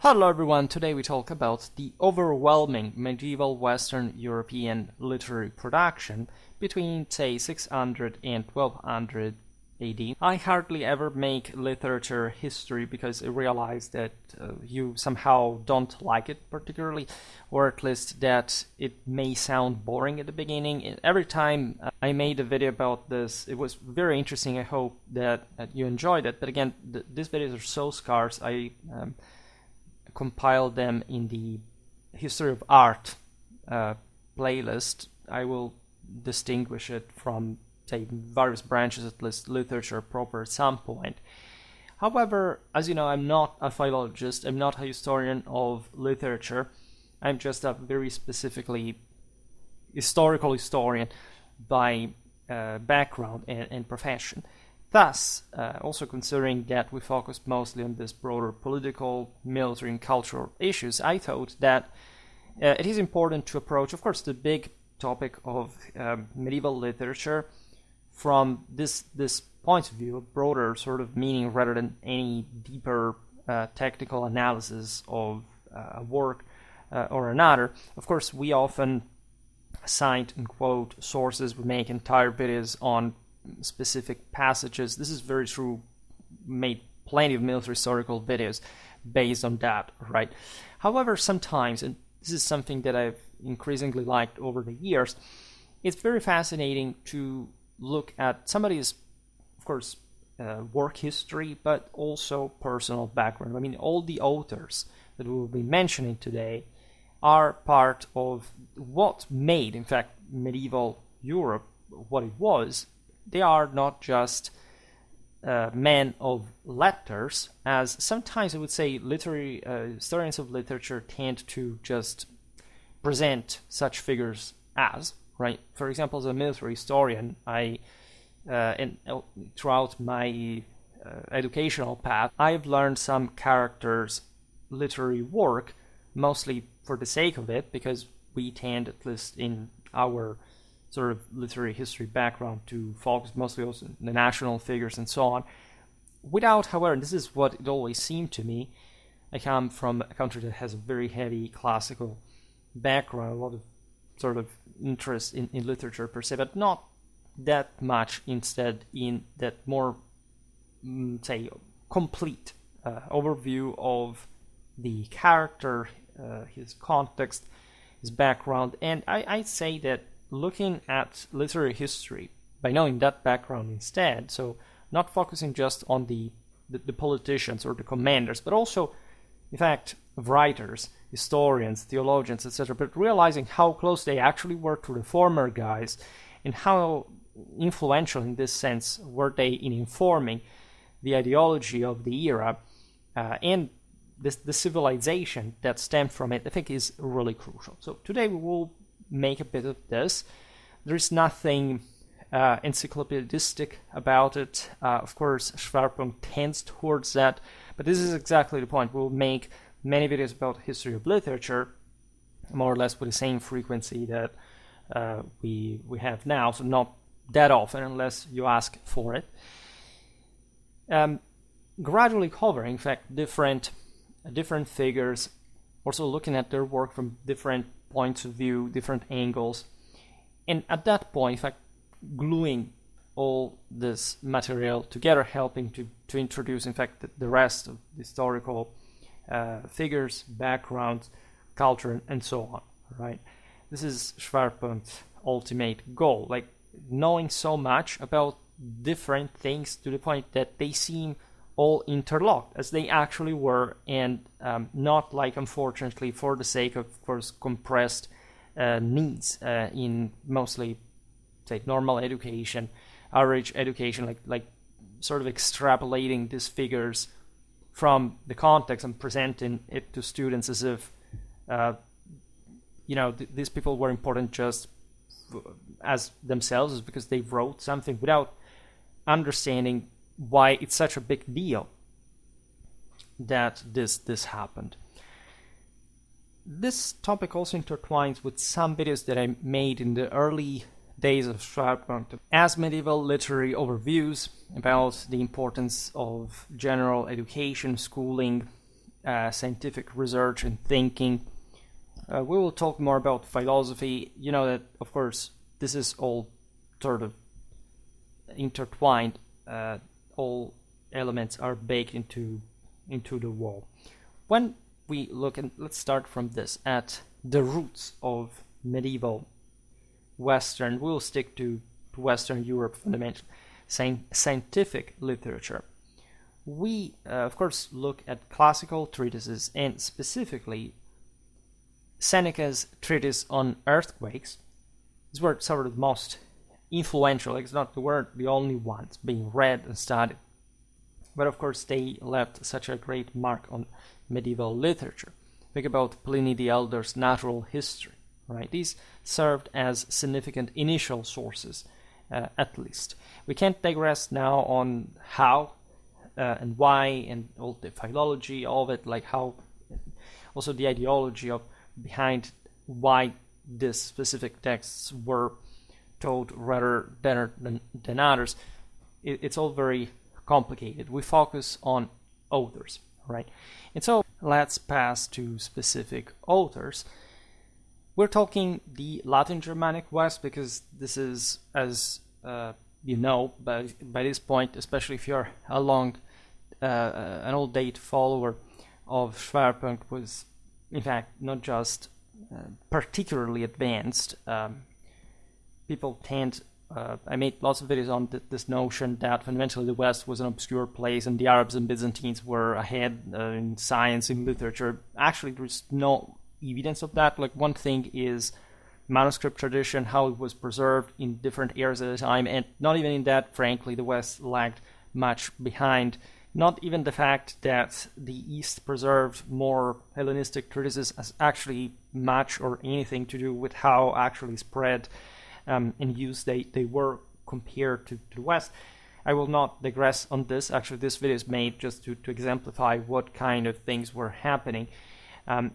Hello everyone, today we talk about the overwhelming medieval Western European literary production between, say, 600 and 1200 AD. I hardly ever make literature history because I realize that you somehow don't like it particularly, or at least that it may sound boring at the beginning. Every time I made a video about this, it was very interesting. I hope that you enjoyed it, but again, these videos are so scarce. I compile them in the History of Art playlist. I will distinguish it from, say, various branches, at least literature proper at some point. However, as you know, I'm not a philologist, I'm not a historian of literature, I'm just a very specifically historical historian by background and profession. Thus, also considering that we focused mostly on this broader political, military, and cultural issues, I thought that it is important to approach, of course, the big topic of medieval literature from this point of view, a broader sort of meaning rather than any deeper technical analysis of a work or another. Of course, we often cite and quote sources, we make entire videos on specific passages. This is very true. Made plenty of military historical videos based on that, right? However, sometimes, and this is something that I've increasingly liked over the years, it's very fascinating to look at somebody's, of course, work history, but also personal background. I mean, all the authors that we will be mentioning today are part of what made, in fact, medieval Europe what it was. They are not just men of letters, as sometimes I would say literary historians of literature tend to just present such figures as, right? For example, as a military historian, throughout my educational path, I've learned some characters' literary work, mostly for the sake of it, because we tend, at least in our sort of literary history background, to focus mostly also on the national figures and so on. Without, however, and this is what it always seemed to me, I come from a country that has a very heavy classical background, a lot of sort of interest in literature per se, but not that much instead in that more, say, complete overview of the character, his context, his background. And I'd say that looking at literary history by knowing that background instead, so not focusing just on the politicians or the commanders, but also, in fact, writers, historians, theologians, etc., but realizing how close they actually were to the former guys and how influential in this sense were they in informing the ideology of the era and the civilization that stemmed from it, I think is really crucial. So today we will make a bit of this. There's nothing encyclopedistic about it. Of course, Schwerpunkt tends towards that, but this is exactly the point. We'll make many videos about history of literature, more or less with the same frequency that we have now, so not that often unless you ask for it. Gradually covering, in fact, different figures, also looking at their work from different points of view, different angles, and at that point, in fact, gluing all this material together, helping to introduce, in fact, the rest of the historical figures, backgrounds, culture, and so on, right? This is Schwerpunkt's ultimate goal, like knowing so much about different things to the point that they seem all interlocked, as they actually were, and not like, unfortunately, for the sake of course, compressed needs in mostly, say, normal education, average education, like sort of extrapolating these figures from the context and presenting it to students as if, these people were important just as themselves, because they wrote something, without understanding why it's such a big deal that this happened. This topic also intertwines with some videos that I made in the early days of Schwerpunkt as medieval literary overviews about the importance of general education, schooling, scientific research and thinking. We will talk more about philosophy. You know that, of course, this is all sort of intertwined. All elements are baked into the wall. When we look, and let's start from this, at the roots of medieval Western, we'll stick to Western Europe fundamentally, scientific literature. We, of course, look at classical treatises, and specifically Seneca's treatise on earthquakes. These were some of the most influential, it's not, they weren't the only ones being read and studied, but of course they left such a great mark on medieval literature. Think about Pliny the Elder's Natural History, right? These served as significant initial sources, at least. We can't digress now on how and why and all the philology of it, like how, also the ideology of behind why these specific texts were told rather than others. It's all very complicated. We focus on authors, right? And so let's pass to specific authors. We're talking the Latin Germanic West because this is, as you know, by this point, especially if you're an old date follower of Schwerpunkt, was in fact not just particularly advanced. People tend, I made lots of videos on this notion that fundamentally the West was an obscure place and the Arabs and Byzantines were ahead in science and literature. Actually, there's no evidence of that. Like, one thing is manuscript tradition, how it was preserved in different eras at a time, and not even in that, frankly, the West lagged much behind. Not even the fact that the East preserved more Hellenistic treatises has actually much or anything to do with how actually spread and used they were compared to the West. I will not digress on this. Actually, this video is made just to exemplify what kind of things were happening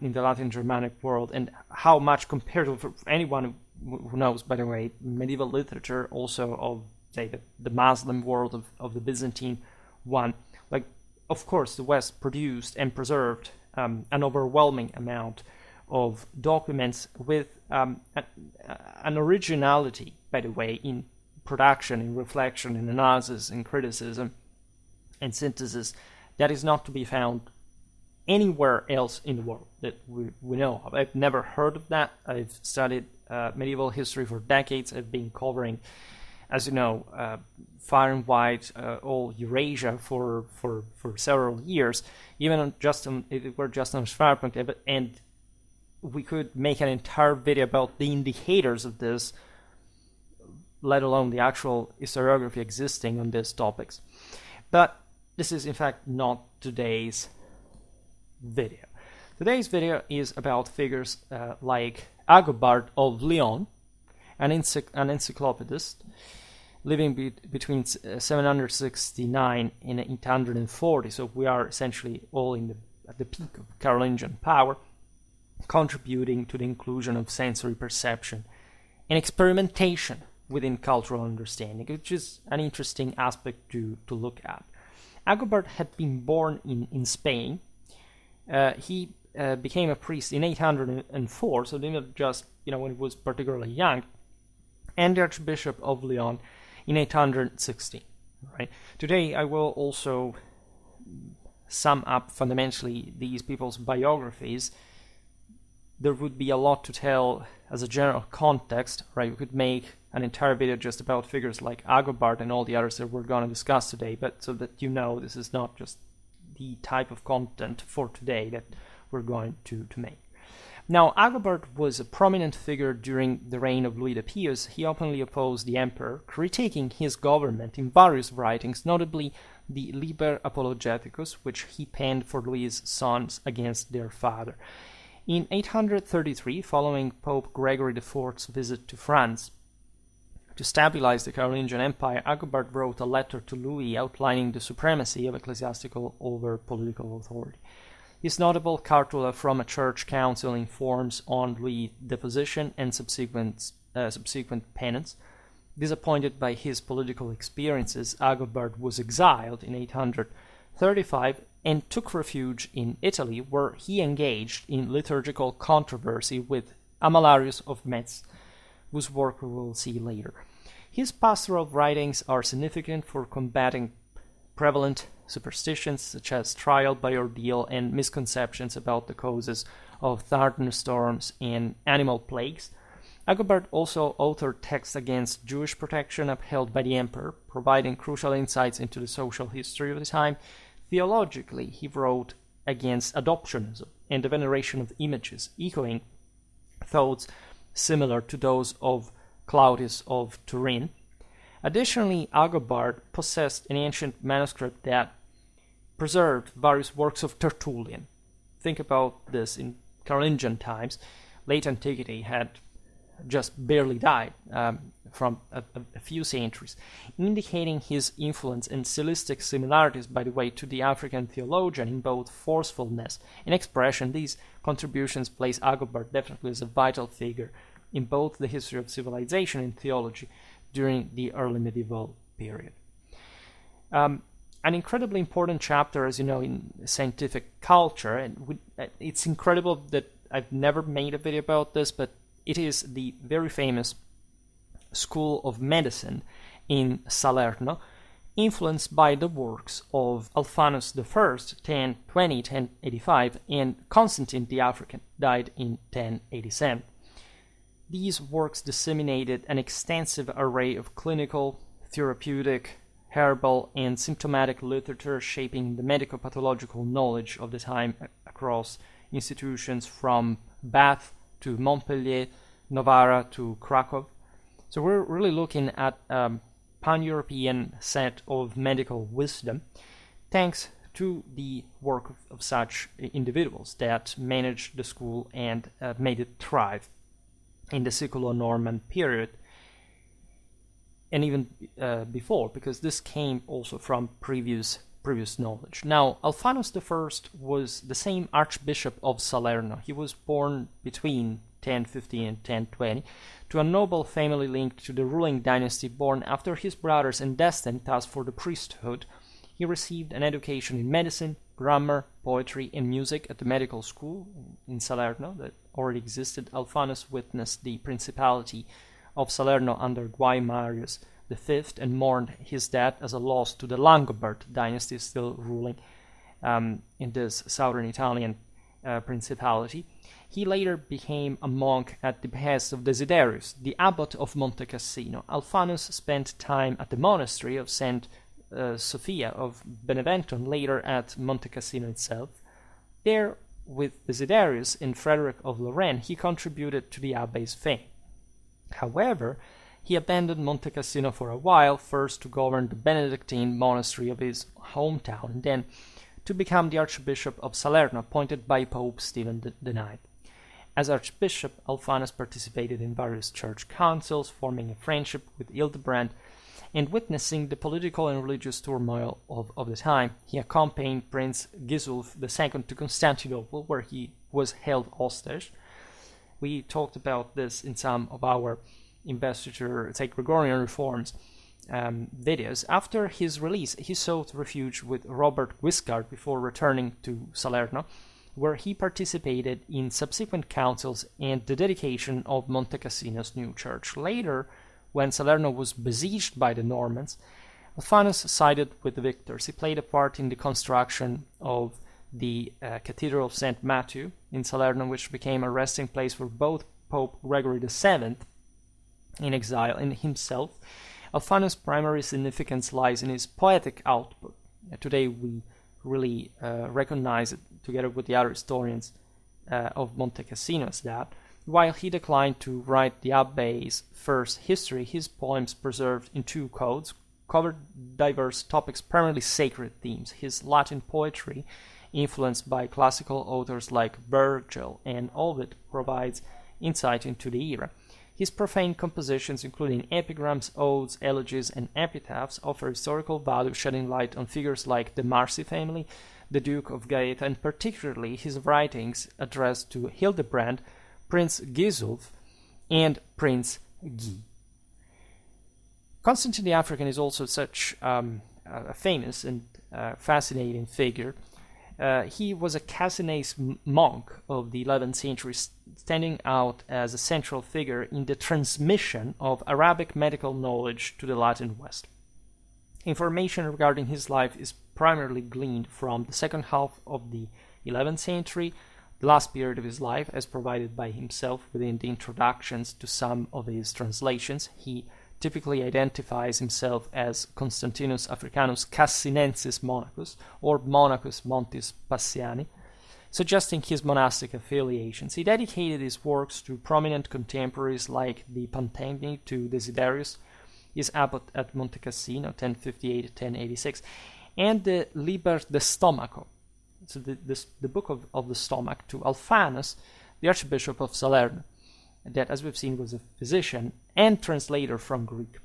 in the Latin Germanic world, and how much compared to, for anyone who knows, by the way, medieval literature also of, say, the Muslim world of the Byzantine one. Like, of course, the West produced and preserved an overwhelming amount of documents with an originality, by the way, in production, in reflection, in analysis, in criticism, and synthesis that is not to be found anywhere else in the world that we know of. I've never heard of that. I've studied medieval history for decades. I've been covering, as you know, far and wide all Eurasia for several years, even if it were just on Schwerpunkt, and we could make an entire video about the indicators of this, let alone the actual historiography existing on these topics. But this is in fact not today's video. Today's video is about figures like Agobard of Lyon, an encyclopedist, living between 769 and 840, so we are essentially all at the peak of Carolingian power, contributing to the inclusion of sensory perception and experimentation within cultural understanding, which is an interesting aspect to look at. Agobard had been born in Spain. He became a priest in 804, so not just when he was particularly young, and the Archbishop of Lyon in 816. Right. Today I will also sum up fundamentally these people's biographies. There would be a lot to tell as a general context, right? We could make an entire video just about figures like Agobard and all the others that we're going to discuss today, but so that you know this is not just the type of content for today that we're going to make. Now, Agobard was a prominent figure during the reign of Louis the Pious. He openly opposed the emperor, critiquing his government in various writings, notably the Liber Apologeticus, which he penned for Louis's sons against their father. In 833, following Pope Gregory IV's visit to France, to stabilize the Carolingian Empire, Agobard wrote a letter to Louis outlining the supremacy of ecclesiastical over political authority. His notable cartula from a church council informs on Louis' deposition and subsequent penance. Disappointed by his political experiences, Agobard was exiled in 835 and took refuge in Italy, where he engaged in liturgical controversy with Amalarius of Metz, whose work we will see later. His pastoral writings are significant for combating prevalent superstitions such as trial by ordeal and misconceptions about the causes of thunderstorms and animal plagues. Agobard also authored texts against Jewish protection upheld by the emperor, providing crucial insights into the social history of the time. Theologically, he wrote against adoptionism and the veneration of images, echoing thoughts similar to those of Claudius of Turin. Additionally, Agobard possessed an ancient manuscript that preserved various works of Tertullian. Think about this: in Carolingian times, late antiquity had just barely died from a few centuries, indicating his influence and stylistic similarities, by the way, to the African theologian in both forcefulness and expression. These contributions place Agobard definitely as a vital figure in both the history of civilization and theology during the early medieval period. An incredibly important chapter, as you know, in scientific culture, and it's incredible that I've never made a video about this, but it is the very famous School of Medicine in Salerno, influenced by the works of Alphonsus I, 1020-1085, and Constantine the African, died in 1087. These works disseminated an extensive array of clinical, therapeutic, herbal, and symptomatic literature, shaping the medico-pathological knowledge of the time across institutions from Bath to Montpellier, Novara to Krakow. So we're really looking at a pan-European set of medical wisdom, thanks to the work of such individuals that managed the school and made it thrive in the Siculo-Norman period, and even before, because this came also from previous knowledge. Now, Alphonsus I was the same Archbishop of Salerno. He was born between 1050 and 1020 to a noble family linked to the ruling dynasty, born after his brothers and destined thus for the priesthood. He received an education in medicine, grammar, poetry, and music at the medical school in Salerno that already existed. Alphonsus witnessed the principality of Salerno under Guimarius V and mourned his death as a loss to the Langobard dynasty still ruling in this southern Italian principality. He later became a monk at the behest of Desiderius, the abbot of Monte Cassino. Alphonsus spent time at the monastery of St. Sophia of Benevento, and later at Monte Cassino itself. There, with Desiderius and Frederick of Lorraine, he contributed to the abbey's fame. However, he abandoned Monte Cassino for a while, first to govern the Benedictine monastery of his hometown, and then to become the Archbishop of Salerno, appointed by Pope Stephen IX. As Archbishop, Alphonsus participated in various church councils, forming a friendship with Hildebrand, and witnessing the political and religious turmoil of the time. He accompanied Prince Gisulf II to Constantinople, where he was held hostage. We talked about this in some of our investiture, Gregorian reforms videos. After his release, he sought refuge with Robert Guiscard before returning to Salerno, where he participated in subsequent councils and the dedication of Monte Cassino's new church. Later, when Salerno was besieged by the Normans, Alphonsus sided with the victors. He played a part in the construction of the Cathedral of St. Matthew in Salerno, which became a resting place for both Pope Gregory VII in exile and himself. Alphonsus' primary significance lies in his poetic output. Today we really recognize it, together with the other historians of Monte Cassino, as that. While he declined to write the abbey's first history, his poems, preserved in two codes, covered diverse topics, primarily sacred themes. His Latin poetry, influenced by classical authors like Virgil and Ovid, provides insight into the era. His profane compositions, including epigrams, odes, elegies, and epitaphs, offer historical value, shedding light on figures like the Marsi family, the Duke of Gaeta, and particularly his writings addressed to Hildebrand, Prince Gisulf, and Prince Guy. Constantine the African is also such a famous and fascinating figure. He was a Cassinese monk of the 11th century, standing out as a central figure in the transmission of Arabic medical knowledge to the Latin West. Information regarding his life is primarily gleaned from the second half of the 11th century, the last period of his life, as provided by himself within the introductions to some of his translations. He typically identifies himself as Constantinus Africanus Cassinensis Monachus, or Monachus Montis Passiani, suggesting his monastic affiliations. He dedicated his works to prominent contemporaries like the Pantegni, to Desiderius, his abbot at Monte Cassino, 1058-1086, and the Liber de Stomaco, so the book of the stomach, to Alfanus, the Archbishop of Salerno, that, as we've seen, was a physician and translator from Greek.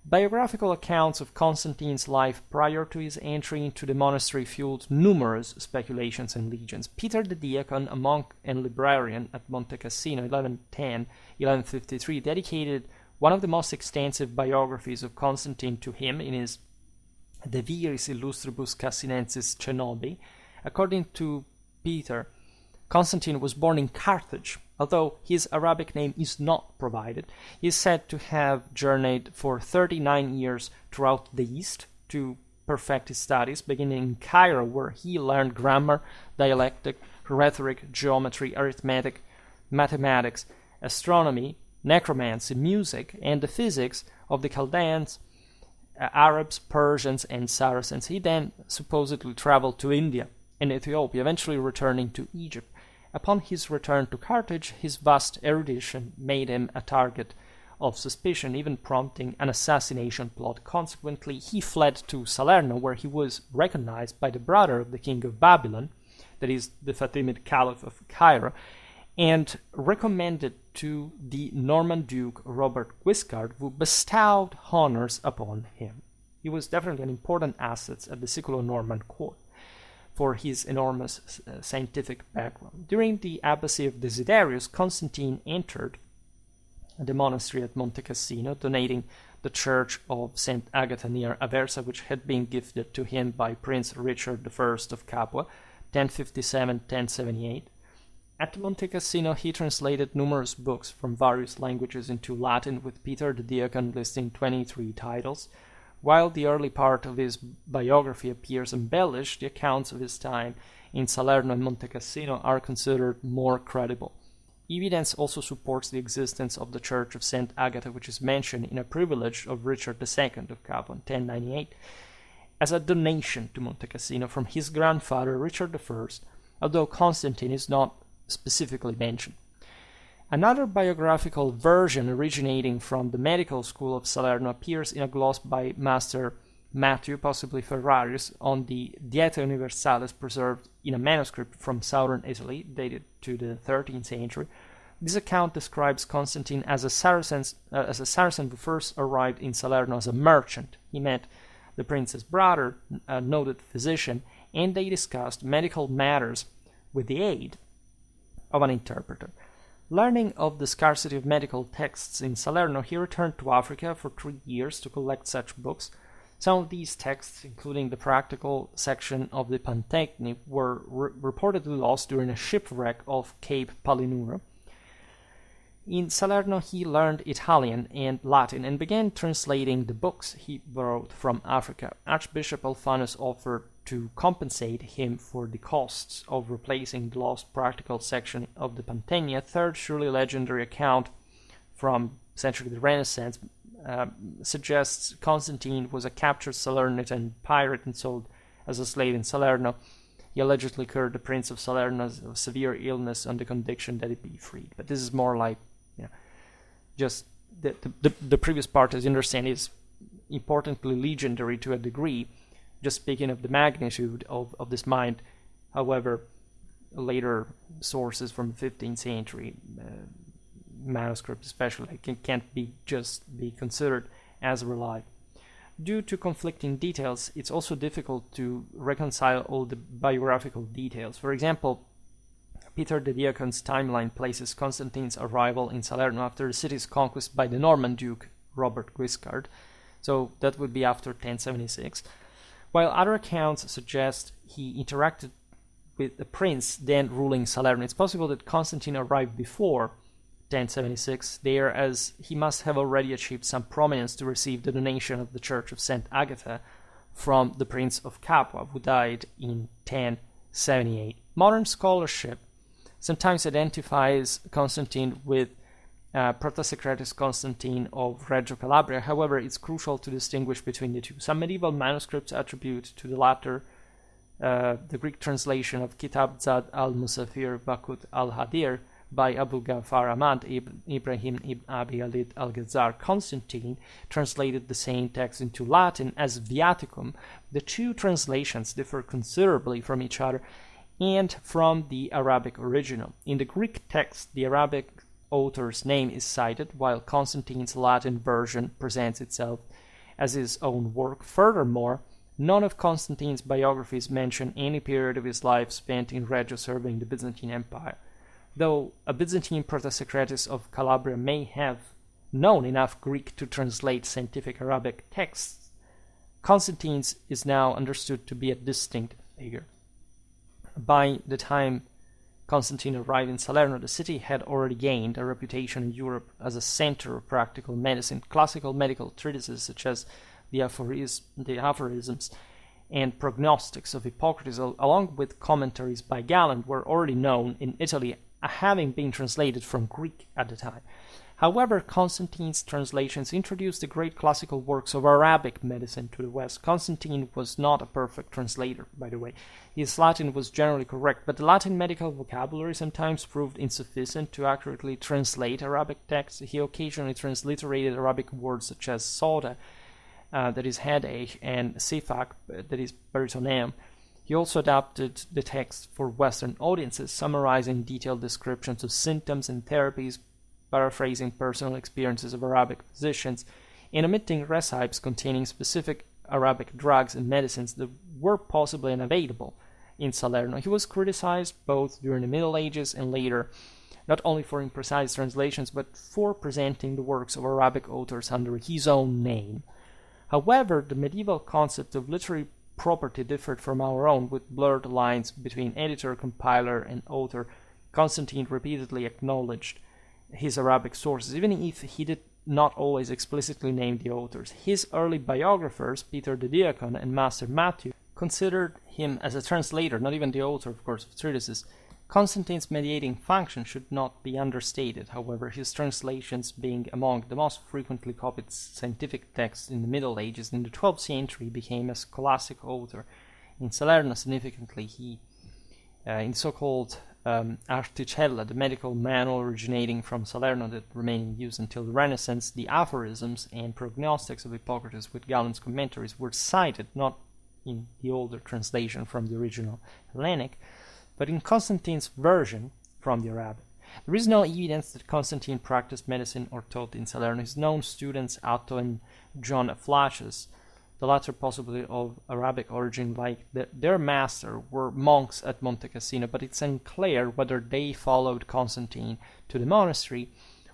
Biographical accounts of Constantine's life prior to his entry into the monastery fueled numerous speculations and legends. Peter the Deacon, a monk and librarian at Monte Cassino, 1110-1153, dedicated one of the most extensive biographies of Constantine to him in his De Viris Illustribus Cassinensis Cenobi. According to Peter, Constantine was born in Carthage, although his Arabic name is not provided. He is said to have journeyed for 39 years throughout the East to perfect his studies, beginning in Cairo, where he learned grammar, dialectic, rhetoric, geometry, arithmetic, mathematics, astronomy, necromancy, music, and the physics of the Chaldeans, Arabs, Persians, and Saracens. He then supposedly traveled to India and Ethiopia, eventually returning to Egypt. Upon his return to Carthage, his vast erudition made him a target of suspicion, even prompting an assassination plot. Consequently, he fled to Salerno, where he was recognized by the brother of the king of Babylon, that is, the Fatimid Caliph of Cairo, and recommended to the Norman Duke Robert Guiscard, who bestowed honors upon him. He was definitely an important asset at the Siculo-Norman court for his enormous scientific background. During the abbacy of Desiderius, Constantine entered the monastery at Monte Cassino, donating the church of St. Agatha near Aversa, which had been gifted to him by Prince Richard I of Capua, 1057-1078. At Monte Cassino, he translated numerous books from various languages into Latin, with Peter the Deacon listing 23 titles. While the early part of his biography appears embellished, the accounts of his time in Salerno and Monte Cassino are considered more credible. Evidence also supports the existence of the Church of St. Agatha, which is mentioned in a privilege of Richard II of Capua, 1098, as a donation to Monte Cassino from his grandfather Richard I, although Constantine is not specifically mentioned. Another biographical version originating from the medical school of Salerno appears in a gloss by Master Matthew, possibly Ferrarius, on the Dieta Universalis preserved in a manuscript from southern Italy, dated to the 13th century. This account describes Constantine as a Saracen who first arrived in Salerno as a merchant. He met the prince's brother, a noted physician, and they discussed medical matters with the aid of an interpreter. Learning of the scarcity of medical texts in Salerno, he returned to Africa for 3 years to collect such books. Some of these texts, including the practical section of the Pantegni, were reportedly lost during a shipwreck off Cape Palinuro. In Salerno, he learned Italian and Latin and began translating the books he borrowed from Africa. Archbishop Alfanus offered to compensate him for the costs of replacing the lost practical section of the Pantegni. A third, surely legendary account from essentially the Renaissance suggests Constantine was a captured Salernitan pirate and sold as a slave in Salerno. He allegedly cured the Prince of Salerno of severe illness on the condition that he be freed. But this is more like, just the previous part, as you understand, is importantly legendary to a degree, just speaking of the magnitude of this mind. However, later sources from the 15th century, manuscripts especially, can't be considered as reliable. Due to conflicting details, it's also difficult to reconcile all the biographical details. For example, Peter the Deacon's timeline places Constantine's arrival in Salerno after the city's conquest by the Norman Duke Robert Guiscard, so that would be after 1076, while other accounts suggest he interacted with the prince then ruling Salerno. It's possible that Constantine arrived before 1076 there, as he must have already achieved some prominence to receive the donation of the Church of St. Agatha from the Prince of Capua, who died in 1078. Modern scholarship sometimes identifies Constantine with Protosecrates Constantine of Reggio Calabria. However, it's crucial to distinguish between the two. Some medieval manuscripts attribute to the latter the Greek translation of Kitab Zad al-Musafir Bakut al-Hadir by Abu Ghaffar Ahmad Ibrahim ibn Abi Alid al-Ghazar. Constantine translated the same text into Latin as Viaticum. The two translations differ considerably from each other and from the Arabic original. In the Greek text, the Arabic author's name is cited, while Constantine's Latin version presents itself as his own work. Furthermore, none of Constantine's biographies mention any period of his life spent in Reggio serving the Byzantine Empire. Though a Byzantine Protosecrates of Calabria may have known enough Greek to translate scientific Arabic texts, Constantine's is now understood to be a distinct figure. By the time Constantine arrived in Salerno, the city had already gained a reputation in Europe as a center of practical medicine. Classical medical treatises such as the aphorisms and prognostics of Hippocrates, along with commentaries by Galen, were already known in Italy, having been translated from Greek at the time. However, Constantine's translations introduced the great classical works of Arabic medicine to the West. Constantine was not a perfect translator, by the way. His Latin was generally correct, but the Latin medical vocabulary sometimes proved insufficient to accurately translate Arabic texts. He occasionally transliterated Arabic words such as soda, that is headache, and sifak, that is peritoneum. He also adapted the text for Western audiences, summarizing detailed descriptions of symptoms and therapies, paraphrasing personal experiences of Arabic physicians, and omitting recipes containing specific Arabic drugs and medicines that were possibly unavailable in Salerno. He was criticized both during the Middle Ages and later, not only for imprecise translations, but for presenting the works of Arabic authors under his own name. However, the medieval concept of literary property differed from our own, with blurred lines between editor, compiler, and author. Constantine repeatedly acknowledged his Arabic sources, even if he did not always explicitly name the authors. His early biographers, Peter the Deacon and Master Matthew, considered him as a translator, not even the author, of course, of treatises. Constantine's mediating function should not be understated, however, his translations being among the most frequently copied scientific texts in the Middle Ages. In the 12th century became a scholastic author. In Salerno, significantly, he, in so-called Articella, the medical manual originating from Salerno that remained in use until the Renaissance, the aphorisms and prognostics of Hippocrates with Galen's commentaries were cited not in the older translation from the original Hellenic, but in Constantine's version from the Arabic. There is no evidence that Constantine practiced medicine or taught in Salerno. His known students, Otto and John Flacius, the latter possibly of Arabic origin, like their master, were monks at Monte Cassino, but it's unclear whether they followed Constantine to the monastery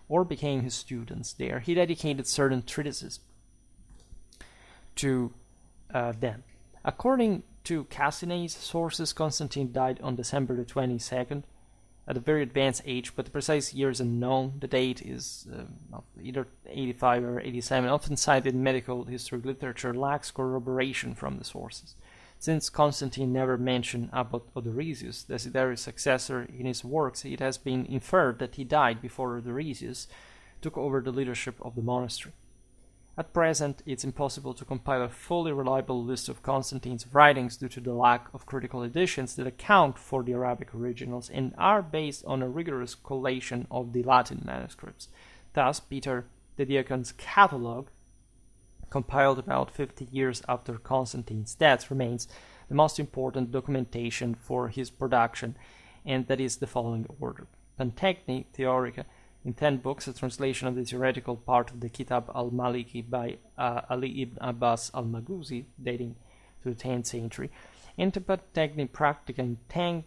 or became his students there. He dedicated certain treatises to them. According to Cassino's sources, Constantine died on December the 22nd at a very advanced age, but the precise year is unknown. The date is either 85 or 87, often cited in medical history literature, lacks corroboration from the sources. Since Constantine never mentioned Abbot Odorisius, Desiderius' successor, in his works, it has been inferred that he died before Odorisius took over the leadership of the monastery. At present, it's impossible to compile a fully reliable list of Constantine's writings due to the lack of critical editions that account for the Arabic originals and are based on a rigorous collation of the Latin manuscripts. Thus, Peter the Deacon's catalogue, compiled about 50 years after Constantine's death, remains the most important documentation for his production, and that is the following order: Pantechni Theorica, in 10 books, a translation of the theoretical part of the Kitab al-Maliki by Ali ibn Abbas al-Maghuzi, dating to the 10th century, and Pantechni Practica, in 10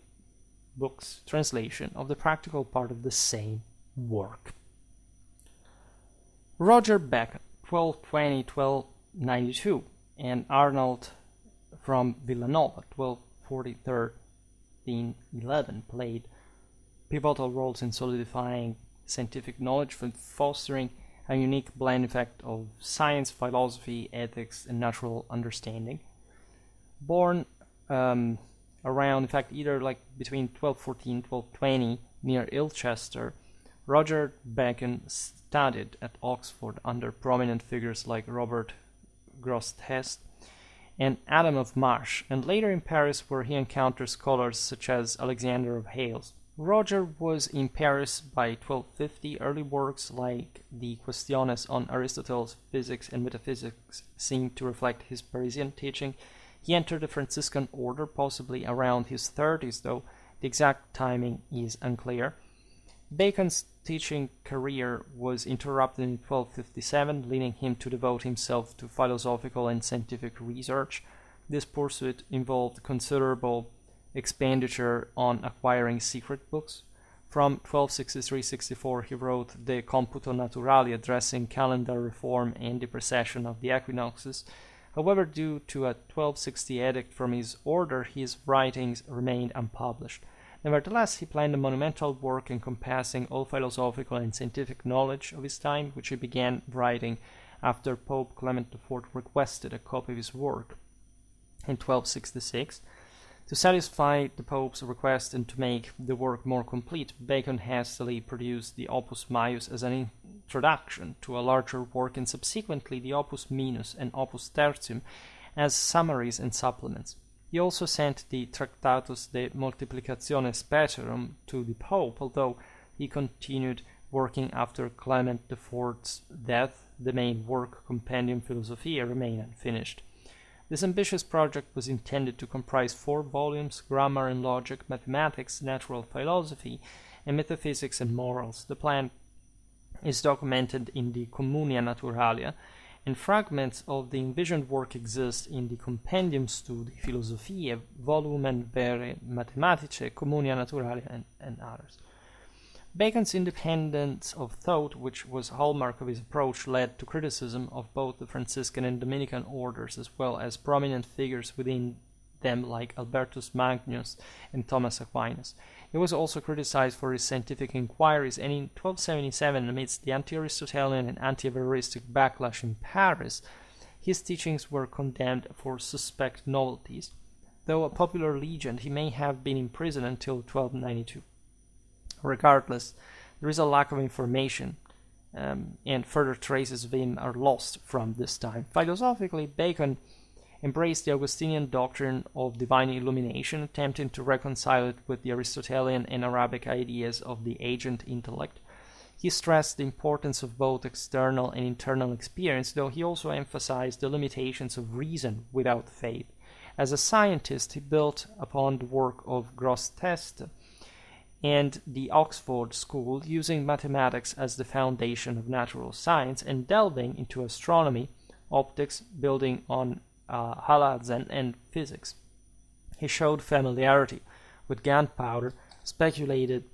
books, translation of the practical part of the same work. Roger Bacon, 1220-1292, and Arnold from Villanova, 1243 1511 played pivotal roles in solidifying scientific knowledge and fostering a unique blend effect of science, philosophy, ethics, and natural understanding. Born around, in fact, either like between 1214 1220 near Ilchester, Roger Bacon studied at Oxford under prominent figures like Robert Grosseteste and Adam of Marsh, and later in Paris, where he encountered scholars such as Alexander of Hales. Roger was in Paris by 1250. Early works like the Questiones on Aristotle's physics and metaphysics seem to reflect his Parisian teaching. He entered the Franciscan order possibly around his 30s, though the exact timing is unclear. Bacon's teaching career was interrupted in 1257, leading him to devote himself to philosophical and scientific research. This pursuit involved considerable expenditure on acquiring secret books. From 1263-64 he wrote the Computo Naturali, addressing calendar reform and the precession of the equinoxes. However, due to a 1260 edict from his order, his writings remained unpublished. Nevertheless, he planned a monumental work encompassing all philosophical and scientific knowledge of his time, which he began writing after Pope Clement IV requested a copy of his work in 1266. To satisfy the Pope's request and to make the work more complete, Bacon hastily produced the Opus Maius as an introduction to a larger work, and subsequently the Opus Minus and Opus Tertium as summaries and supplements. He also sent the Tractatus de Multiplicatione Speterum to the Pope, although he continued working after Clement IV's death. The main work, Compendium Philosophiae, remained unfinished. This ambitious project was intended to comprise 4 volumes: grammar and logic, mathematics, natural philosophy, and metaphysics and morals. The plan is documented in the Communia Naturalia, and fragments of the envisioned work exist in the Compendium Studi Philosophiae, Volumen Vere Mathematicae, Communia Naturalia, and others. Bacon's independence of thought, which was a hallmark of his approach, led to criticism of both the Franciscan and Dominican orders, as well as prominent figures within them like Albertus Magnus and Thomas Aquinas. He was also criticized for his scientific inquiries, and in 1277, amidst the anti-Aristotelian and anti-Averroistic backlash in Paris, his teachings were condemned for suspect novelties. Though a popular legend, he may have been imprisoned until 1292. Regardless, there is a lack of information, and further traces of him are lost from this time. Philosophically, Bacon embraced the Augustinian doctrine of divine illumination, attempting to reconcile it with the Aristotelian and Arabic ideas of the agent intellect. He stressed the importance of both external and internal experience, though he also emphasized the limitations of reason without faith. As a scientist, he built upon the work of Grosseteste and the Oxford School, using mathematics as the foundation of natural science and delving into astronomy, optics, building on halazen, and physics. He showed familiarity with gunpowder, speculated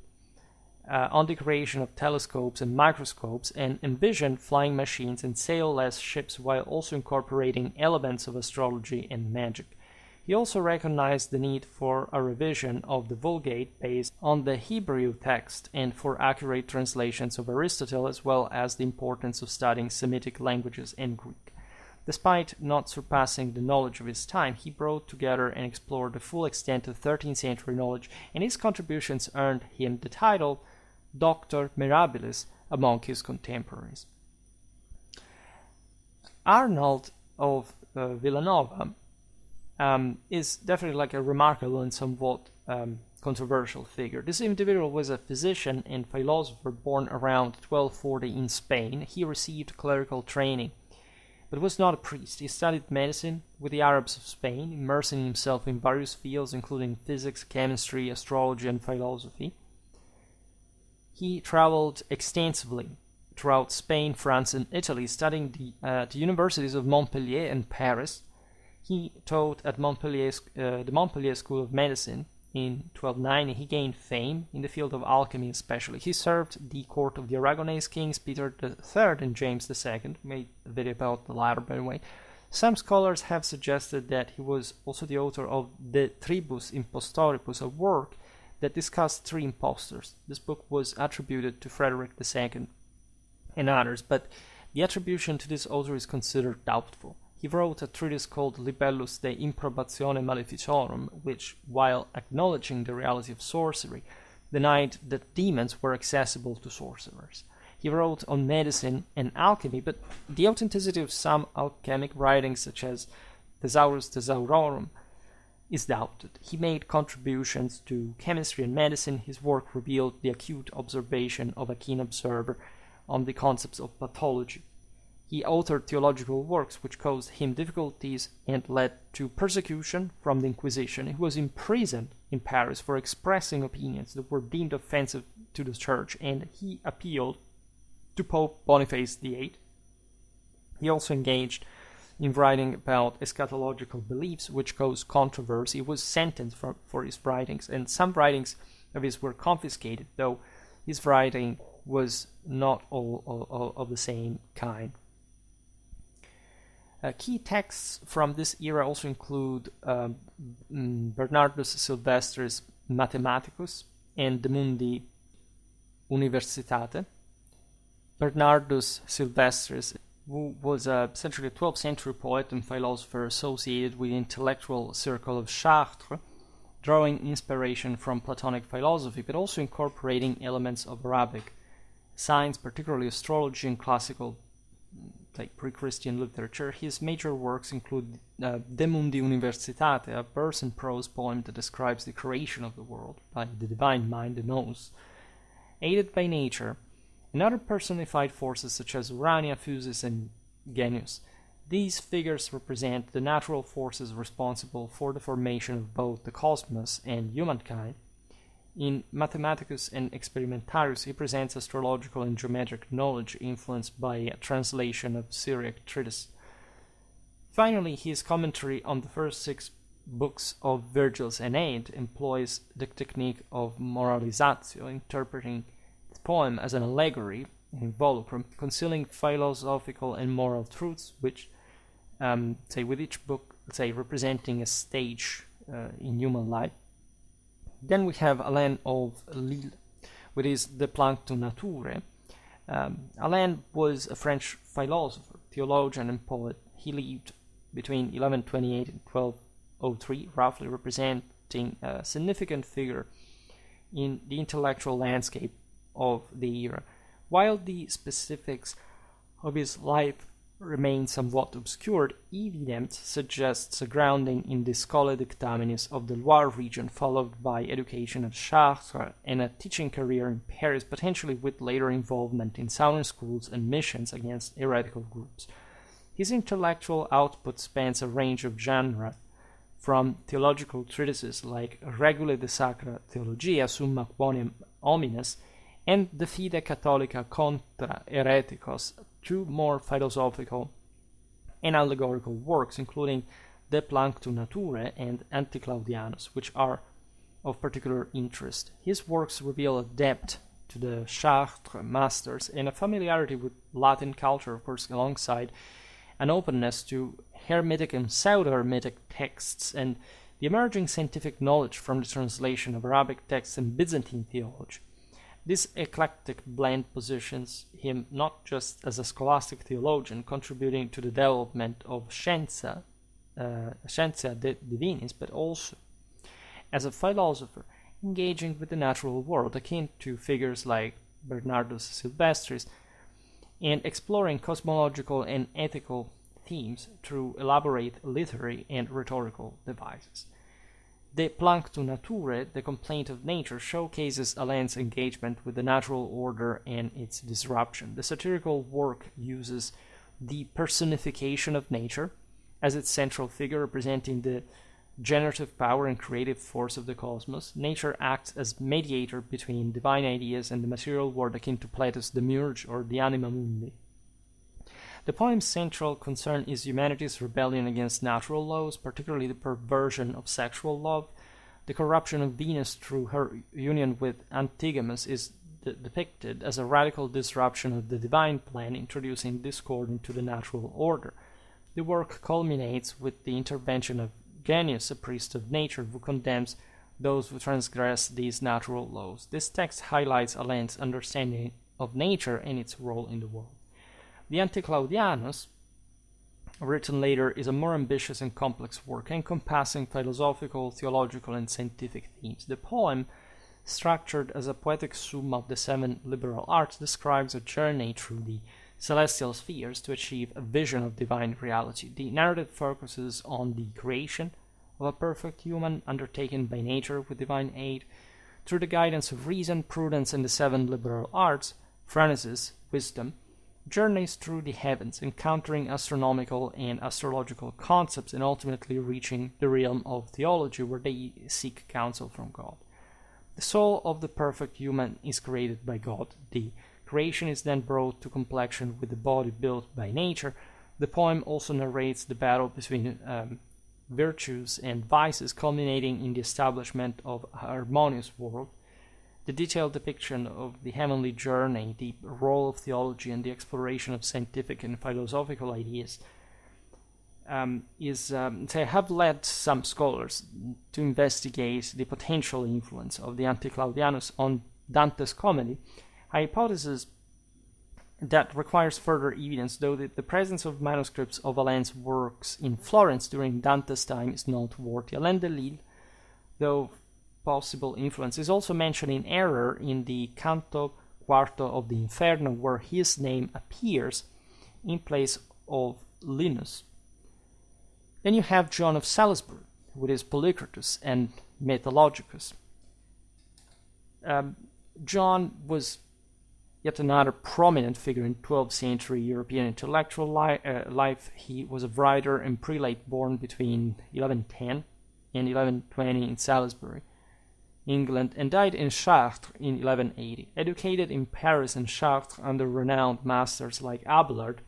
on the creation of telescopes and microscopes, and envisioned flying machines and sailless ships, while also incorporating elements of astrology and magic. He also recognized the need for a revision of the Vulgate based on the Hebrew text and for accurate translations of Aristotle, as well as the importance of studying Semitic languages and Greek. Despite not surpassing the knowledge of his time, he brought together and explored the full extent of 13th century knowledge, and his contributions earned him the title Doctor Mirabilis among his contemporaries. Arnold of Villanova is definitely like a remarkable and somewhat controversial figure. This individual was a physician and philosopher born around 1240 in Spain. He received clerical training, but was not a priest. He studied medicine with the Arabs of Spain, immersing himself in various fields including physics, chemistry, astrology, and philosophy. He traveled extensively throughout Spain, France, and Italy, studying the universities of Montpellier and Paris. He taught at the Montpellier School of Medicine. In 1290, he gained fame in the field of alchemy especially. He served the court of the Aragonese kings Peter III and James II, made a video about the latter by the way, Some scholars have suggested that he was also the author of De Tribus Impostoribus, a work that discussed three impostors. This book was attributed to Frederick II and others, but the attribution to this author is considered doubtful. He wrote a treatise called Libellus de Improbatione Maleficorum, which, while acknowledging the reality of sorcery, denied that demons were accessible to sorcerers. He wrote on medicine and alchemy, but the authenticity of some alchemic writings, such as Thesaurus Thesaurorum, is doubted. He made contributions to chemistry and medicine. His work revealed the acute observation of a keen observer on the concepts of pathology. He authored theological works which caused him difficulties and led to persecution from the Inquisition. He was imprisoned in Paris for expressing opinions that were deemed offensive to the Church, and he appealed to Pope Boniface VIII. He also engaged in writing about eschatological beliefs, which caused controversy. He was sentenced for his writings, and some writings of his were confiscated, though his writing was not all of the same kind. Key texts from this era also include Bernardus Silvestris' Mathematicus and De Mundi Universitate. Bernardus Silvestris, who was essentially a 12th century poet and philosopher associated with the intellectual circle of Chartres, drawing inspiration from Platonic philosophy, but also incorporating elements of Arabic science, particularly astrology and classical, like pre-Christian literature. His major works include De Mundi Universitate, a verse and prose poem that describes the creation of the world by the divine mind, the nous, aided by nature, and other personified forces such as Urania, Physis, and Genius. These figures represent the natural forces responsible for the formation of both the cosmos and humankind. In Mathematicus and Experimentarius, he presents astrological and geometric knowledge influenced by a translation of Syriac treatise. Finally, his commentary on the first 6 books of Virgil's Aeneid employs the technique of moralizatio, interpreting the poem as an allegory, an involucrum, concealing philosophical and moral truths, which, with each book, representing a stage in human life. Then we have Alain of Lille, with his De Plancto Naturae. Alain was a French philosopher, theologian, and poet. He lived between 1128 and 1203, roughly representing a significant figure in the intellectual landscape of the era. While the specifics of his life remain somewhat obscured, evidence suggests a grounding in the Scholae Dictaminis of the Loire region, followed by education at Chartres and a teaching career in Paris, potentially with later involvement in southern schools and missions against heretical groups. His intellectual output spans a range of genera, from theological treatises like Regulae de Sacra Theologia Summa Quoniam Homines and De Fide Catholica Contra Hereticos, to more philosophical and allegorical works, including De Plancto Naturae and Anticlaudianus, which are of particular interest. His works reveal a depth to the Chartres masters and a familiarity with Latin culture, of course, alongside an openness to Hermetic and pseudo-Hermetic texts and the emerging scientific knowledge from the translation of Arabic texts and Byzantine theology. This eclectic blend positions him not just as a scholastic theologian contributing to the development of Scientia Divinis, but also as a philosopher engaging with the natural world, akin to figures like Bernardus Silvestris, and exploring cosmological and ethical themes through elaborate literary and rhetorical devices. De Plancto Naturae, The Complaint of Nature, showcases Alain's engagement with the natural order and its disruption. The satirical work uses the personification of nature as its central figure, representing the generative power and creative force of the cosmos. Nature acts as mediator between divine ideas and the material world, akin to Plato's Demiurge or the Anima Mundi. The poem's central concern is humanity's rebellion against natural laws, particularly the perversion of sexual love. The corruption of Venus through her union with Antigonus is depicted as a radical disruption of the divine plan, introducing discord into the natural order. The work culminates with the intervention of Genius, a priest of nature, who condemns those who transgress these natural laws. This text highlights Alain's understanding of nature and its role in the world. The Anti-Claudianus, written later, is a more ambitious and complex work, encompassing philosophical, theological, and scientific themes. The poem, structured as a poetic sum of the 7 liberal arts, describes a journey through the celestial spheres to achieve a vision of divine reality. The narrative focuses on the creation of a perfect human undertaken by nature with divine aid. Through the guidance of reason, prudence, and the 7 liberal arts, Francis, wisdom, journeys through the heavens, encountering astronomical and astrological concepts and ultimately reaching the realm of theology, where they seek counsel from God. The soul of the perfect human is created by God. The creation is then brought to completion with the body built by nature. The poem also narrates the battle between virtues and vices, culminating in the establishment of a harmonious world. The detailed depiction of the heavenly journey, the role of theology, and the exploration of scientific and philosophical ideas have led some scholars to investigate the potential influence of the Anti-Claudianus on Dante's comedy, a hypothesis that requires further evidence, though the presence of manuscripts of Alain's works in Florence during Dante's time is noteworthy. Alain de Lille, though possible influence, is also mentioned in error in the Canto Quarto of the Inferno, where his name appears in place of Linus. Then you have John of Salisbury with his Polycratus and Metallogicus. John was yet another prominent figure in 12th century European intellectual life. He was a writer and prelate born between 1110 and 1120 in Salisbury, England, and died in Chartres in 1180. Educated in Paris and Chartres under renowned masters like Abelard,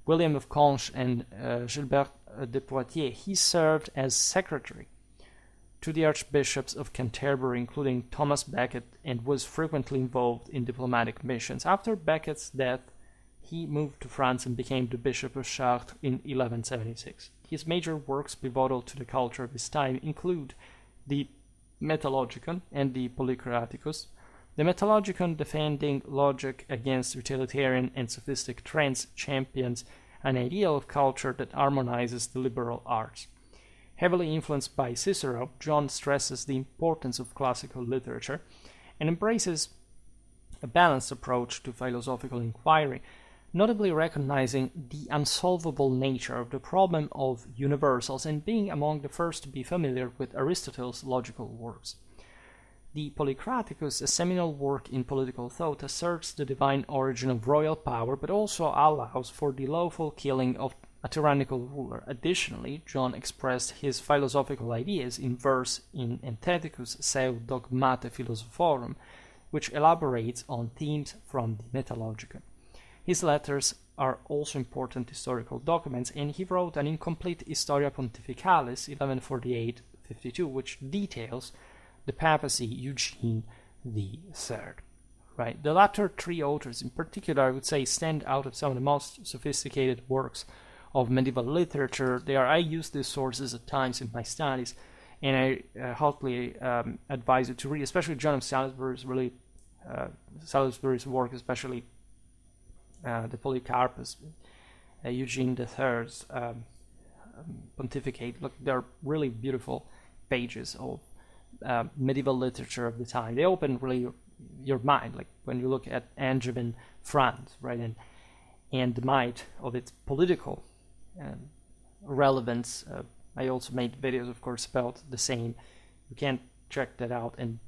William of Conches, and Gilbert de Poitiers, he served as secretary to the archbishops of Canterbury, including Thomas Becket, and was frequently involved in diplomatic missions. After Becket's death, he moved to France and became the bishop of Chartres in 1176. His major works, pivotal to the culture of his time, include the Metallogicon and the Polycraticus. The Metallogicon, defending logic against utilitarian and sophistic trends, champions an ideal of culture that harmonizes the liberal arts. Heavily influenced by Cicero, John stresses the importance of classical literature and embraces a balanced approach to philosophical inquiry, notably recognizing the unsolvable nature of the problem of universals and being among the first to be familiar with Aristotle's logical works. The Polycraticus, a seminal work in political thought, asserts the divine origin of royal power, but also allows for the lawful killing of a tyrannical ruler. Additionally, John expressed his philosophical ideas in verse in Entheticus seu dogmate philosophorum, which elaborates on themes from the Metallogicon. His letters are also important historical documents, and he wrote an incomplete Historia Pontificalis, 1148-52, which details the papacy Eugene III. Right? The latter 3 authors in particular, I would say, stand out of some of the most sophisticated works of medieval literature. I use these sources at times in my studies, and I hotly advise you to read, especially John of Salisbury's Salisbury's work, especially the Polycarpus, Eugene III's pontificate. Look, they're really beautiful pages of medieval literature of the time. They open really your mind, like when you look at Angevin France, right, and the might of its political relevance. I also made videos, of course, about the same. You can check that out and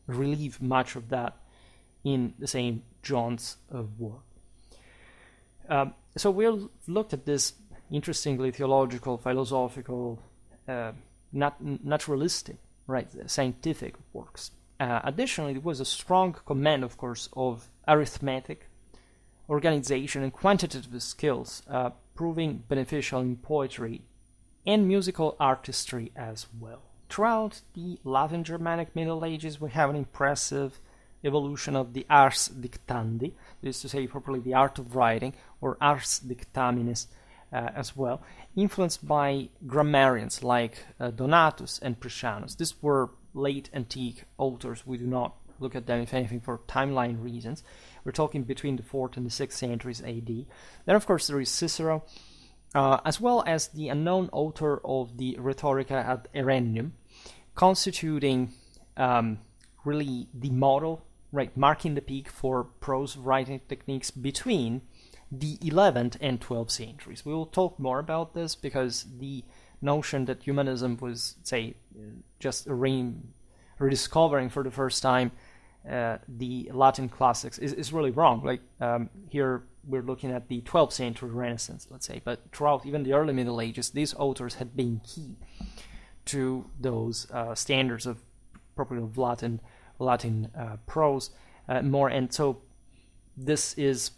relieve much of that in the same John's work. So we've looked at this interestingly theological, philosophical, naturalistic, right, scientific works. Additionally, there was a strong command, of course, of arithmetic, organization, and quantitative skills, proving beneficial in poetry and musical artistry as well. Throughout the Latin Germanic Middle Ages, we have an impressive evolution of the ars dictandi, that is to say properly the art of writing, or ars dictaminis, as well, influenced by grammarians like Donatus and Priscianus. These were late antique authors. We do not look at them, if anything, for timeline reasons. We're talking between the 4th and the 6th centuries AD. Then, of course, there is Cicero, as well as the unknown author of the Rhetorica ad Erennium, constituting really the model, right, marking the peak for prose writing techniques between the 11th and 12th centuries. We will talk more about this because the notion that humanism was, say, just rediscovering for the first time the Latin classics is really wrong. Like here we're looking at the 12th century Renaissance, let's say, but throughout even the early Middle Ages, these authors had been key to those standards of properly of Latin prose more, and so this is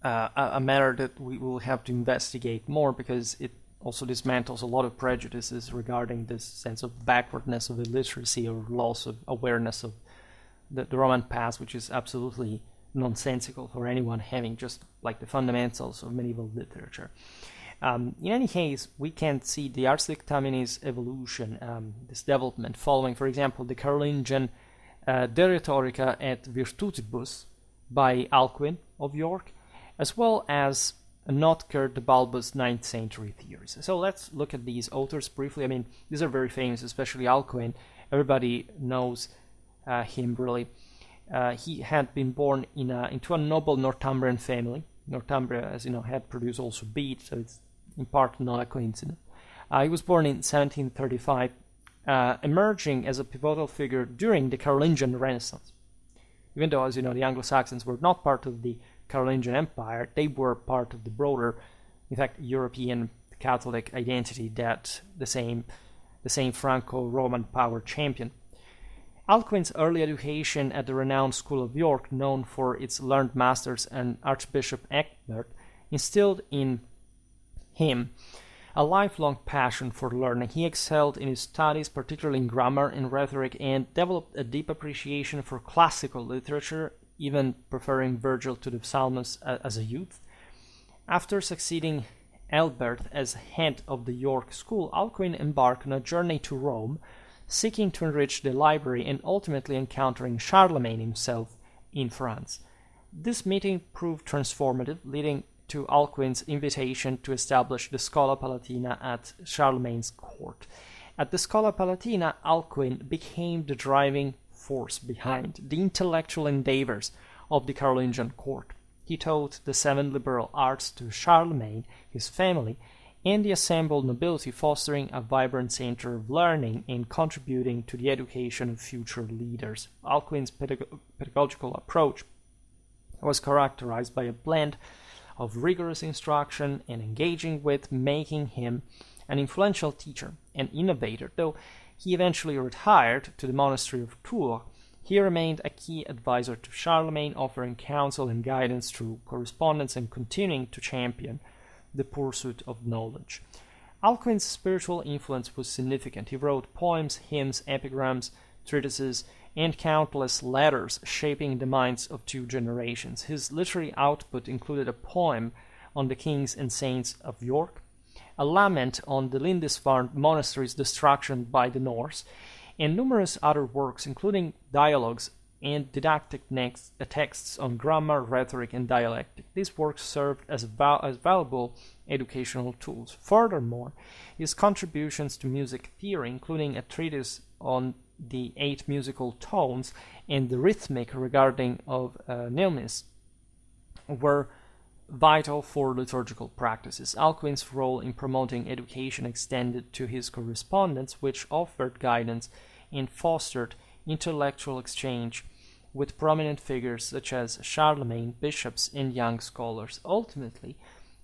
a matter that we will have to investigate more because it also dismantles a lot of prejudices regarding this sense of backwardness of illiteracy or loss of awareness of the Roman past, which is absolutely nonsensical for anyone having just like the fundamentals of medieval literature. In any case, we can see the Ars Dictaminis evolution, this development, following, for example, the Carolingian De Rhetorica et Virtutibus by Alcuin of York, as well as Notker the Bulbous 9th century theories. So let's look at these authors briefly. I mean, these are very famous, especially Alcuin. Everybody knows him, really. He had been born into a noble Northumbrian family. Northumbria, as you know, had produced also beet, so it's in part not a coincidence. He was born in 1735, emerging as a pivotal figure during the Carolingian Renaissance. Even though, as you know, the Anglo-Saxons were not part of the Carolingian Empire, they were part of the broader, in fact, European Catholic identity that the same Franco-Roman power championed. Alcuin's early education at the renowned School of York, known for its learned masters and Archbishop Erchempert, instilled in him a lifelong passion for learning. He excelled in his studies, particularly in grammar and rhetoric, and developed a deep appreciation for classical literature, even preferring Virgil to the psalmists as a youth. After succeeding Adalbert as head of the York School, Alcuin embarked on a journey to Rome, seeking to enrich the library and ultimately encountering Charlemagne himself in France. This meeting proved transformative, leading to Alcuin's invitation to establish the Schola Palatina at Charlemagne's court. At the Schola Palatina, Alcuin became the driving force behind the intellectual endeavors of the Carolingian court. He taught the 7 liberal arts to Charlemagne, his family, and the assembled nobility, fostering a vibrant center of learning and contributing to the education of future leaders. Alcuin's pedagogical approach was characterized by a blend of rigorous instruction and engaging with, making him an influential teacher and innovator. Though he eventually retired to the monastery of Tours, he remained a key advisor to Charlemagne, offering counsel and guidance through correspondence and continuing to champion the pursuit of knowledge. Alcuin's spiritual influence was significant. He wrote poems, hymns, epigrams, treatises, and countless letters, shaping the minds of 2 generations. His literary output included a poem on the kings and saints of York, a lament on the Lindisfarne monastery's destruction by the Norse, and numerous other works, including dialogues and didactic texts on grammar, rhetoric, and dialectic. These works served as valuable educational tools. Furthermore, his contributions to music theory, including a treatise on the 8 musical tones and the rhythmic regarding of neumes, were vital for liturgical practices. Alcuin's role in promoting education extended to his correspondence, which offered guidance and fostered intellectual exchange with prominent figures such as Charlemagne, bishops, and young scholars. Ultimately,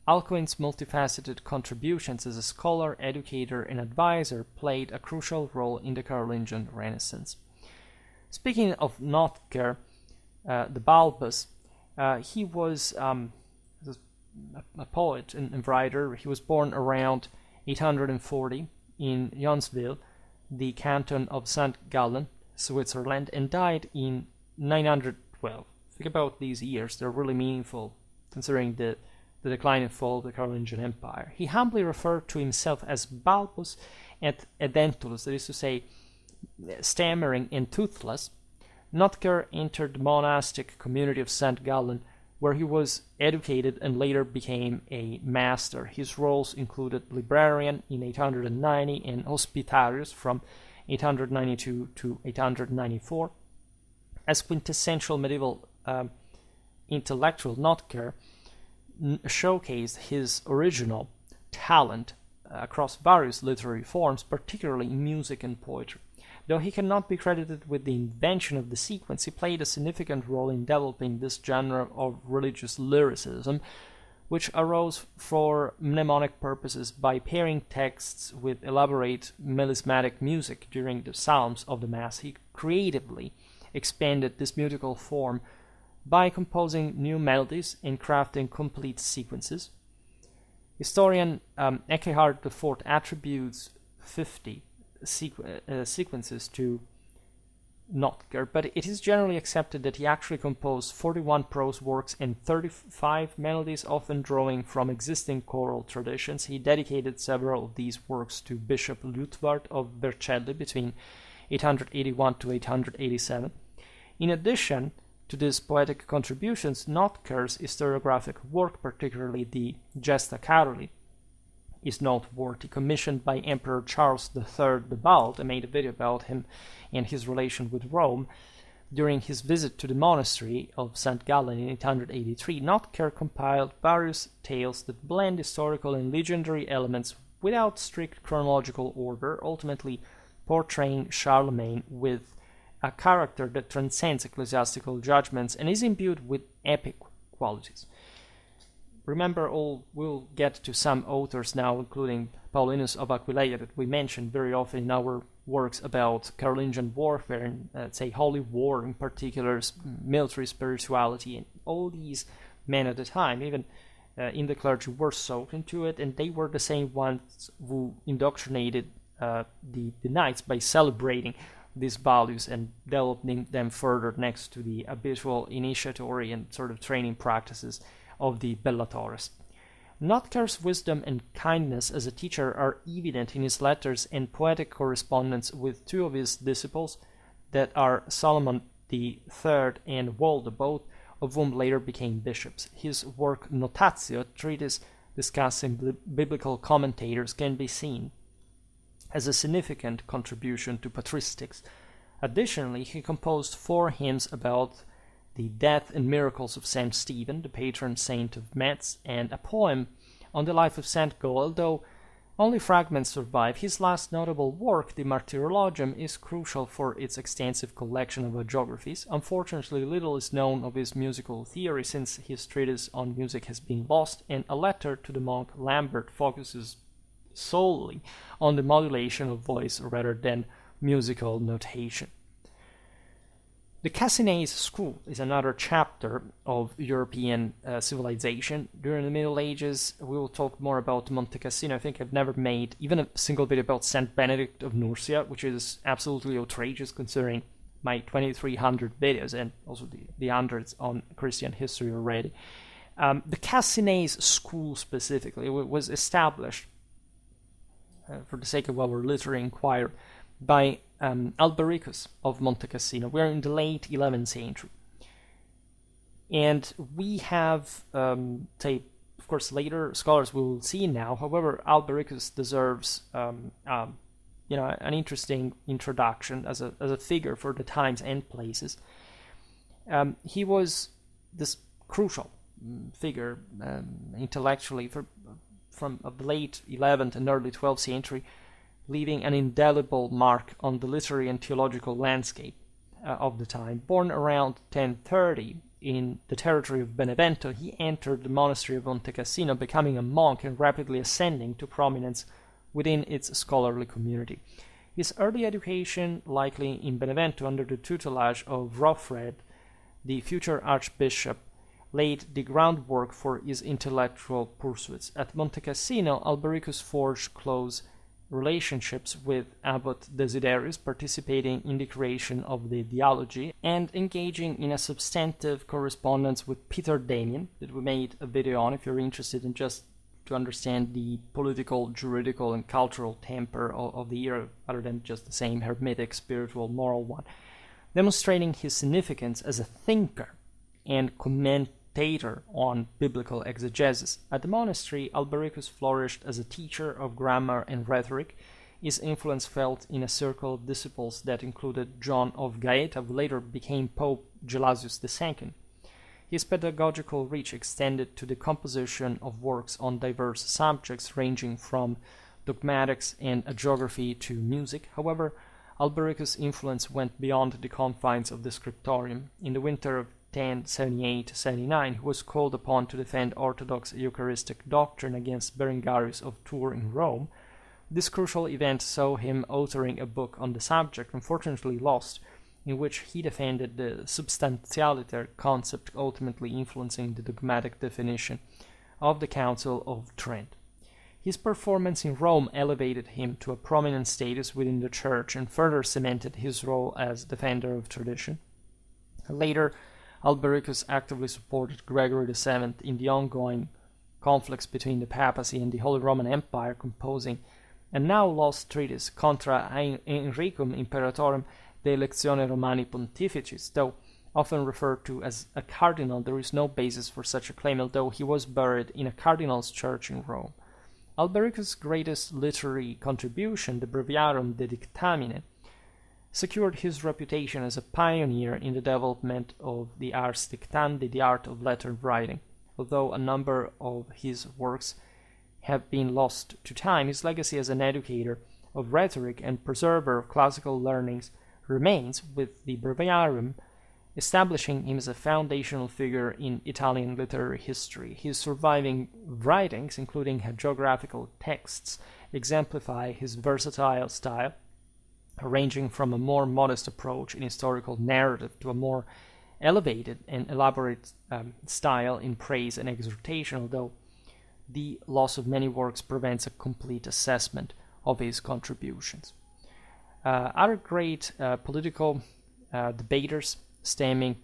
Alcuin's multifaceted contributions as a scholar, educator, and advisor played a crucial role in the Carolingian Renaissance. Speaking of Notker the Bulbous, he was a poet and writer. He was born around 840 in Jonsville, the canton of St. Gallen, Switzerland, and died in 912. Think about these years, they're really meaningful considering the the decline and fall of the Carolingian Empire. He humbly referred to himself as Balbus et Edentulus, that is to say, stammering and toothless. Notker entered the monastic community of St. Gallen, where he was educated and later became a master. His roles included librarian in 890 and hospitarius from 892 to 894. As quintessential medieval intellectual, Notker showcased his original talent across various literary forms, particularly in music and poetry. Though he cannot be credited with the invention of the sequence, he played a significant role in developing this genre of religious lyricism, which arose for mnemonic purposes by pairing texts with elaborate melismatic music during the psalms of the Mass. He creatively expanded this musical form by composing new melodies and crafting complete sequences. Historian Eckhard IV attributes 50 sequences to Notker, but it is generally accepted that he actually composed 41 prose works and 35 melodies, often drawing from existing choral traditions. He dedicated several of these works to Bishop Luthvard of Vercelli between 881 to 887. In addition to these poetic contributions, Notker's historiographic work, particularly the Gesta Caroli, is noteworthy. Commissioned by Emperor Charles III the Bald, I made a video about him and his relation with Rome. During his visit to the monastery of St. Gallen in 883, Notker compiled various tales that blend historical and legendary elements without strict chronological order, ultimately portraying Charlemagne with a character that transcends ecclesiastical judgments and is imbued with epic qualities. Remember, we'll get to some authors now, including Paulinus of Aquileia, that we mention very often in our works about Carolingian warfare and, say, holy war in particular, military spirituality, and all these men at the time, even in the clergy, were soaked into it, and they were the same ones who indoctrinated the knights by celebrating these values and developing them further next to the habitual initiatory and sort of training practices of the bellatores. Notker's wisdom and kindness as a teacher are evident in his letters and poetic correspondence with two of his disciples, that are Solomon III and Waldo, both of whom later became bishops. His work Notatio, a treatise discussing biblical commentators, can be seen as a significant contribution to patristics. Additionally, he composed 4 hymns about the death and miracles of St. Stephen, the patron saint of Metz, and a poem on the life of St. Gall, although only fragments survive. His last notable work, the Martyrologium, is crucial for its extensive collection of hagiographies. Unfortunately, little is known of his musical theory, since his treatise on music has been lost, and a letter to the monk Lambert focuses solely on the modulation of voice rather than musical notation. The Cassinese school is another chapter of European civilization. During the Middle Ages, we will talk more about Monte Cassino. I think I've never made even a single video about St. Benedict of Nursia, which is absolutely outrageous considering my 2,300 videos and also the hundreds on Christian history already. The Cassinese school specifically was established, for the sake of our literary inquiry, by Albericus of Monte Cassino. We're in the late 11th century. And we have, of course, later scholars will see now. However, Albericus deserves, an interesting introduction as a figure for the times and places. He was this crucial figure intellectually from the late 11th and early 12th century, leaving an indelible mark on the literary and theological landscape of the time. Born around 1030 in the territory of Benevento, he entered the monastery of Monte Cassino, becoming a monk and rapidly ascending to prominence within its scholarly community. His early education, likely in Benevento under the tutelage of Rothfred, the future archbishop, laid the groundwork for his intellectual pursuits. At Monte Cassino, Albericus forged close relationships with Abbot Desiderius, participating in the creation of the Dialogy, and engaging in a substantive correspondence with Peter Damian, that we made a video on if you're interested in just to understand the political, juridical, and cultural temper of the era, other than just the same hermetic, spiritual, moral one, demonstrating his significance as a thinker and commentator on biblical exegesis. At the monastery, Albericus flourished as a teacher of grammar and rhetoric. His influence felt in a circle of disciples that included John of Gaeta, who later became Pope Gelasius II. His pedagogical reach extended to the composition of works on diverse subjects ranging from dogmatics and hagiography to music. However, Albericus' influence went beyond the confines of the scriptorium. In the winter of 1078-79, he was called upon to defend Orthodox Eucharistic doctrine against Berengarius of Tours in Rome. This crucial event saw him authoring a book on the subject, unfortunately lost, in which he defended the substantialiter concept, ultimately influencing the dogmatic definition of the Council of Trent. His performance in Rome elevated him to a prominent status within the Church and further cemented his role as defender of tradition. Later, Albericus actively supported Gregory VII in the ongoing conflicts between the papacy and the Holy Roman Empire, composing a now lost treatise Contra Henricum Imperatorem de Electione Romani Pontificis. Though often referred to as a cardinal, there is no basis for such a claim, although he was buried in a cardinal's church in Rome. Albericus' greatest literary contribution, the Breviarum de Dictamine, secured his reputation as a pioneer in the development of the ars dictandi, the art of letter writing. Although a number of his works have been lost to time, his legacy as an educator of rhetoric and preserver of classical learnings remains, with the Breviarium establishing him as a foundational figure in Italian literary history. His surviving writings, including hagiographical texts, exemplify his versatile style, ranging from a more modest approach in historical narrative to a more elevated and elaborate style in praise and exhortation, although the loss of many works prevents a complete assessment of his contributions. Other great political debaters stemming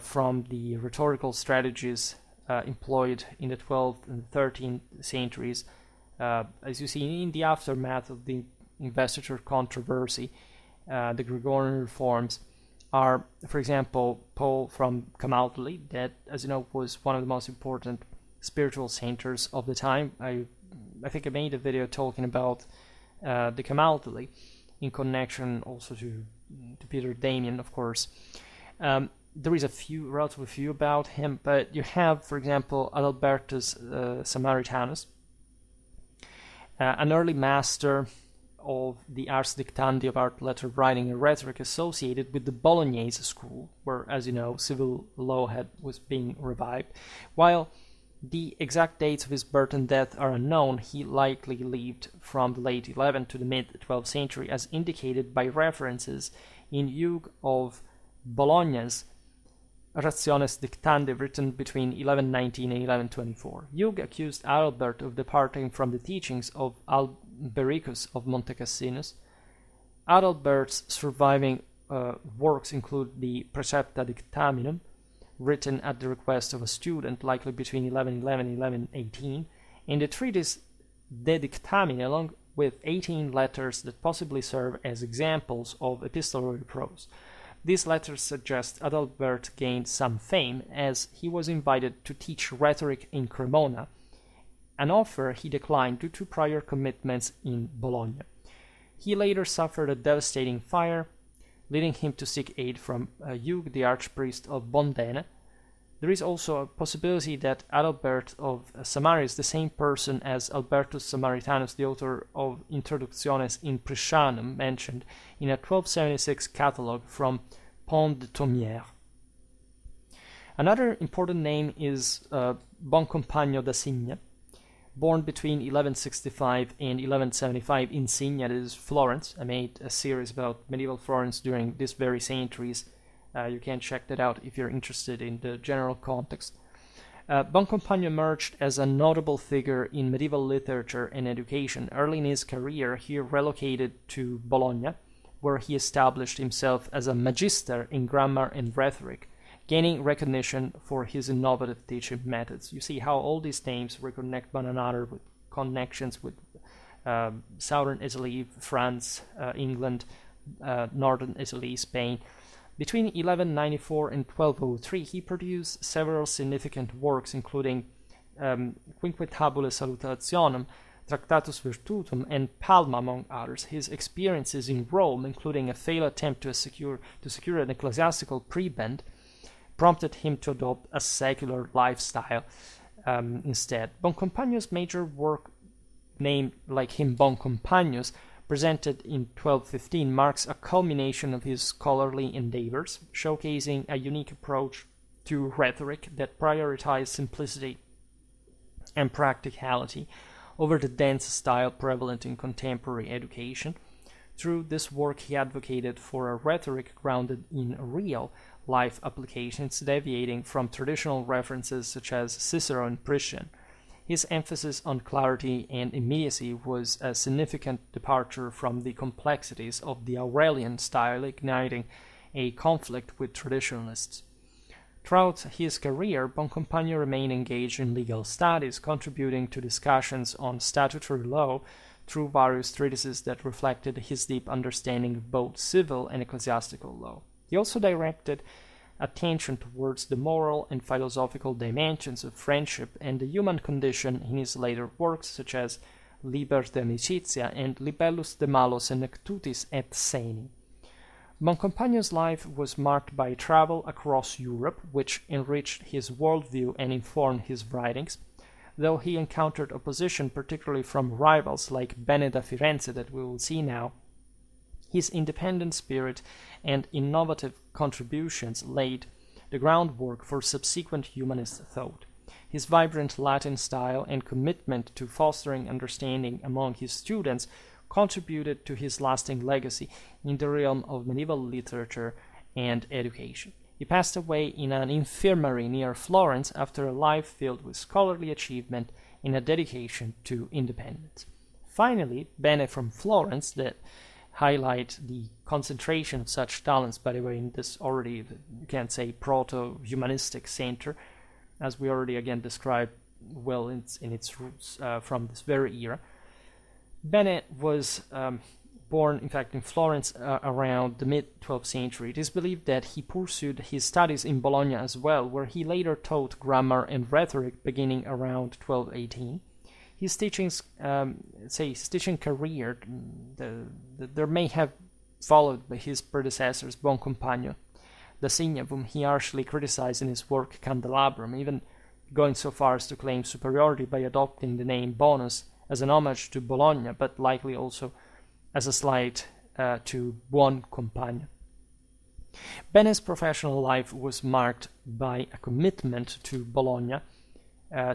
from the rhetorical strategies employed in the 12th and 13th centuries, as you see in the aftermath of the investiture controversy, the Gregorian reforms, are, for example, Paul from Camaldoli, that, as you know, was one of the most important spiritual centers of the time. I think I made a video talking about the Camaldoli, in connection also to Peter Damian, of course. There is relatively few about him, but you have, for example, Adalbertus Samaritanus, an early master of the ars dictandi of art, letter writing, and rhetoric, associated with the Bolognese school, where, as you know, civil law was being revived. While the exact dates of his birth and death are unknown, he likely lived from the late 11th to the mid-12th century, as indicated by references in Hugues of Bologna's Rationes Dictandi, written between 1119 and 1124. Hugues accused Adalbert of departing from the teachings of Albericus of Monte Cassino. Adalbert's surviving works include the Precepta Dictaminum, written at the request of a student, likely between 1111 and 1118, and the treatise De Dictamine, along with 18 letters that possibly serve as examples of epistolary prose. These letters suggest Adalbert gained some fame, as he was invited to teach rhetoric in Cremona, an offer he declined due to prior commitments in Bologna. He later suffered a devastating fire, leading him to seek aid from Hugues, the archpriest of Bondene. There is also a possibility that Adalbert of Samaria is the same person as Albertus Samaritanus, the author of Introductiones in Priscianum, mentioned in a 1276 catalogue from Pont de Thomières. Another important name is Boncompagno da Signa, born between 1165 and 1175 in Signa, that is Florence. I made a series about medieval Florence during this very centuries. You can check that out if you're interested in the general context. Boncompagno emerged as a notable figure in medieval literature and education. Early in his career, he relocated to Bologna, where he established himself as a magister in grammar and rhetoric, gaining recognition for his innovative teaching methods. You see how all these names reconnect one another with connections with southern Italy, France, England, northern Italy, Spain. Between 1194 and 1203, he produced several significant works, including Quinque Tabulae Salutationum, Tractatus Virtutum, and Palma, among others. His experiences in Rome, including a failed attempt to secure an ecclesiastical prebend, prompted him to adopt a secular lifestyle instead. Boncompagno's major work, named like him Boncompagnos, presented in 1215, marks a culmination of his scholarly endeavors, showcasing a unique approach to rhetoric that prioritized simplicity and practicality over the dense style prevalent in contemporary education. Through this work, he advocated for a rhetoric grounded in real life applications, deviating from traditional references such as Cicero and Priscian. His emphasis on clarity and immediacy was a significant departure from the complexities of the Aurelian style, igniting a conflict with traditionalists. Throughout his career, Boncompagno remained engaged in legal studies, contributing to discussions on statutory law through various treatises that reflected his deep understanding of both civil and ecclesiastical law. He also directed attention towards the moral and philosophical dimensions of friendship and the human condition in his later works, such as Liber de Amicitia and Libellus de Malos Senectutis et Seni. Boncompagno's life was marked by travel across Europe, which enriched his worldview and informed his writings, though he encountered opposition particularly from rivals like Bene da Firenze that we will see now. His independent spirit and innovative contributions laid the groundwork for subsequent humanist thought. His vibrant Latin style and commitment to fostering understanding among his students contributed to his lasting legacy in the realm of medieval literature and education. He passed away in an infirmary near Florence after a life filled with scholarly achievement and a dedication to independence. Finally, Bene from Florence, that highlight the concentration of such talents, by the way, in this already, you can say, proto-humanistic center, as we already again described well in its roots from this very era. Bene was born, in fact, in Florence around the mid-12th century. It is believed that he pursued his studies in Bologna as well, where he later taught grammar and rhetoric beginning around 1218. His teaching career, there may have followed by his predecessors, Boncompagno da Signa, whom he harshly criticized in his work Candelabrum, even going so far as to claim superiority by adopting the name Bonus as an homage to Bologna, but likely also as a slight to Boncompagno. Bene's professional life was marked by a commitment to Bologna,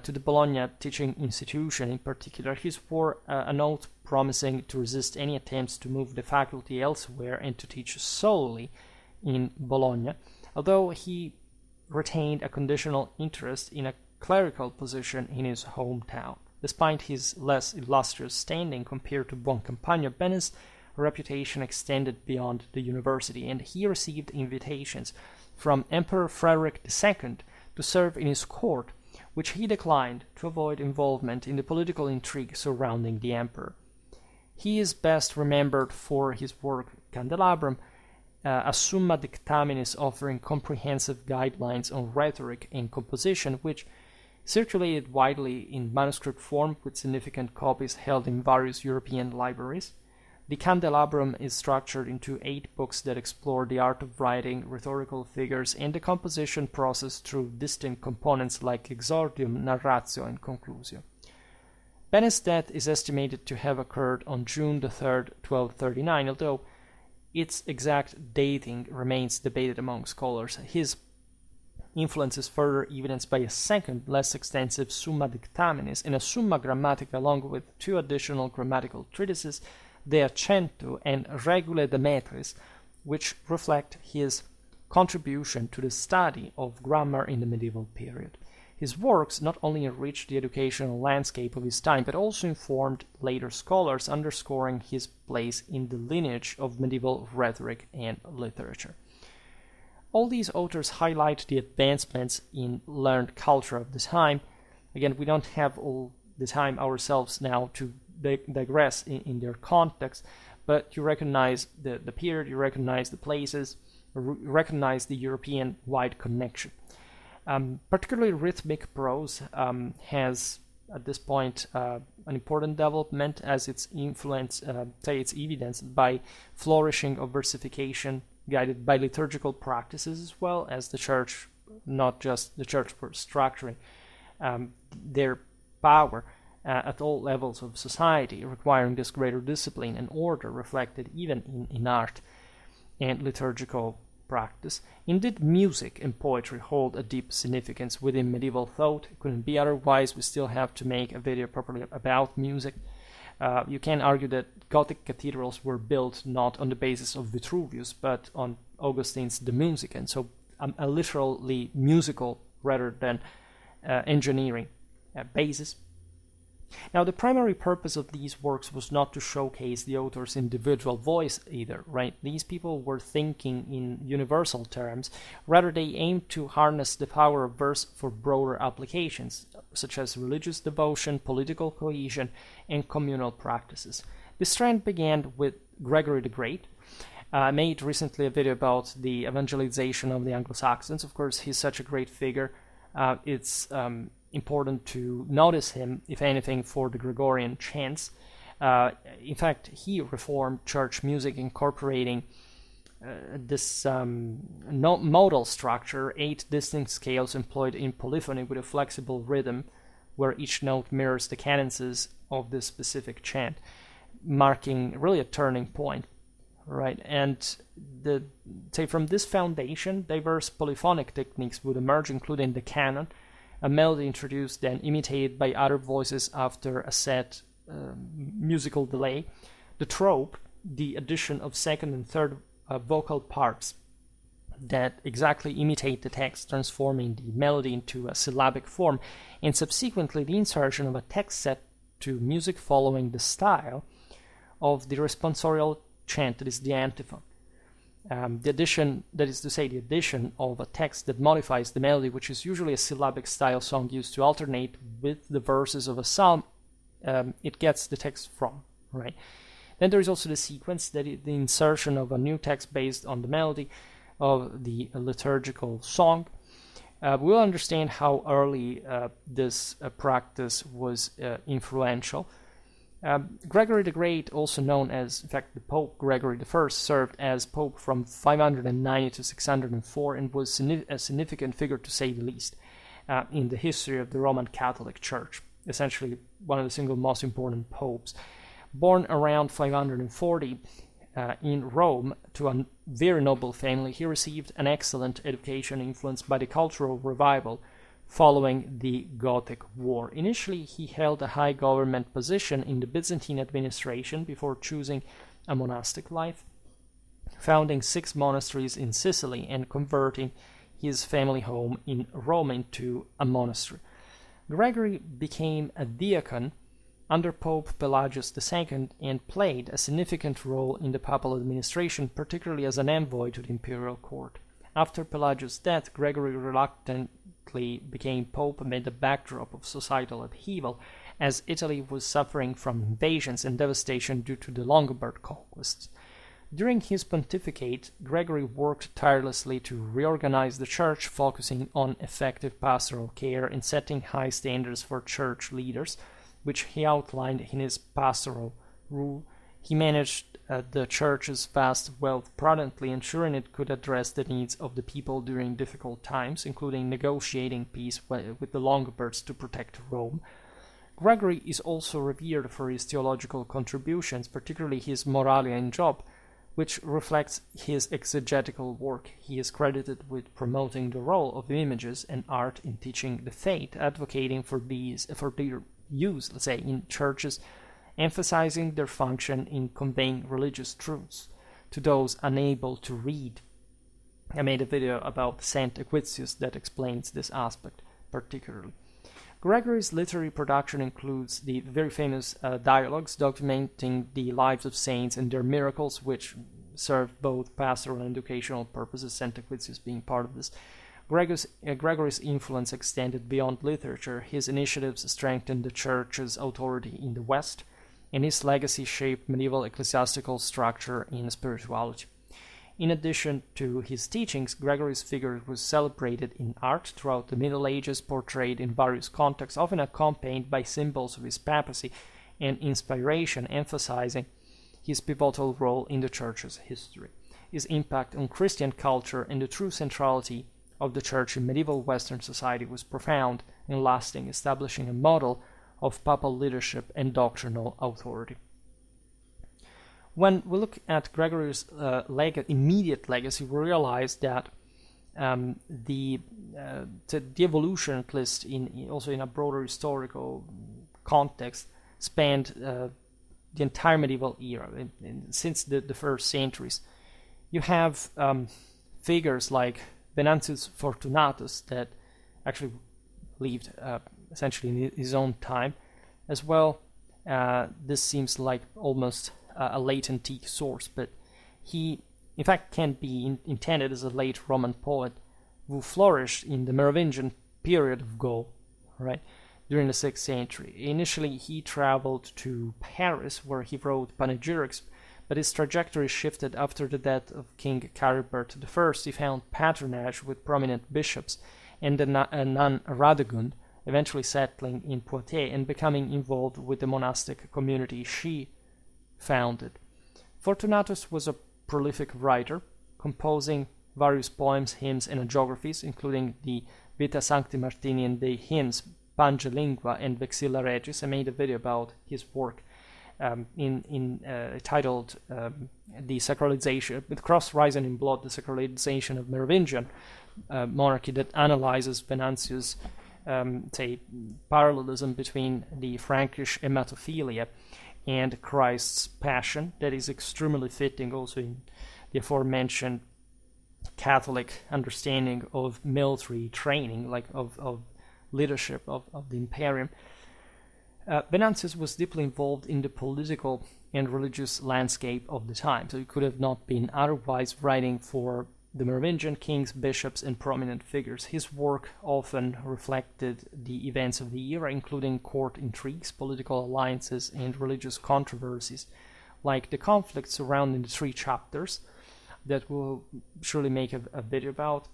to the Bologna teaching institution in particular. He swore an oath promising to resist any attempts to move the faculty elsewhere and to teach solely in Bologna, although he retained a conditional interest in a clerical position in his hometown. Despite his less illustrious standing compared to Boncompagno, Bene's reputation extended beyond the university, and he received invitations from Emperor Frederick II to serve in his court, which he declined to avoid involvement in the political intrigue surrounding the emperor. He is best remembered for his work Candelabrum, a Summa Dictaminis offering comprehensive guidelines on rhetoric and composition, which circulated widely in manuscript form with significant copies held in various European libraries. The Candelabrum is structured into 8 books that explore the art of writing, rhetorical figures, and the composition process through distinct components like exordium, narratio, and conclusio. Bene's death is estimated to have occurred on June 3, 1239, although its exact dating remains debated among scholars. His influence is further evidenced by a second, less extensive Summa Dictaminis and a Summa Grammatica, along with 2 additional grammatical treatises, De Accento and Regulae Demetris, which reflect his contribution to the study of grammar in the medieval period. His works not only enriched the educational landscape of his time, but also informed later scholars, underscoring his place in the lineage of medieval rhetoric and literature. All these authors highlight the advancements in learned culture of the time. Again, we don't have all the time ourselves now to digress in their context, but you recognize the period, you recognize the places, recognize the European-wide connection. Particularly rhythmic prose has, at this point, an important development, as its influence takes evidence by flourishing of versification, guided by liturgical practices as well as the church, not just the church for structuring their power at all levels of society, requiring this greater discipline and order reflected even in art and liturgical practice. Indeed, music and poetry hold a deep significance within medieval thought. It couldn't be otherwise. We still have to make a video properly about music. You can argue that Gothic cathedrals were built not on the basis of Vitruvius, but on Augustine's De Musica, and so a literally musical rather than engineering basis. Now, the primary purpose of these works was not to showcase the author's individual voice either, right? These people were thinking in universal terms. Rather, they aimed to harness the power of verse for broader applications, such as religious devotion, political cohesion, and communal practices. This trend began with Gregory the Great. I made recently a video about the evangelization of the Anglo-Saxons. Of course, he's such a great figure. It's important to notice him, if anything, for the Gregorian chants. In fact, he reformed church music, incorporating this modal structure, 8 distinct scales employed in polyphony with a flexible rhythm, where each note mirrors the cadences of this specific chant, marking really a turning point, right? And from this foundation, diverse polyphonic techniques would emerge, including the canon, a melody introduced then imitated by other voices after a set musical delay, the trope, the addition of second and third vocal parts that exactly imitate the text, transforming the melody into a syllabic form, and subsequently the insertion of a text set to music following the style of the responsorial chant, that is the antiphon. The addition, that is to say, the addition of a text that modifies the melody, which is usually a syllabic style song used to alternate with the verses of a psalm, it gets the text from, right? Then there is also the sequence, that is the insertion of a new text based on the melody of the liturgical song. We'll understand how early this practice was influential. Gregory the Great, also known as, in fact, the Pope Gregory I, served as Pope from 590 to 604 and was a significant figure, to say the least, in the history of the Roman Catholic Church, essentially one of the single most important popes. Born around 540 in Rome to a very noble family, he received an excellent education influenced by the cultural revival following the Gothic War. Initially, he held a high government position in the Byzantine administration before choosing a monastic life, founding 6 monasteries in Sicily and converting his family home in Rome into a monastery. Gregory became a deacon under Pope Pelagius II and played a significant role in the papal administration, particularly as an envoy to the imperial court. After Pelagius' death, Gregory reluctantly became pope amid the backdrop of societal upheaval, as Italy was suffering from invasions and devastation due to the Longobards conquests. During his pontificate, Gregory worked tirelessly to reorganize the church, focusing on effective pastoral care and setting high standards for church leaders, which he outlined in his pastoral rule. He managed the church's vast wealth prudently, ensuring it could address the needs of the people during difficult times, including negotiating peace with the Longobards to protect Rome. Gregory is also revered for his theological contributions, particularly his Moralia in Job, which reflects his exegetical work. He is credited with promoting the role of images and art in teaching the faith, advocating for their use, let's say, in churches, emphasizing their function in conveying religious truths to those unable to read. I made a video about St. Equitius that explains this aspect particularly. Gregory's literary production includes the very famous dialogues documenting the lives of saints and their miracles, which served both pastoral and educational purposes, St. Aquileia being part of this. Gregory's influence extended beyond literature. His initiatives strengthened the Church's authority in the West, and his legacy shaped medieval ecclesiastical structure and spirituality. In addition to his teachings, Gregory's figure was celebrated in art throughout the Middle Ages, portrayed in various contexts, often accompanied by symbols of his papacy and inspiration, emphasizing his pivotal role in the Church's history. His impact on Christian culture and the true centrality of the Church in medieval Western society was profound and lasting, establishing a model of papal leadership and doctrinal authority. When we look at Gregory's immediate legacy, we realize that the evolution, at least also in a broader historical context, spanned the entire medieval era, since the first centuries. You have figures like Venantius Fortunatus that actually lived essentially in his own time, as well. This seems like almost a late antique source, but he, in fact, can be intended as a late Roman poet who flourished in the Merovingian period of Gaul, right, during the 6th century. Initially, he traveled to Paris, where he wrote panegyrics, but his trajectory shifted after the death of King Agobard I. He found patronage with prominent bishops and the nun Radegund, eventually settling in Poitiers and becoming involved with the monastic community she founded. Fortunatus was a prolific writer, composing various poems, hymns, and hagiographies, including the Vita Sancti Martini and the hymns Pange Lingua and Vexilla Regis. I made a video about his work titled The Sacralization, with Cross Risen in Blood, the Sacralization of Merovingian Monarchy, that analyzes Venantius' parallelism between the Frankish hematophilia and Christ's Passion, that is extremely fitting also in the aforementioned Catholic understanding of military training, like of leadership of the Imperium. Venantius was deeply involved in the political and religious landscape of the time, so he could have not been otherwise, writing for the Merovingian kings, bishops, and prominent figures. His work often reflected the events of the era, including court intrigues, political alliances, and religious controversies, like the conflict surrounding the 3 chapters that we'll surely make a video about.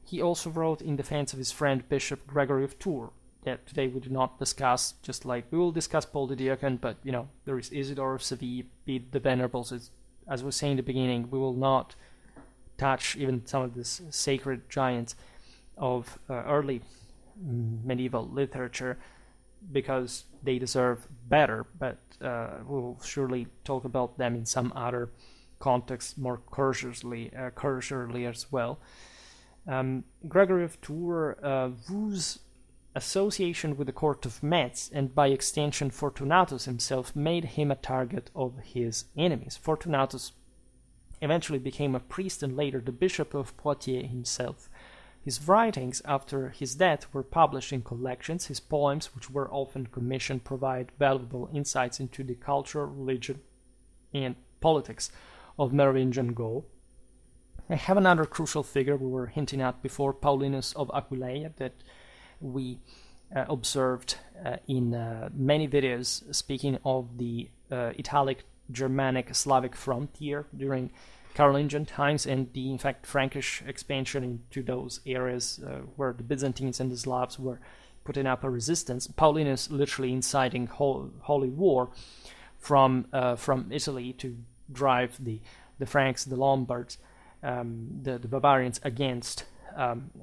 He also wrote in defense of his friend Bishop Gregory of Tours, that today we do not discuss, just like we will discuss Paul the Deacon, but there is Isidore of Seville, be the Venerables. As we say in the beginning, we will not touch even some of these sacred giants of early medieval literature, because they deserve better, but we'll surely talk about them in some other context more cursorily as well. Gregory of Tours, whose association with the court of Metz, and by extension Fortunatus himself, made him a target of his enemies. Fortunatus eventually became a priest and later the bishop of Poitiers himself. His writings after his death were published in collections. His poems, which were often commissioned, provide valuable insights into the culture, religion, and politics of Merovingian Gaul. I have another crucial figure we were hinting at before, Paulinus of Aquileia, that we observed in many videos speaking of the Italic, Germanic, Slavic frontier during Carolingian times, and the, in fact, Frankish expansion into those areas where the Byzantines and the Slavs were putting up a resistance. Paulinus literally inciting holy war from Italy to drive the Franks, the Lombards, the Bavarians against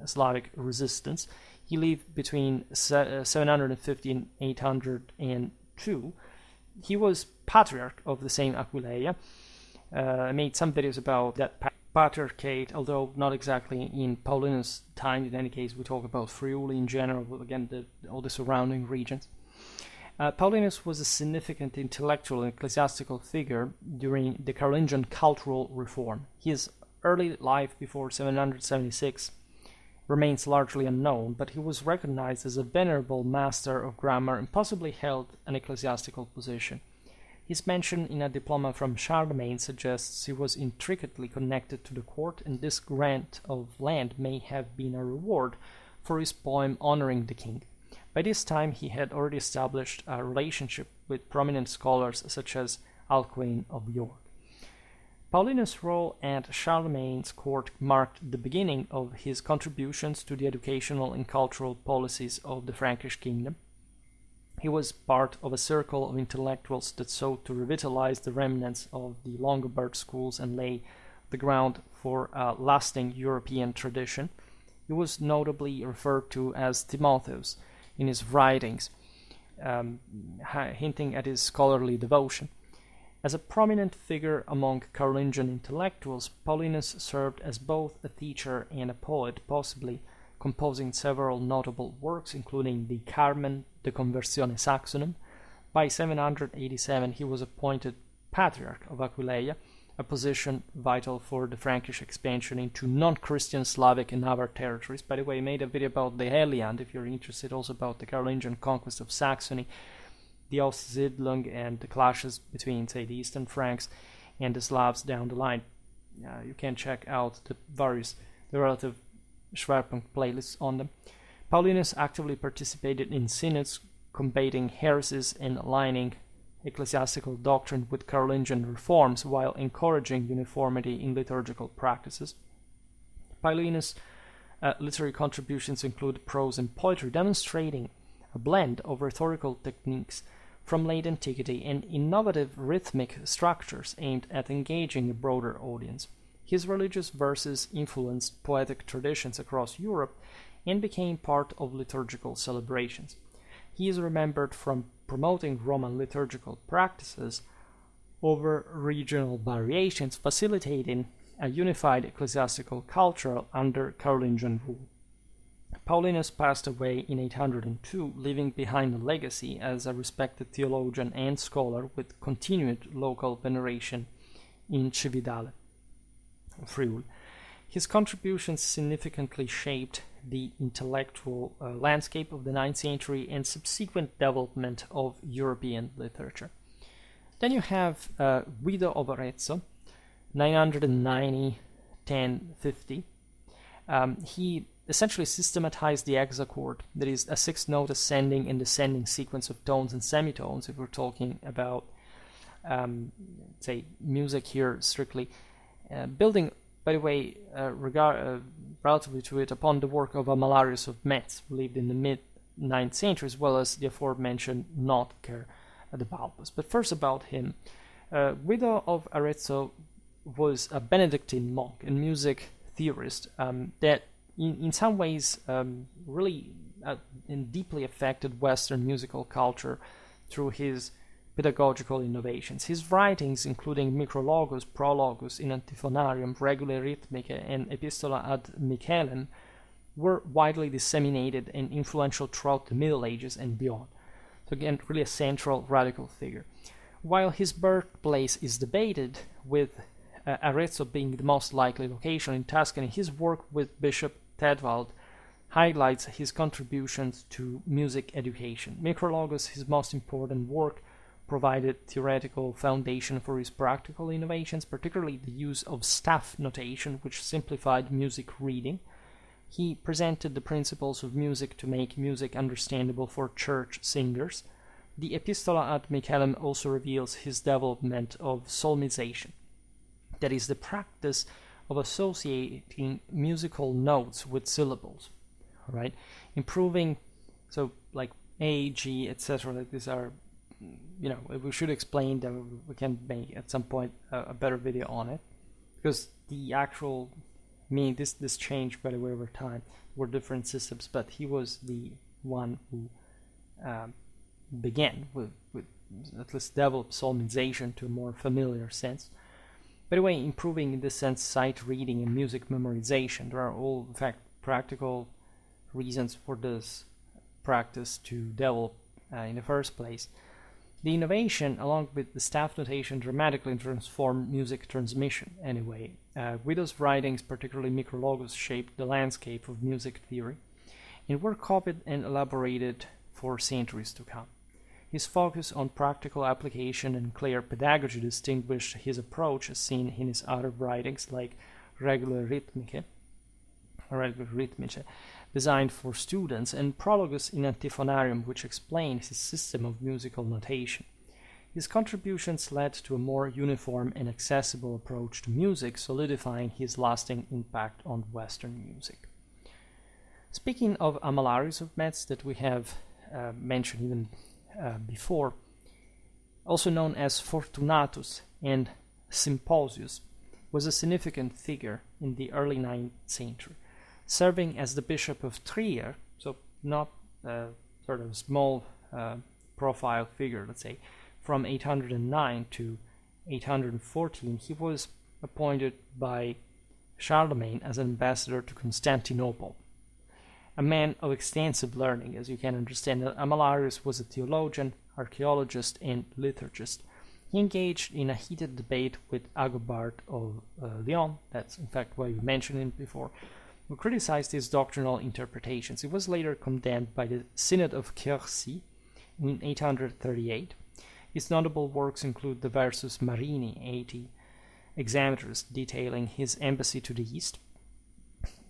Slavic resistance. He lived between 750 and 802. He was patriarch of the same Aquileia. I made some videos about that patriarchate, although not exactly in Paulinus' time. In any case, we talk about Friuli in general, again, all the surrounding regions. Paulinus was a significant intellectual and ecclesiastical figure during the Carolingian cultural reform. His early life before 776 remains largely unknown, but he was recognized as a venerable master of grammar and possibly held an ecclesiastical position. His mention in a diploma from Charlemagne suggests he was intricately connected to the court, and this grant of land may have been a reward for his poem honoring the king. By this time, he had already established a relationship with prominent scholars such as Alcuin of York. Paulinus' role at Charlemagne's court marked the beginning of his contributions to the educational and cultural policies of the Frankish kingdom. He was part of a circle of intellectuals that sought to revitalize the remnants of the Longobards schools and lay the ground for a lasting European tradition. He was notably referred to as Timotheus in his writings, hinting at his scholarly devotion. As a prominent figure among Carolingian intellectuals, Paulinus served as both a teacher and a poet, possibly composing several notable works, including the Carmen de Conversione Saxonum. By 787, he was appointed Patriarch of Aquileia, a position vital for the Frankish expansion into non-Christian Slavic and Avar territories. By the way, I made a video about the Helliand, if you're interested, also about the Carolingian conquest of Saxony, the Aussiedlung, and the clashes between, say, the Eastern Franks and the Slavs down the line. You can check out the relative Schwerpunkt playlists on them. Paulinus actively participated in synods, combating heresies and aligning ecclesiastical doctrine with Carolingian reforms while encouraging uniformity in liturgical practices. Paulinus' literary contributions include prose and poetry, demonstrating a blend of rhetorical techniques from late antiquity and innovative rhythmic structures aimed at engaging a broader audience. His religious verses influenced poetic traditions across Europe and became part of liturgical celebrations. He is remembered from promoting Roman liturgical practices over regional variations, facilitating a unified ecclesiastical culture under Carolingian rule. Paulinus passed away in 802, leaving behind a legacy as a respected theologian and scholar with continued local veneration in Cividale, Friuli. His contributions significantly shaped the intellectual landscape of the 9th century and subsequent development of European literature. Then you have Guido of Arezzo, 990-1050. He essentially systematized the hexachord, that is, a six-note ascending and descending sequence of tones and semitones, if we're talking about, say, music here strictly, building, by the way, relatively to it, upon the work of Amalarius of Metz, who lived in the mid-9th century, as well as the aforementioned Notker the Stammerer. But first about him. Guido of Arezzo was a Benedictine monk and music theorist that in some ways really and deeply affected Western musical culture through his pedagogical innovations. His writings, including Micrologus, Prologus in Antiphonarium, Regulae Rhythmicae, and Epistola ad Michaelem, were widely disseminated and influential throughout the Middle Ages and beyond. So again, really a central radical figure. While his birthplace is debated, with Arezzo being the most likely location in Tuscany, his work with Bishop Tedwald highlights his contributions to music education. Micrologus, his most important work, provided theoretical foundation for his practical innovations, particularly the use of staff notation, which simplified music reading. He presented the principles of music to make music understandable for church singers. The Epistola ad Michaelem also reveals his development of psalmization, that is, the practice of associating musical notes with syllables, right? Improving, so like A, G, etc. Like these are, we should explain that we can make at some point a better video on it, because the actual this changed, by the way, over time. Were different systems, but he was the one who began with at least developed psalmization to a more familiar sense. By the way, improving in this sense sight reading and music memorization. There are all, in fact, practical reasons for this practice to develop in the first place. The innovation, along with the staff notation, dramatically transformed music transmission anyway, Guido's writings, particularly Micrologus, shaped the landscape of music theory and were copied and elaborated for centuries to come. His focus on practical application and clear pedagogy distinguished his approach, as seen in his other writings like Regulae Rhythmicae, designed for students, and Prologus in Antiphonarium, which explains his system of musical notation. His contributions led to a more uniform and accessible approach to music, solidifying his lasting impact on Western music. Speaking of Amalarius of Metz, that we have mentioned even before, also known as Fortunatus and Symposius, was a significant figure in the early 9th century, serving as the Bishop of Trier, so not sort of a small profile figure, let's say. From 809 to 814, he was appointed by Charlemagne as an ambassador to Constantinople. A man of extensive learning, as you can understand, Amalarius was a theologian, archaeologist, and liturgist. He engaged in a heated debate with Agobard of Lyon, that's in fact why we mentioned him before, who criticized his doctrinal interpretations. He was later condemned by the Synod of Quercy in 838. His notable works include the Versus Marini, 80 hexameters detailing his embassy to the east,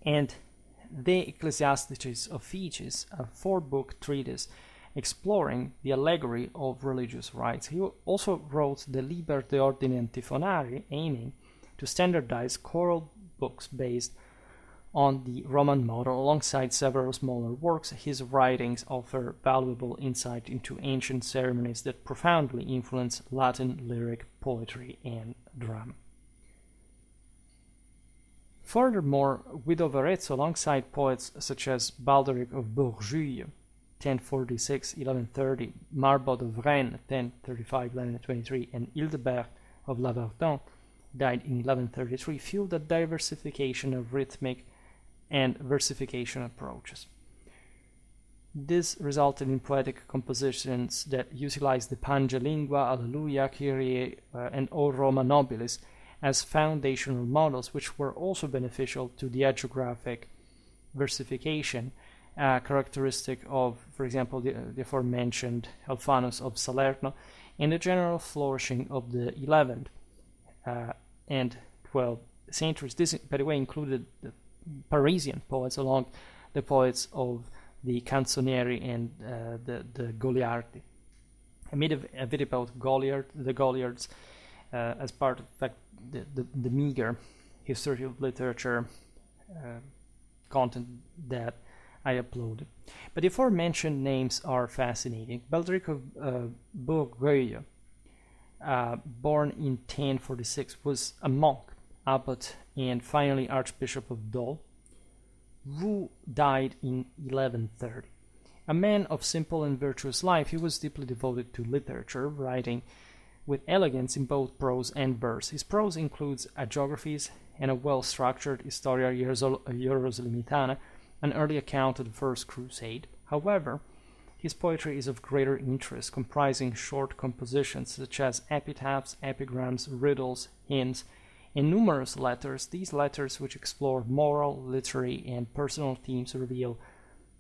and De Ecclesiasticis Officiis, a 4-book treatise exploring the allegory of religious rites. He also wrote the Liber de Ordine Antiphonari, aiming to standardize choral books based on the Roman model. Alongside several smaller works, his writings offer valuable insight into ancient ceremonies that profoundly influence Latin lyric poetry and drama. Furthermore, Guido of Arezzo, alongside poets such as Balderic of Bourgueil, 1046-1130, Marbod of Rennes, 1035-1123, and Hildebert of Lavardin, died in 1133, fueled a diversification of rhythmic and versification approaches. This resulted in poetic compositions that utilized the Pange Lingua, Alleluia, Kyrie, and O Roma Nobilis as foundational models, which were also beneficial to the hagiographic versification, characteristic of, for example, the aforementioned Alphonsus of Salerno, and the general flourishing of the 11th and 12th centuries. This, by the way, included the Parisian poets, along the poets of the Canzonieri and the Goliardi. I made a video about the Goliards as part of the meager history of literature content that I uploaded. But the aforementioned names are fascinating. Balderic of Bourgueil, born in 1046, was a monk, abbot, and finally Archbishop of Dole, who died in 1130. A man of simple and virtuous life, he was deeply devoted to literature, writing with elegance in both prose and verse. His prose includes hagiographies and a well-structured Historia Hierosolimitana, an early account of the First Crusade. However, his poetry is of greater interest, comprising short compositions such as epitaphs, epigrams, riddles, hymns, and numerous letters. These letters, which explore moral, literary, and personal themes, reveal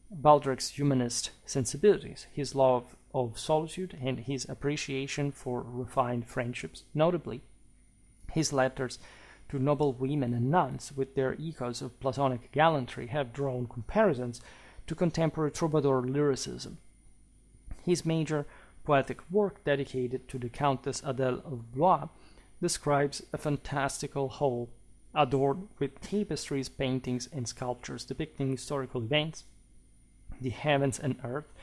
Balderic's humanist sensibilities, his love of solitude, and his appreciation for refined friendships. Notably, his letters to noble women and nuns, with their echoes of Platonic gallantry, have drawn comparisons to contemporary troubadour lyricism. His major poetic work, dedicated to the Countess Adèle of Blois, describes a fantastical hall adorned with tapestries, paintings, and sculptures depicting historical events, the heavens and earth,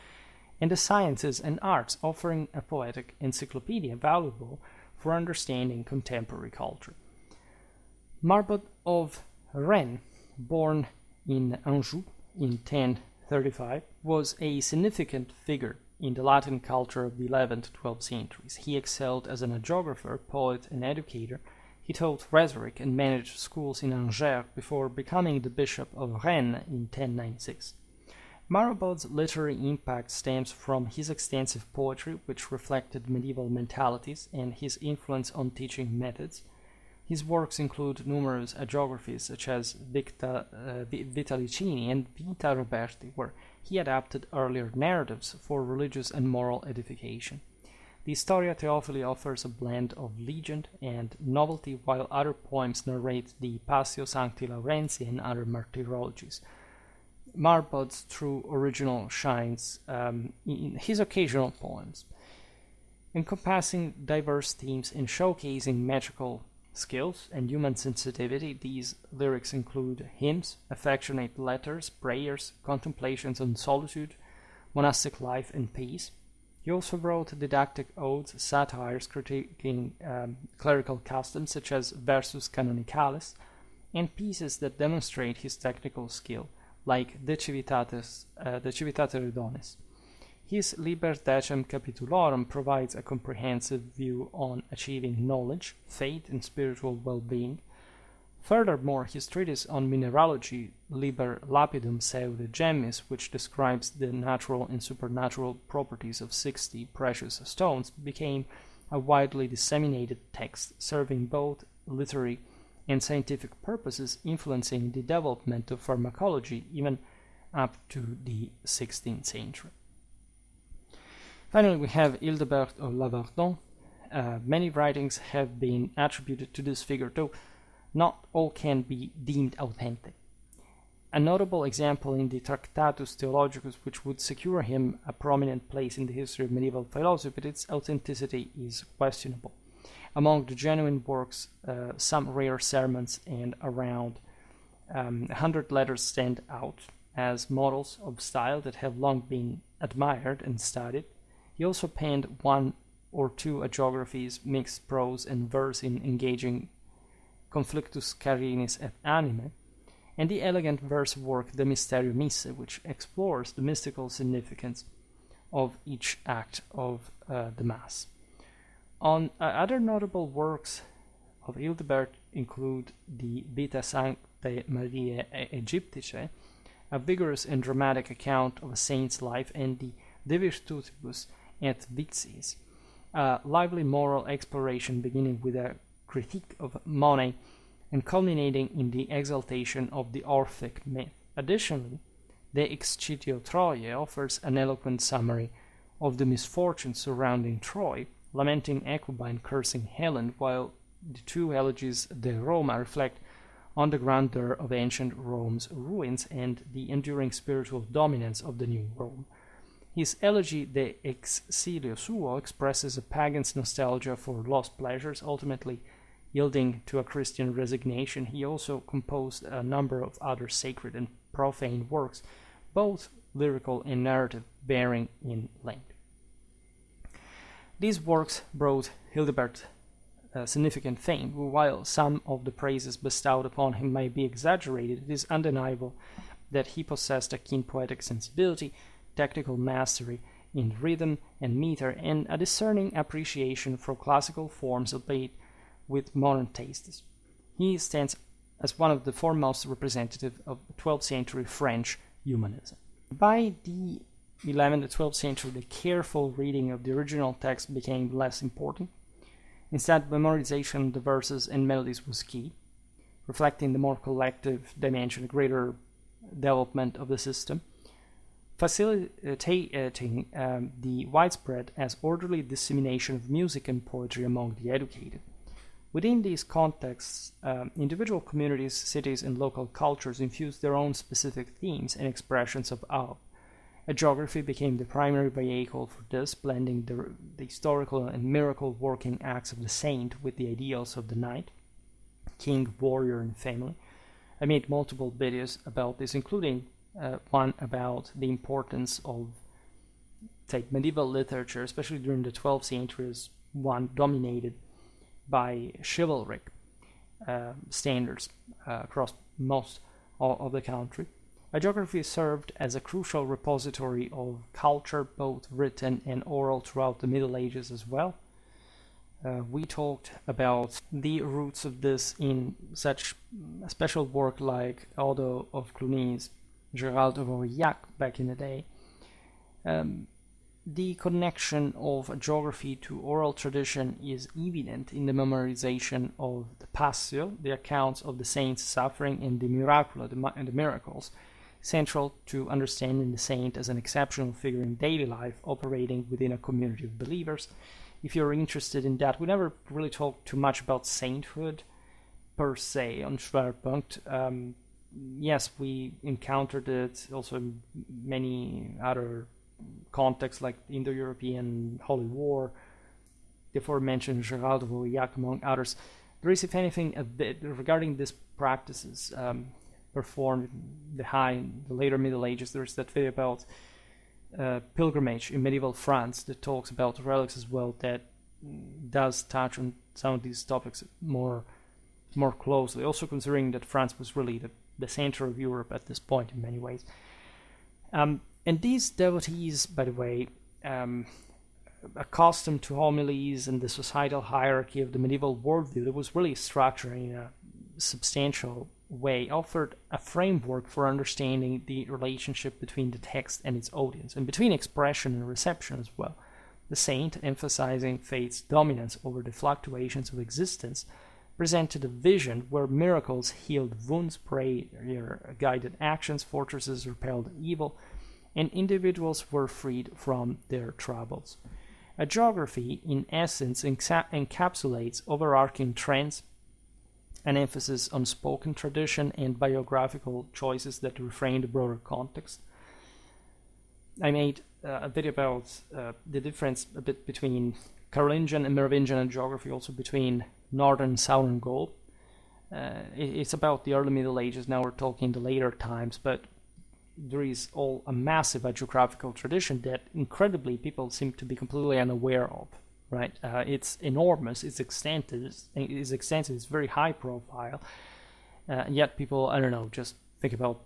and the sciences and arts, offering a poetic encyclopedia valuable for understanding contemporary culture. Marbod of Rennes, born in Anjou in 1035, was a significant figure in the Latin culture of the 11th-12th centuries. He excelled as an hagiographer, poet, and educator. He taught rhetoric and managed schools in Angers before becoming the Bishop of Rennes in 1096. Marbod's literary impact stems from his extensive poetry, which reflected medieval mentalities, and his influence on teaching methods. His works include numerous hagiographies such as Vita Licini and Vita Roberti, where he adapted earlier narratives for religious and moral edification. The Historia Theophili offers a blend of legend and novelty, while other poems narrate the Passio Sancti Laurentii and other martyrologies. Marbod's true original shines in his occasional poems, encompassing diverse themes and showcasing magical skills and human sensitivity. These lyrics include hymns, affectionate letters, prayers, contemplations on solitude, monastic life, and peace. He also wrote didactic odes, satires critiquing clerical customs such as Versus Canonicalis, and pieces that demonstrate his technical skill, like De Civitate Redonis. His Liber Decem Capitulorum provides a comprehensive view on achieving knowledge, faith, and spiritual well-being. Furthermore, his treatise on mineralogy, Liber Lapidum Pseudo Gemmis, which describes the natural and supernatural properties of 60 precious stones, became a widely disseminated text, serving both literary and scientific purposes, influencing the development of pharmacology even up to the 16th century. Finally, we have Hildebert of Lavardin. Many writings have been attributed to this figure, though not all can be deemed authentic. A notable example in the Tractatus Theologicus, which would secure him a prominent place in the history of medieval philosophy, but its authenticity is questionable. Among the genuine works, some rare sermons and around 100 letters stand out as models of style that have long been admired and studied. He also penned one or two hagiographies, mixed prose and verse in engaging Conflictus Carinis et Anime, and the elegant verse work De Mysterio Missae, which explores the mystical significance of each act of the Mass. Other notable works of Hildebert include the Vita Sanctae Mariae Aegypticae, a vigorous and dramatic account of a saint's life, and the De Virtutibus et Vitiis, a lively moral exploration beginning with a critique of Monte and culminating in the exaltation of the Orphic myth. Additionally, De Excitio Troiae offers an eloquent summary of the misfortunes surrounding Troy, lamenting Hecuba and cursing Helen, while the two elegies De Roma reflect on the grandeur of ancient Rome's ruins and the enduring spiritual dominance of the new Rome. His elegy De Exilio Suo expresses a pagan's nostalgia for lost pleasures, ultimately yielding to a Christian resignation. He also composed a number of other sacred and profane works, both lyrical and narrative, varying in length. These works brought Hildebert significant fame. While some of the praises bestowed upon him may be exaggerated, it is undeniable that he possessed a keen poetic sensibility, technical mastery in rhythm and meter, and a discerning appreciation for classical forms, albeit with modern tastes. He stands as one of the foremost representatives of 12th century French humanism. By the 11th and 12th century, the careful reading of the original text became less important. Instead, memorization of the verses and melodies was key, reflecting the more collective dimension, greater development of the system, facilitating the widespread as orderly dissemination of music and poetry among the educated. Within these contexts, individual communities, cities, and local cultures infused their own specific themes and expressions of awe. Hagiography became the primary vehicle for this, blending the historical and miracle-working acts of the saint with the ideals of the knight, king, warrior, and family. I made multiple videos about this, including one about the importance of medieval literature, especially during the 12th century, as one dominated by chivalric standards across most of the country. Hagiography served as a crucial repository of culture, both written and oral, throughout the Middle Ages as well. We talked about the roots of this in such a special work like Odo of Cluny's Gerald of Aurillac back in the day. The connection of geography to oral tradition is evident in the memorization of the Passio, the accounts of the saints' suffering, and the miracula, the miracles, central to understanding the saint as an exceptional figure in daily life operating within a community of believers. If you're interested in that, we never really talked too much about sainthood per se on Schwerpunkt. Yes, we encountered it also in many other contexts like the Indo-European Holy War, the aforementioned Gerald of Aurillac, among others. There is, if anything, a bit regarding these practices performed in the later Middle Ages. There's that video about pilgrimage in medieval France that talks about relics as well, that does touch on some of these topics more closely. Also considering that France was really the center of Europe at this point in many ways. And these devotees, by the way, accustomed to homilies and the societal hierarchy of the medieval worldview that was really structured in a substantial way, offered a framework for understanding the relationship between the text and its audience, and between expression and reception as well. The saint, emphasizing faith's dominance over the fluctuations of existence, presented a vision where miracles healed wounds, prayer guided actions, fortresses repelled evil, and individuals were freed from their troubles. A geography, in essence, encapsulates overarching trends, an emphasis on spoken tradition and biographical choices that refrain the broader context. I made a video about the difference a bit between Carolingian and Merovingian geography, also between northern and southern Gaul. It's about the early Middle Ages. Now we're talking the later times, but there is all a massive hagiographical tradition that incredibly people seem to be completely unaware of, right? It's enormous, it's extensive, it's very high profile, and yet people, I don't know, just think about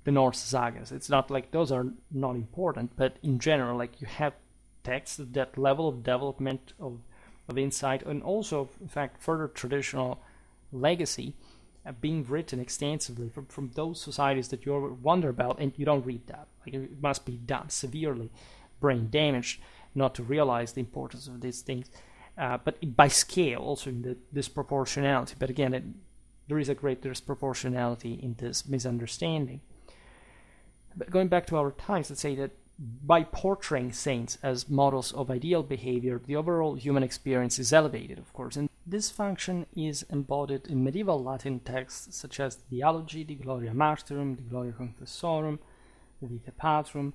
the Norse sagas. It's not like those are not important, but in general, like you have texts at that level of development of insight, and also, in fact, further traditional legacy being written extensively from those societies that you wonder about, and you don't read that. Like, it must be done severely brain damaged not to realize the importance of these things. But by scale, also in the disproportionality. But again, there is a great disproportionality in this misunderstanding. But going back to our times, let's say that by portraying saints as models of ideal behavior, the overall human experience is elevated, of course, and this function is embodied in medieval Latin texts such as the Dialogi, the Gloria Martyrum, the Gloria Confessorum, the Vitae Patrum,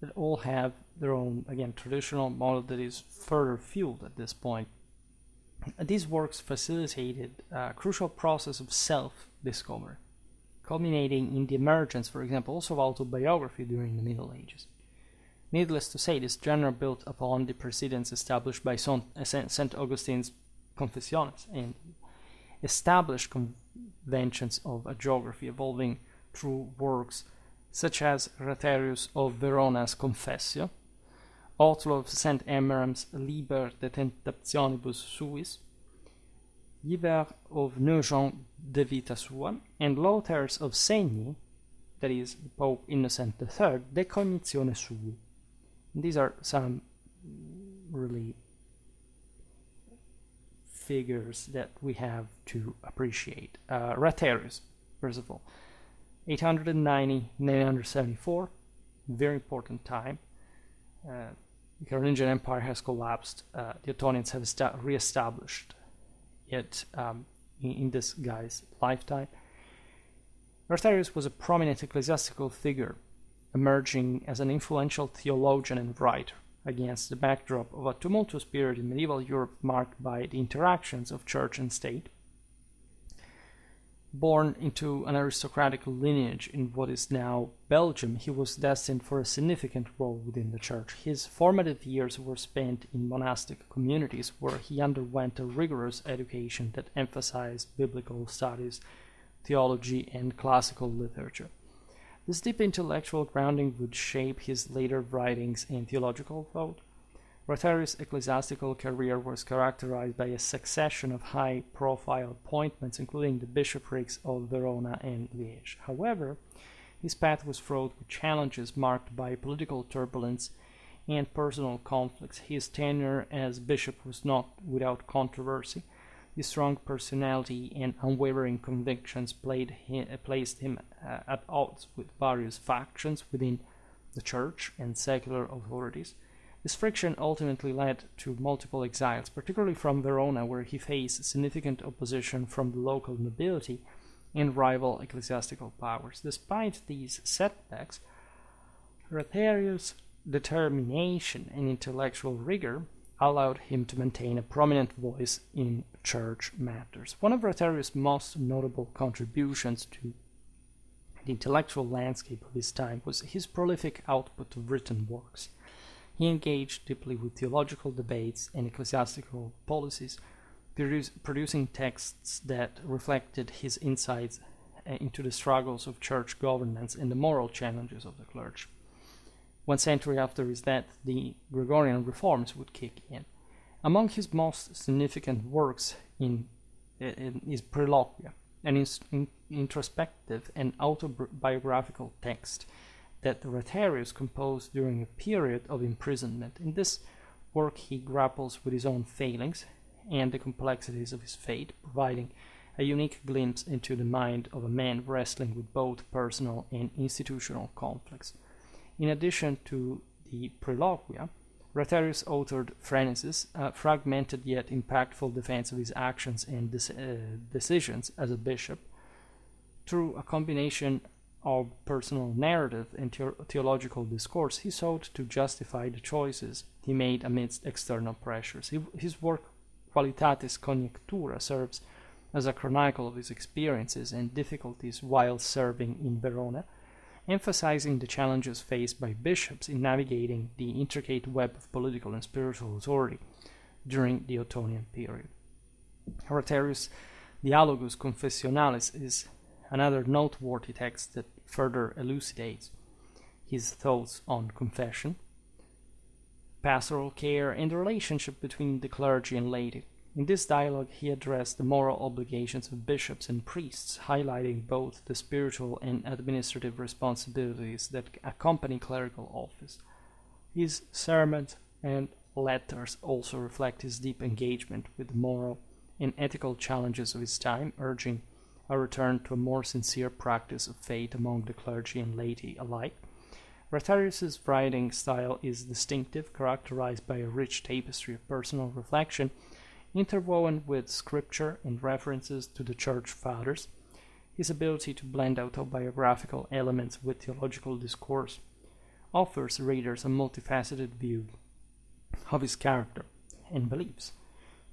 that all have their own, again, traditional model that is further fueled at this point. These works facilitated a crucial process of self-discovery, culminating in the emergence, for example, also of autobiography during the Middle Ages. Needless to say, this genre built upon the precedents established by St. Augustine's Confessiones and established conventions of a geography evolving through works such as Ratherius of Verona's Confessio, Othlo of St. Emmeram's Liber de Tentationibus Suis, Guibert of Nogent de Vita Sua, and Lothars of St, that is, Pope Innocent III, De Cognitione Sui. These are some really figures that we have to appreciate. Ratherius, first of all, 890-974, very important time. The Carolingian Empire has collapsed. The Ottonians have re-established it in this guy's lifetime. Ratherius was a prominent ecclesiastical figure, emerging as an influential theologian and writer against the backdrop of a tumultuous period in medieval Europe marked by the interactions of church and state. Born into an aristocratic lineage in what is now Belgium, he was destined for a significant role within the church. His formative years were spent in monastic communities where he underwent a rigorous education that emphasized biblical studies, theology, and classical literature. This deep intellectual grounding would shape his later writings and theological thought. Ratherius' ecclesiastical career was characterized by a succession of high-profile appointments, including the bishoprics of Verona and Liège. However, his path was fraught with challenges marked by political turbulence and personal conflicts. His tenure as bishop was not without controversy. His strong personality and unwavering convictions placed him at odds with various factions within the church and secular authorities. This friction ultimately led to multiple exiles, particularly from Verona, where he faced significant opposition from the local nobility and rival ecclesiastical powers. Despite these setbacks, Ratherius' determination and intellectual rigor allowed him to maintain a prominent voice in church matters. One of Ratherius' most notable contributions to the intellectual landscape of his time was his prolific output of written works. He engaged deeply with theological debates and ecclesiastical policies, producing texts that reflected his insights into the struggles of church governance and the moral challenges of the clergy. 1 century after his death, the Gregorian reforms would kick in. Among his most significant works is Preloquia, an introspective and autobiographical text that Ratherius composed during a period of imprisonment. In this work, he grapples with his own failings and the complexities of his fate, providing a unique glimpse into the mind of a man wrestling with both personal and institutional conflicts. In addition to the Preloquia, Ratherius authored Phrenesis, a fragmented yet impactful defense of his actions and decisions as a bishop. Through a combination of personal narrative and theological discourse, he sought to justify the choices he made amidst external pressures. His work Qualitatis Conjectura serves as a chronicle of his experiences and difficulties while serving in Verona, emphasizing the challenges faced by bishops in navigating the intricate web of political and spiritual authority during the Ottonian period. Ratherius' Dialogus Confessionalis is another noteworthy text that further elucidates his thoughts on confession, pastoral care, and the relationship between the clergy and laity. In this dialogue, he addressed the moral obligations of bishops and priests, highlighting both the spiritual and administrative responsibilities that accompany clerical office. His sermons and letters also reflect his deep engagement with the moral and ethical challenges of his time, urging a return to a more sincere practice of faith among the clergy and laity alike. Ratherius' writing style is distinctive, characterized by a rich tapestry of personal reflection, interwoven with scripture and references to the church fathers. His ability to blend autobiographical elements with theological discourse offers readers a multifaceted view of his character and beliefs.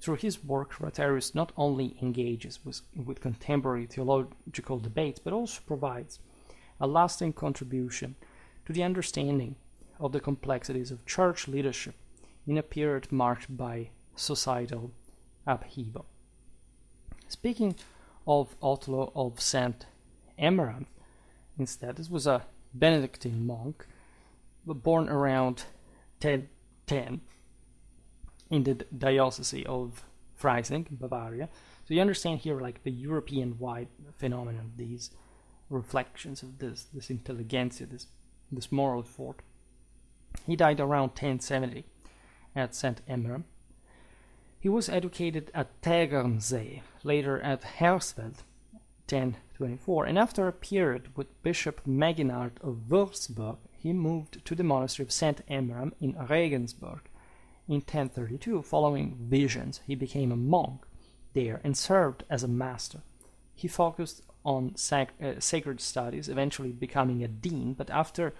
Through his work, Ratherius not only engages with contemporary theological debates, but also provides a lasting contribution to the understanding of the complexities of church leadership in a period marked by societal upheaval. Speaking of Othlo of St. Emmeram, instead, this was a Benedictine monk born around 1010 in the diocese of Freising, Bavaria. So you understand here like the European-wide phenomenon, these reflections of this intelligentsia, this moral thought. He died around 1070 at St. Emmeram. He was educated at Tegernsee, later at Hersfeld, 1024, and after a period with Bishop Meginard of Würzburg, he moved to the monastery of St. Emmeram in Regensburg. In 1032, following visions, he became a monk there and served as a master. He focused on sacred studies, eventually becoming a dean, but after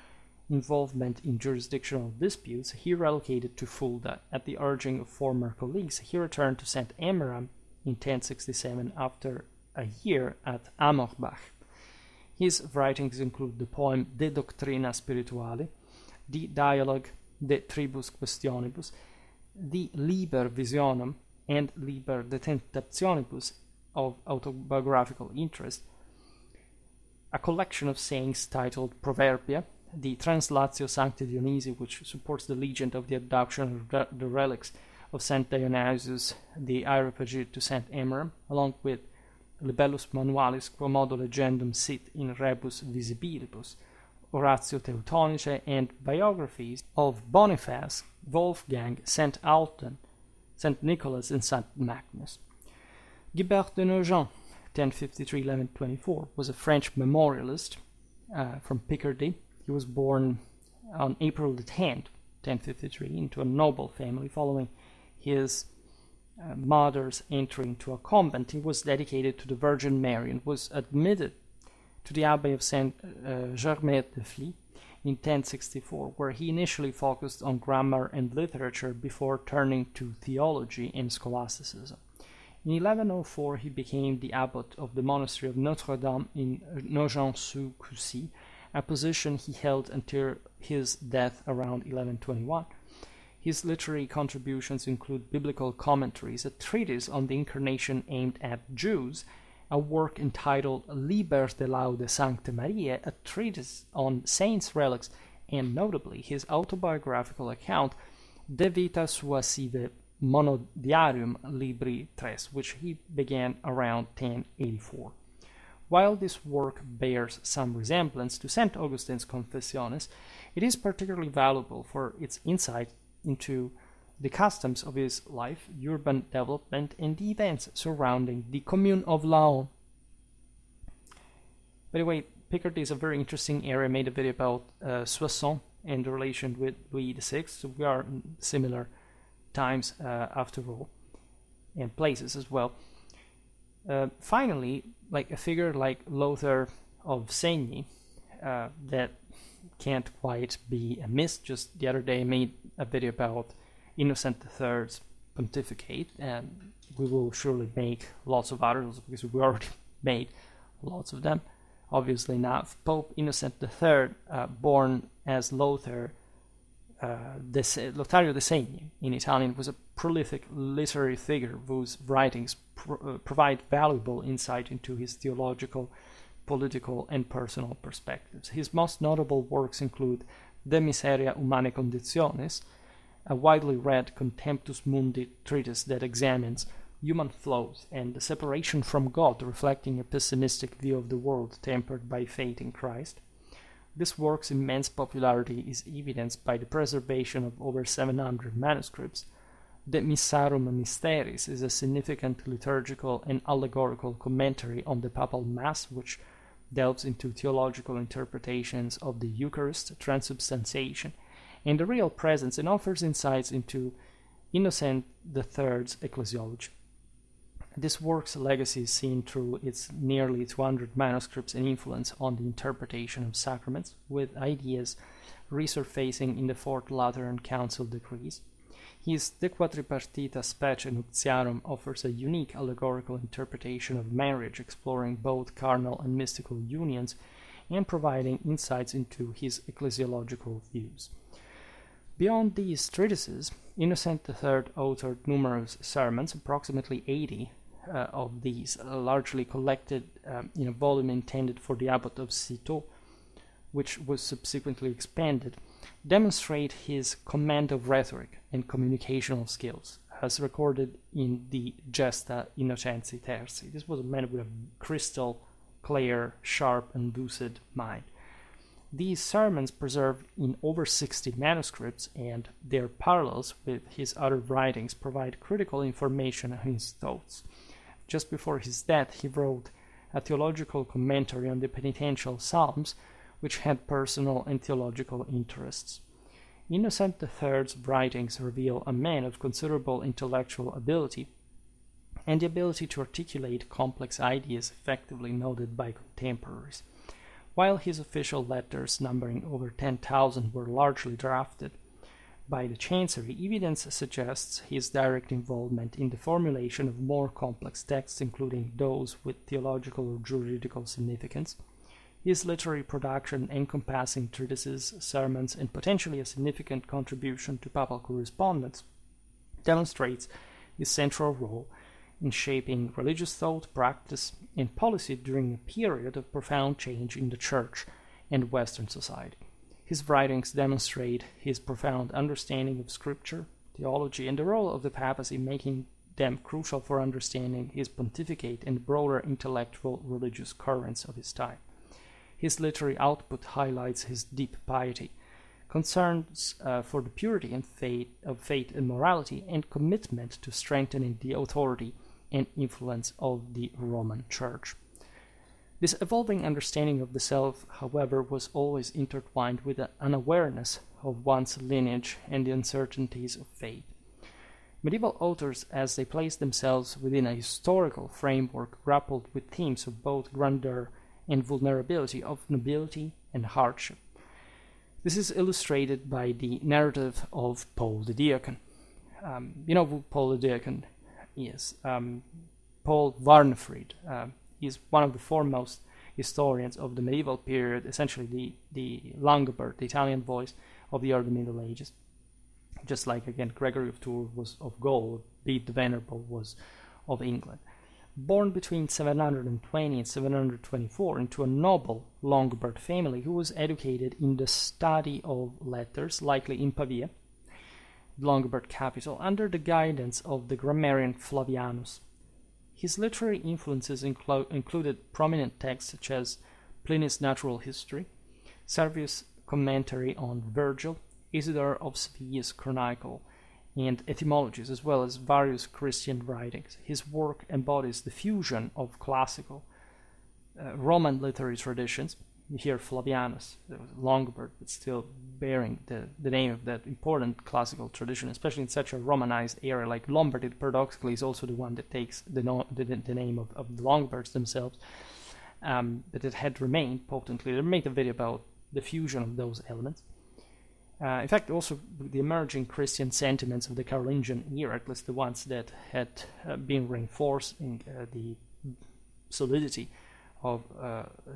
involvement in jurisdictional disputes, he relocated to Fulda. At the urging of former colleagues, he returned to St. Emmeram in 1067 after a year at Amorbach. His writings include the poem De Doctrina Spirituale, the dialogue De Tribus Questionibus, the Liber Visionum, and Liber De Tentationibus of autobiographical interest, a collection of sayings titled Proverbia, the Translatio Sancti Dionysi, which supports the legend of the abduction of the relics of St. Dionysius the Areopagite to St. Emmeram, along with Libellus Manualis Quomodo Legendum Sit in Rebus Visibilibus Oratio Teutonice, and biographies of Boniface, Wolfgang, St. Alton, St. Nicholas, and St. Magnus. Guibert of Nogent, 1053-1124, was a French memorialist from Picardy. He was born on April the 10th, 1053, into a noble family. Following his mother's entry into a convent, he was dedicated to the Virgin Mary and was admitted to the Abbey of Saint Germain de Fly in 1064, where he initially focused on grammar and literature before turning to theology and scholasticism. In 1104, he became the abbot of the monastery of Notre Dame in Nogent-sur-Coucy, a position he held until his death around 1121. His literary contributions include biblical commentaries, a treatise on the Incarnation aimed at Jews, a work entitled Liber de Laude Sancte Mariae, a treatise on saints' relics, and notably his autobiographical account De Vita Sua Sive Monodiarium Libri Tres, which he began around 1084. While this work bears some resemblance to St. Augustine's Confessiones, it is particularly valuable for its insight into the customs of his life, urban development, and the events surrounding the Commune of Laon. By the way, Picardy is a very interesting area. I made a video about Soissons and the relation with Louis VI, so we are in similar times after all, and places as well. Finally, like a figure like Lothar of Segni, that can't quite be missed. Just the other day I made a video about Innocent III's pontificate, and we will surely make lots of others because we already made lots of them. Obviously not. Pope Innocent III, born as Lothario de Segni in Italian, was a prolific literary figure whose writings provide valuable insight into his theological, political, and personal perspectives. His most notable works include De Miseria Humanae Conditionis, a widely read Contemptus Mundi treatise that examines human flaws and the separation from God, reflecting a pessimistic view of the world tempered by faith in Christ. This work's immense popularity is evidenced by the preservation of over 700 manuscripts. De Missarum Mysteris is a significant liturgical and allegorical commentary on the Papal Mass, which delves into theological interpretations of the Eucharist, transubstantiation, and the real presence, and offers insights into Innocent III's ecclesiology. This work's legacy is seen through its nearly 200 manuscripts and influence on the interpretation of sacraments, with ideas resurfacing in the Fourth Lateran Council decrees. His De Quadripartita Specie Nuptiarum offers a unique allegorical interpretation of marriage, exploring both carnal and mystical unions and providing insights into his ecclesiological views. Beyond these treatises, Innocent III authored numerous sermons, approximately 80 of these, largely collected in a volume intended for the abbot of Citeaux, which was subsequently expanded, demonstrate his command of rhetoric and communicational skills, as recorded in the Gesta Innocentii Terzi. This was a man with a crystal clear, sharp, and lucid mind. These sermons, preserved in over 60 manuscripts, and their parallels with his other writings, provide critical information on his thoughts. Just before his death, he wrote a theological commentary on the penitential psalms, which had personal and theological interests. Innocent III's writings reveal a man of considerable intellectual ability and the ability to articulate complex ideas effectively noted by contemporaries. While his official letters, numbering over 10,000, were largely drafted by the Chancery, evidence suggests his direct involvement in the formulation of more complex texts, including those with theological or juridical significance. His literary production, encompassing treatises, sermons, and potentially a significant contribution to papal correspondence, demonstrates his central role in shaping religious thought, practice, and policy during a period of profound change in the Church and Western society. His writings demonstrate his profound understanding of Scripture, theology, and the role of the papacy, making them crucial for understanding his pontificate and broader intellectual religious currents of his time. His literary output highlights his deep piety, concerns for the purity and faith and morality, and commitment to strengthening the authority and influence of the Roman Church. This evolving understanding of the self, however, was always intertwined with an awareness of one's lineage and the uncertainties of faith. Medieval authors, as they placed themselves within a historical framework, grappled with themes of both grandeur and vulnerability, of nobility and hardship. This is illustrated by the narrative of Paul the Deacon. You know who Paul the Deacon is. Paul Warnefried. He's one of the foremost historians of the medieval period, essentially the Langobard, the Italian voice of the early Middle Ages. Just like, again, Gregory of Tours was of Gaul, Bede the Venerable was of England. Born between 720 and 724 into a noble Longobarд family who was educated in the study of letters, likely in Pavia, the Longobarд capital, under the guidance of the grammarian Flavianus. His literary influences included prominent texts such as Pliny's Natural History, Servius' commentary on Virgil, Isidore of Sevilla's Chronicle, and etymologies, as well as various Christian writings. His work embodies the fusion of classical Roman literary traditions. You hear Flavianus, Longobard, but still bearing the name of that important classical tradition, especially in such a Romanized area like Lombardy. Paradoxically, is also the one that takes the name of the Longobards themselves, but it had remained potently. They made a video about the fusion of those elements. In fact, also the emerging Christian sentiments of the Carolingian era, at least the ones that had been reinforcing the solidity of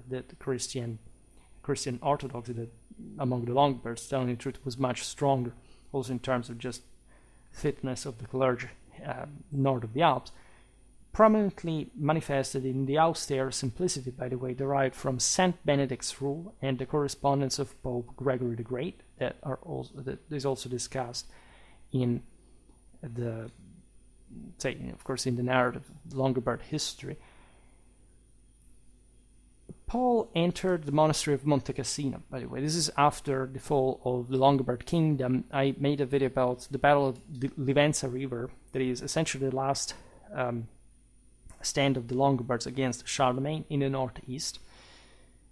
the Christian orthodoxy that among the Longobards, telling the truth, was much stronger, also in terms of just fitness of the clergy north of the Alps, prominently manifested in the austere simplicity, by the way, derived from Saint Benedict's rule and the correspondence of Pope Gregory the Great, that is also discussed in the, of course, in the narrative of Longobarд history. Paul entered the monastery of Monte Cassino, by the way. This is after the fall of the Longobard kingdom. I made a video about the Battle of the Livenza River, that is essentially the last stand of the Longobards against Charlemagne in the northeast.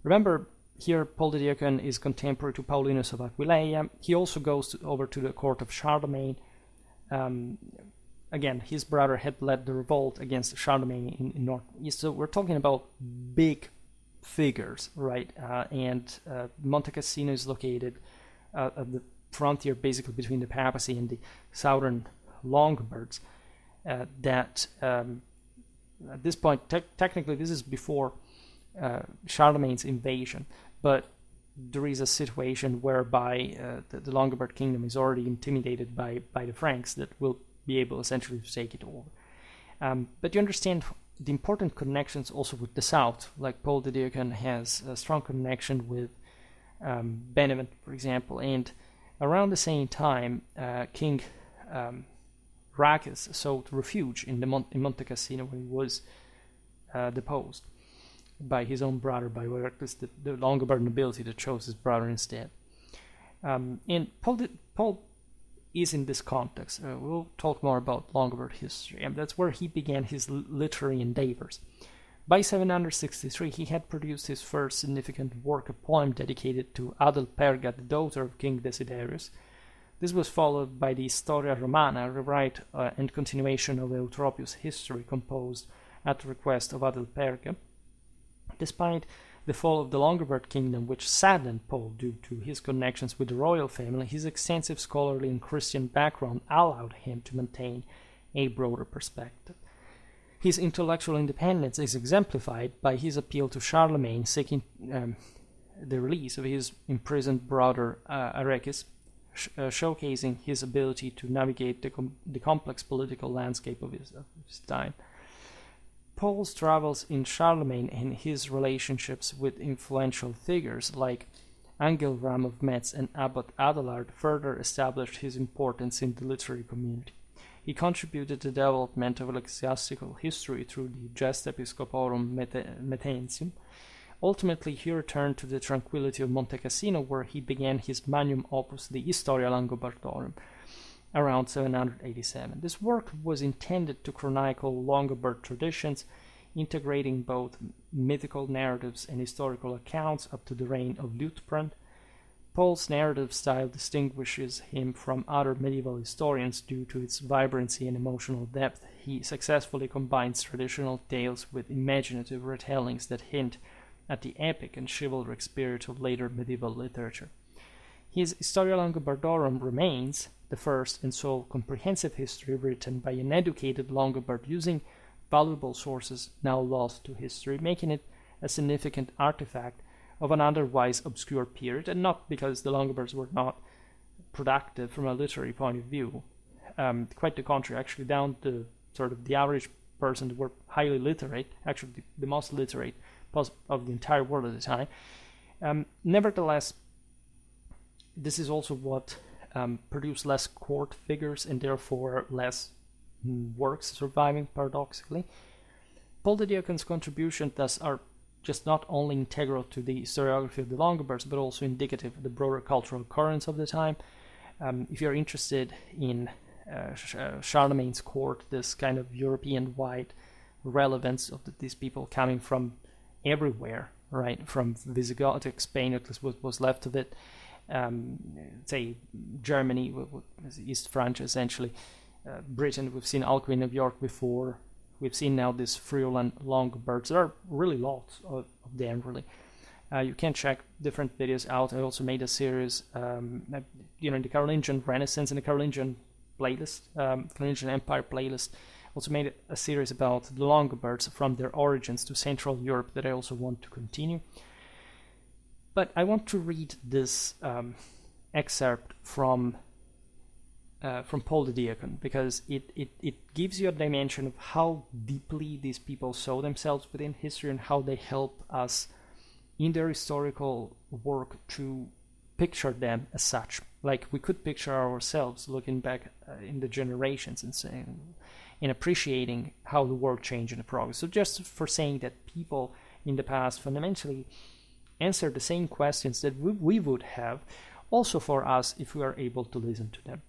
Remember, here Paul the Deacon is contemporary to Paulinus of Aquileia. He also goes over to the court of Charlemagne. Again, his brother had led the revolt against Charlemagne in northeast. So we're talking about big figures, right? And Monte Cassino is located at the frontier, basically between the papacy and the southern Longobards. That at this point, technically, this is before Charlemagne's invasion, but there is a situation whereby the Longobard kingdom is already intimidated by the Franks that will be able essentially to take it over. But you understand the important connections also with the south, like Paul the Deacon has a strong connection with Benevent, for example, and around the same time, King Rachis sought refuge in Monte Cassino when he was deposed by his own brother, by the Longobard nobility that chose his brother instead. And Paul is in this context. We'll talk more about Longobard history, and that's where he began his literary endeavors. By 763, he had produced his first significant work, a poem dedicated to Adalperga, the daughter of King Desiderius. This was followed by the Storia Romana, a rewrite and continuation of Eutropius' history composed at the request of Adalperga. Despite the fall of the Longobard kingdom, which saddened Paul due to his connections with the royal family, his extensive scholarly and Christian background allowed him to maintain a broader perspective. His intellectual independence is exemplified by his appeal to Charlemagne, seeking the release of his imprisoned brother Erechis, showcasing his ability to navigate the complex political landscape of his time. Paul's travels in Charlemagne and his relationships with influential figures like Emmeram of Metz and Abbot Adelard further established his importance in the literary community. He contributed to the development of ecclesiastical history through the Gesta Episcoporum Mettensium, Ultimately, he returned to the tranquility of Monte Cassino, where he began his magnum opus, the Historia Langobardorum, around 787. This work was intended to chronicle Longobard traditions, integrating both mythical narratives and historical accounts up to the reign of Liutprand. Paul's narrative style distinguishes him from other medieval historians due to its vibrancy and emotional depth. He successfully combines traditional tales with imaginative retellings that hint at the epic and chivalric spirit of later medieval literature. His Historia Langobardorum remains the first and sole comprehensive history written by an educated Longobard using valuable sources now lost to history, making it a significant artifact of an otherwise obscure period, and not because the Longobards were not productive from a literary point of view. Quite the contrary, actually, down to sort of the average person that were highly literate, actually the most literate of the entire world at the time. Nevertheless, this is also what produced less court figures and therefore less works surviving, paradoxically. Paul the Deacon's contributions thus are just not only integral to the historiography of the Longobards, but also indicative of the broader cultural currents of the time. If you're interested in Charlemagne's court, this kind of European-wide relevance of these people coming from everywhere, right, from Visigothic Spain, at least what was left of it, say Germany, East France essentially, Britain, we've seen Alcuin of York before. We've seen now these Friulan Longobards. There are really lots of them, really. You can check different videos out. I also made a series, in the Carolingian Renaissance and the Carolingian playlist, Carolingian Empire playlist. Also made a series about the Longobards from their origins to Central Europe that I also want to continue. But I want to read this excerpt from Paul the Deacon, because it gives you a dimension of how deeply these people saw themselves within history and how they help us in their historical work to picture them as such. Like we could picture ourselves looking back in the generations and saying, and appreciating how the world changed in the progress. So just for saying that people in the past fundamentally answered the same questions that we would have also for us if we are able to listen to them.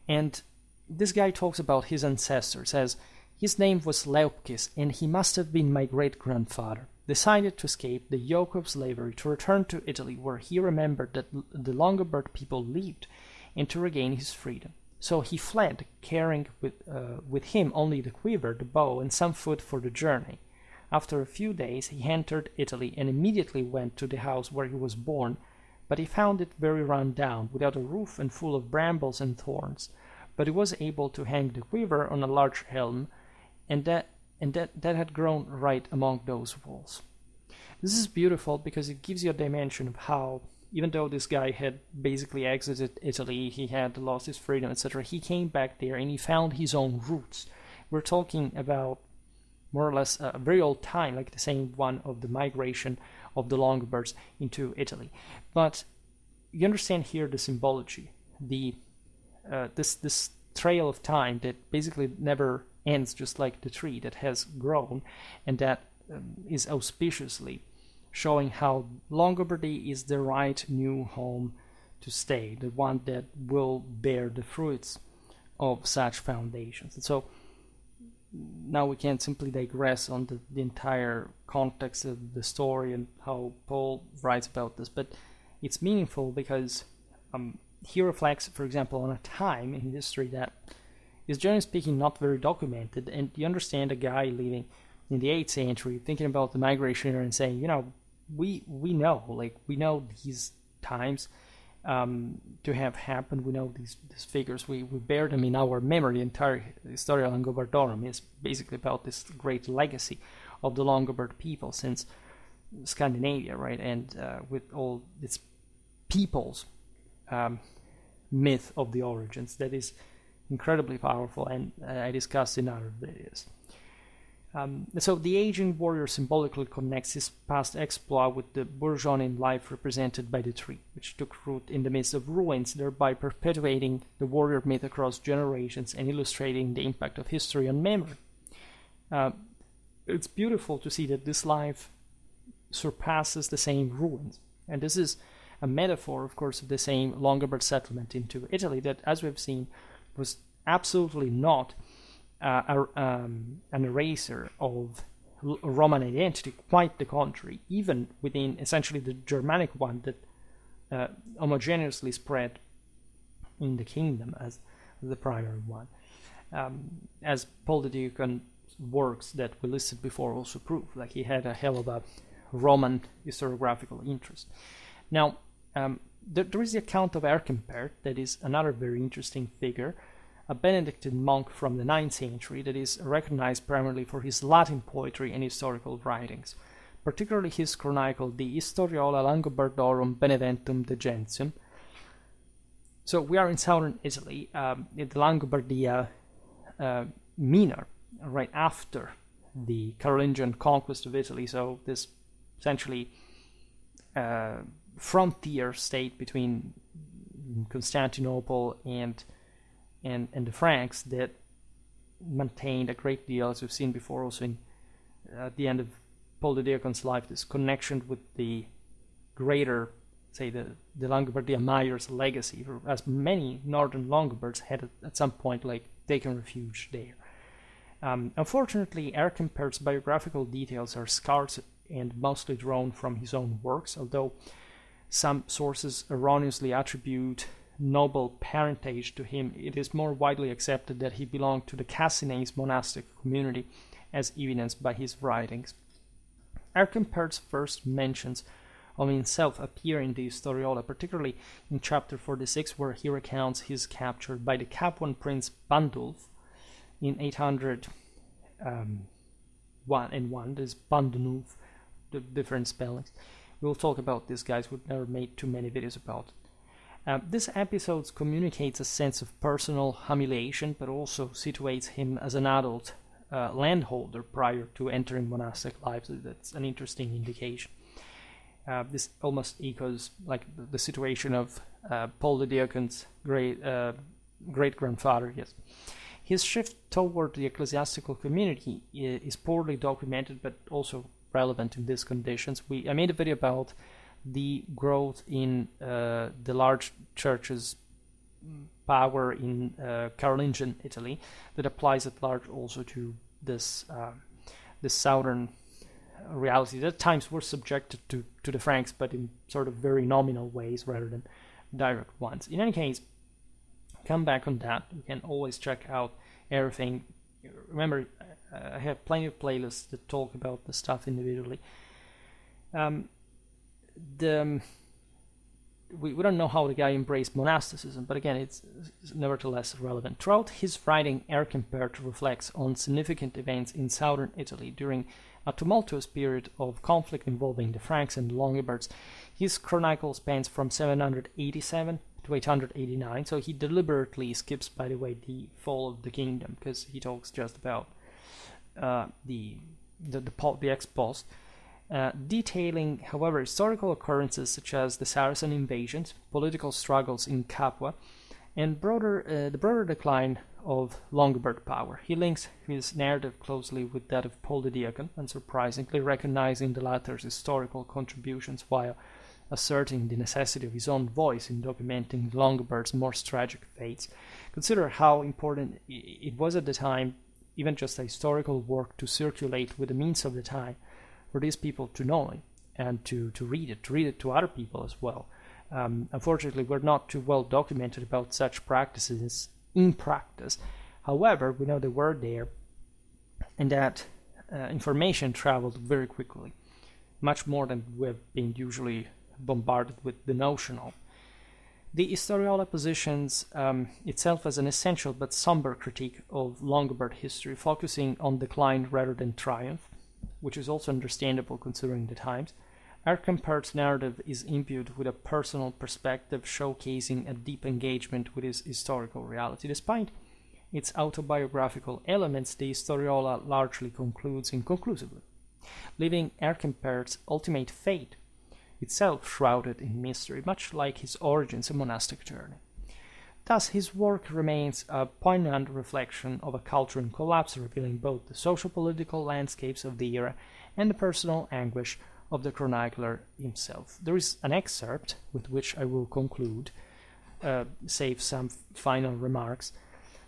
And this guy talks about his ancestor, says, his name was Leupkis, and he must have been my great-grandfather. Decided to escape the yoke of slavery, to return to Italy, where he remembered that the Longobard people lived, and to regain his freedom. So he fled, carrying with him only the quiver, the bow, and some food for the journey. After a few days he entered Italy, and immediately went to the house where he was born, but he found it very run down, without a roof and full of brambles and thorns. But he was able to hang the quiver on a large helm, and that had grown right among those walls. This is beautiful because it gives you a dimension of how, even though this guy had basically exited Italy, he had lost his freedom, etc., he came back there and he found his own roots. We're talking about more or less a very old time, like the same one of the migration of the Longobards into Italy. But you understand here the symbology, this trail of time that basically never ends, just like the tree that has grown, and that is auspiciously showing how Longobardy is the right new home to stay, the one that will bear the fruits of such foundations. And so now we can't simply digress on the entire context of the story and how Paul writes about this, but it's meaningful because he reflects, for example, on a time in history that is, generally speaking, not very documented. And you understand a guy living in the 8th century thinking about the migration era and saying, we know these times to have happened. We know these figures. We bear them in our memory. The entire Historia Langobardorum is basically about this great legacy of the Longobard people since Scandinavia, right? And with all its peoples myth of the origins that is incredibly powerful, and I discussed in other videos. So the aging warrior symbolically connects his past exploit with the bourgeois life represented by the tree, which took root in the midst of ruins, thereby perpetuating the warrior myth across generations and illustrating the impact of history on memory. It's beautiful to see that this life surpasses the same ruins. And this is a metaphor, of course, of the same Longobard settlement into Italy that, as we've seen, was absolutely not an eraser of Roman identity, quite the contrary, even within essentially the Germanic one that homogeneously spread in the kingdom as the primary one. As Paul the Deacon works that we listed before also prove, like he had a hell of a Roman historiographical interest. Now, there is the account of Erchempert, that is another very interesting figure, a Benedictine monk from the 9th century that is recognized primarily for his Latin poetry and historical writings, particularly his chronicle De Historiola Langobardorum Beneventum de Gentium. So we are in southern Italy, in the Langobardia Minor, right after the Carolingian conquest of Italy, so this essentially frontier state between Constantinople and the Franks that maintained a great deal, as we've seen before also at the end of Paul the Deacon's life, this connection with the greater, say, the Langobardia Mayor's legacy, as many northern Longobards had at some point taken refuge there. Unfortunately, Erchempert's biographical details are scarce and mostly drawn from his own works, although some sources erroneously attribute noble parentage to him. It is more widely accepted that he belonged to the Cassinese monastic community, as evidenced by his writings. Erchempert's first mentions of himself appear in the Historiola, particularly in chapter 46, where he recounts his capture by the Capuan prince Pandulf in 801. There's Pandulf, the different spellings. We'll talk about these guys. We've never made too many videos about it. This episode communicates a sense of personal humiliation, but also situates him as an adult landholder prior to entering monastic life. So that's an interesting indication. This almost echoes the situation of Paul the Deacon's great-grandfather. Yes, his shift toward the ecclesiastical community is poorly documented, but also relevant in these conditions. I made a video about the growth in the large church's power in Carolingian Italy that applies at large also to this southern reality that at times were subjected to the Franks, but in sort of very nominal ways rather than direct ones. In any case, come back on that. You can always check out everything. Remember, I have plenty of playlists that talk about the stuff individually. We don't know how the guy embraced monasticism, but again, it's nevertheless relevant. Throughout his writing, Erchempert reflects on significant events in southern Italy during a tumultuous period of conflict involving the Franks and the Longobards. His chronicle spans from 787 to 889, so he deliberately skips, by the way, the fall of the kingdom, because he talks just about the ex post. Detailing, however, historical occurrences such as the Saracen invasions, political struggles in Capua, and the broader decline of Longobard power. He links his narrative closely with that of Paul the Deacon, unsurprisingly recognizing the latter's historical contributions while asserting the necessity of his own voice in documenting Longobard's more tragic fates. Consider how important it was at the time, even just a historical work, to circulate with the means of the time, for these people to know it and to read it to other people as well. Unfortunately, we're not too well documented about such practices in practice. However, we know they were there and that information traveled very quickly, much more than we've been usually bombarded with the notion of. The Historiola positions itself as an essential but somber critique of Longobard history, focusing on decline rather than triumph, which is also understandable considering the times. Erchempert's narrative is imbued with a personal perspective, showcasing a deep engagement with his historical reality. Despite its autobiographical elements, the Historiola largely concludes inconclusively, leaving Erchempert's ultimate fate itself shrouded in mystery, much like his origins and monastic journey. Thus, his work remains a poignant reflection of a culture in collapse, revealing both the socio-political landscapes of the era and the personal anguish of the chronicler himself. There is an excerpt with which I will conclude, save some final remarks.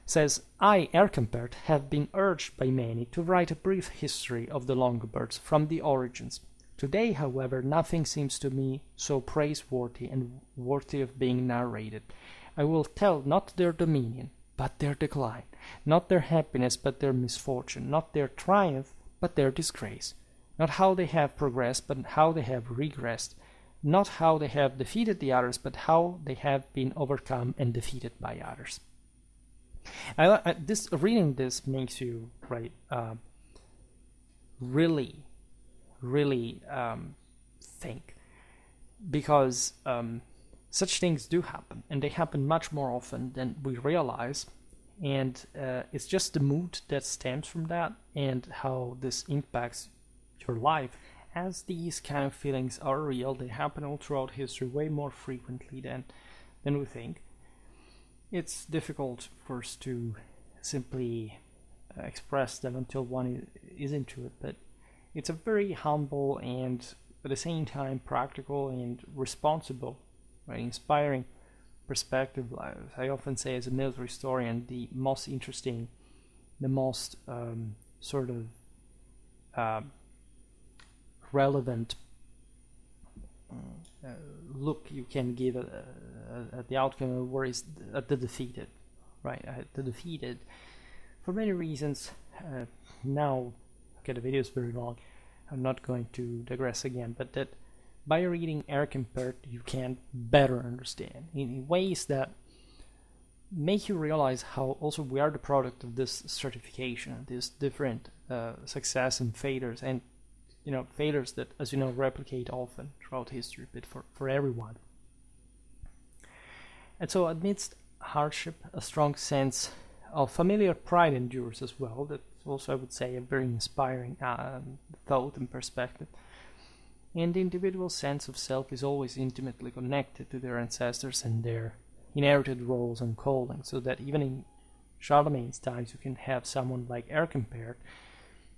Says, I, Erchempert, have been urged by many to write a brief history of the Longobards from the origins. Today, however, nothing seems to me so praiseworthy and worthy of being narrated. I will tell not their dominion, but their decline, not their happiness, but their misfortune, not their triumph, but their disgrace, not how they have progressed, but how they have regressed, not how they have defeated the others, but how they have been overcome and defeated by others. Reading this makes you really think, because such things do happen, and they happen much more often than we realize, and it's just the mood that stems from that and how this impacts your life. As these kind of feelings are real, they happen all throughout history way more frequently than we think. It's difficult, of course, to simply express them until one is into it, but it's a very humble and at the same time practical and responsible, inspiring perspective. I often say, as a military historian, the most interesting, the most relevant look you can give at the outcome of war is at the defeated, the defeated, for many reasons. Now, okay, the video is very long, I'm not going to digress again, but that by reading Erchempert you can better understand in ways that make you realize how also we are the product of this stratification, these different success and failures, and failures that, as you know, replicate often throughout history, but for everyone. And so amidst hardship, a strong sense of familiar pride endures as well. That's also, I would say, a very inspiring thought and perspective. And the individual sense of self is always intimately connected to their ancestors and their inherited roles and callings, so that even in Charlemagne's times you can have someone like Erchempert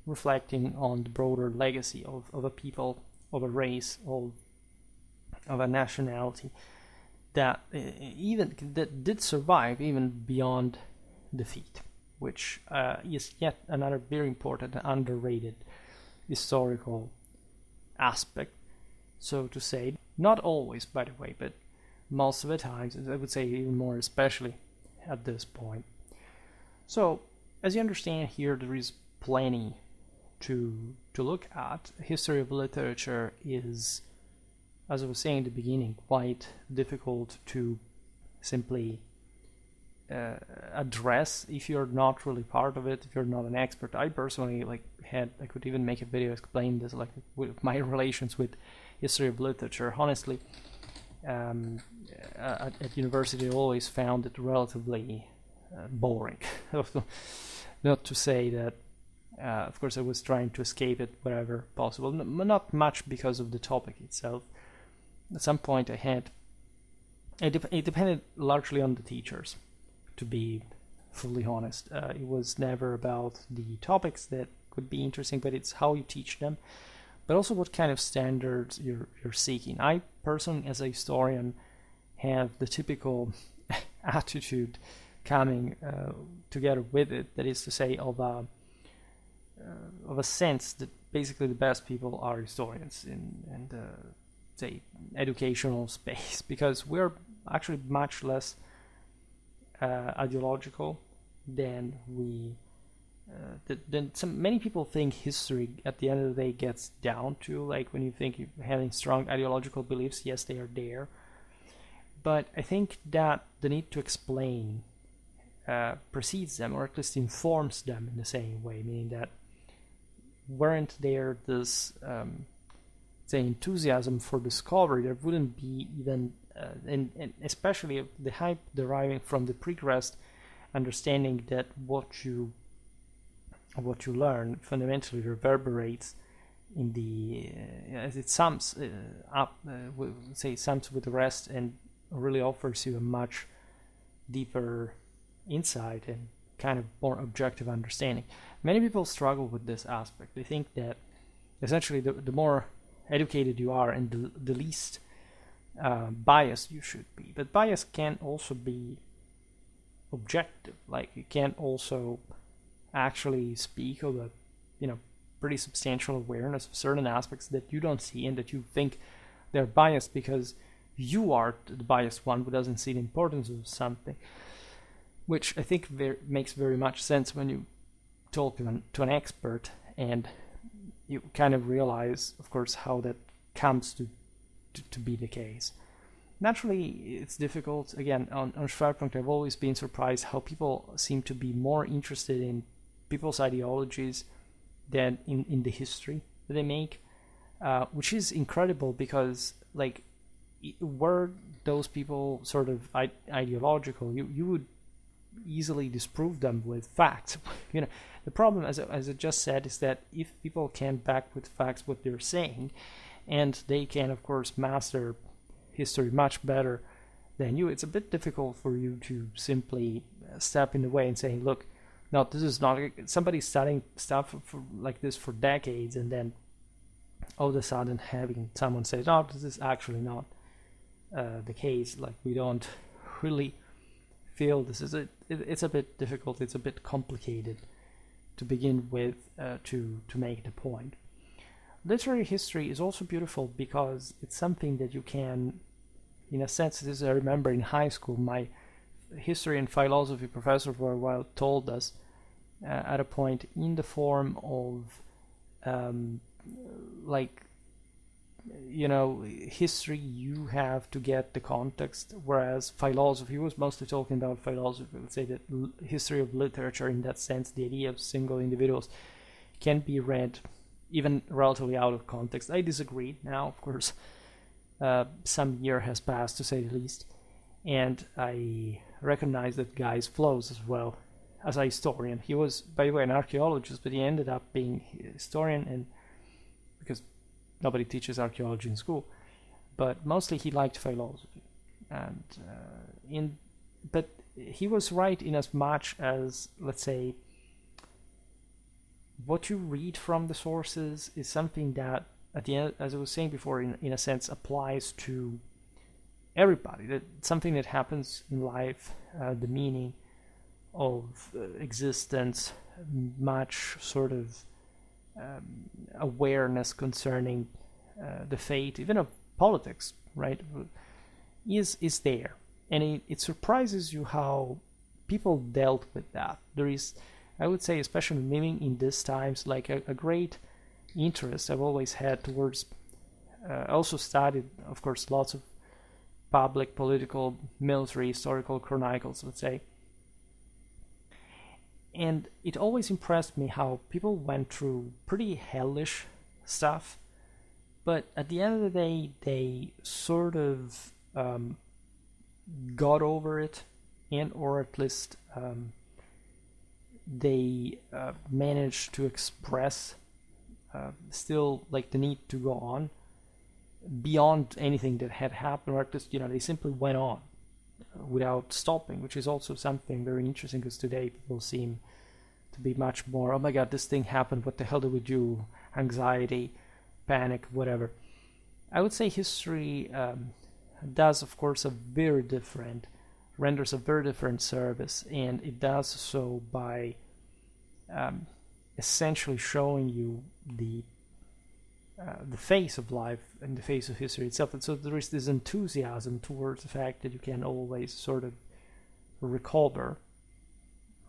reflecting on the broader legacy of a people, of a race, of a nationality that did survive even beyond defeat, which is yet another very important and underrated historical aspect, so to say. Not always, by the way, but most of the times, I would say even more especially at this point. So, as you understand here, there is plenty to look at. History of literature is, as I was saying in the beginning, quite difficult to simply address if you're not really part of it, if you're not an expert. I personally I could even make a video explain this, with my relations with history of literature. Honestly, at university I always found it relatively boring. Not to say that of course I was trying to escape it wherever possible, not much because of the topic itself. At some point it depended largely on the teachers, to be fully honest. It was never about the topics that could be interesting, but it's how you teach them, but also what kind of standards you're seeking. I personally, as a historian, have the typical attitude coming together with it, that is to say, of a sense that basically the best people are historians in the, say, educational space, because we're actually much less ideological than many people think history at the end of the day gets down to. When you think you're having strong ideological beliefs, yes, they are there, but I think that the need to explain precedes them, or at least informs them in the same way, meaning that weren't there this say enthusiasm for discovery, there wouldn't be even and especially the hype deriving from the progressed understanding that what you learn fundamentally reverberates in the as it sums up, sums with the rest, and really offers you a much deeper insight and kind of more objective understanding. Many people struggle with this aspect. They think that essentially the more educated you are and the least biased you should be. But bias can also be objective. Like, you can also actually speak of a pretty substantial awareness of certain aspects that you don't see and that you think they're biased because you are the biased one who doesn't see the importance of something, which I think makes very much sense when you talk to an expert, and you kind of realize, of course, how that comes to be the case. Naturally, it's difficult. Again, on Schwerpunkt, I've always been surprised how people seem to be more interested in people's ideologies than in the history that they make, which is incredible because, like, were those people sort of ideological, you would easily disprove them with facts. The problem, as I just said, is that if people can back with facts what they're saying, and they can, of course, master history much better than you, it's a bit difficult for you to simply step in the way and say, look, no, this is not, somebody's studying stuff like this for decades, and then all of a sudden having someone say, no, this is actually not the case. Like, we don't really feel this is it's a bit difficult, it's a bit complicated to begin with, to make the point. Literary history is also beautiful because it's something that you can, in a sense, this I remember in high school, my history and philosophy professor for a while told us at a point, in the form of history, you have to get the context, whereas philosophy was mostly talking about philosophy. Let's say that history of literature, in that sense, the idea of single individuals, can be read even relatively out of context. I disagree now, of course. Some year has passed, to say the least, and I recognize that guy's flaws as well as a historian. He was, by the way, an archaeologist, but he ended up being a historian, and because nobody teaches archaeology in school, but mostly he liked philosophy, and but he was right in as much as, let's say, what you read from the sources is something that, at the end, as I was saying before, in a sense applies to everybody. That something that happens in life, the meaning of existence, much sort of awareness concerning the fate, even of politics, right, is there, and it surprises you how people dealt with that. There is, I would say, especially living in these times, like a great interest I've always had towards. I also studied, of course, lots of public, political, military, historical chronicles, let's say. And it always impressed me how people went through pretty hellish stuff, but at the end of the day, they sort of got over it, and or at least they managed to express still, like, the need to go on beyond anything that had happened, or just, they simply went on without stopping, which is also something very interesting, because today people seem to be much more, oh my god, this thing happened, what the hell do we do, anxiety, panic, whatever. I would say history does, of course, renders a very different service, and it does so by essentially showing you the face of life and the face of history itself. And so there is this enthusiasm towards the fact that you can always sort of recover,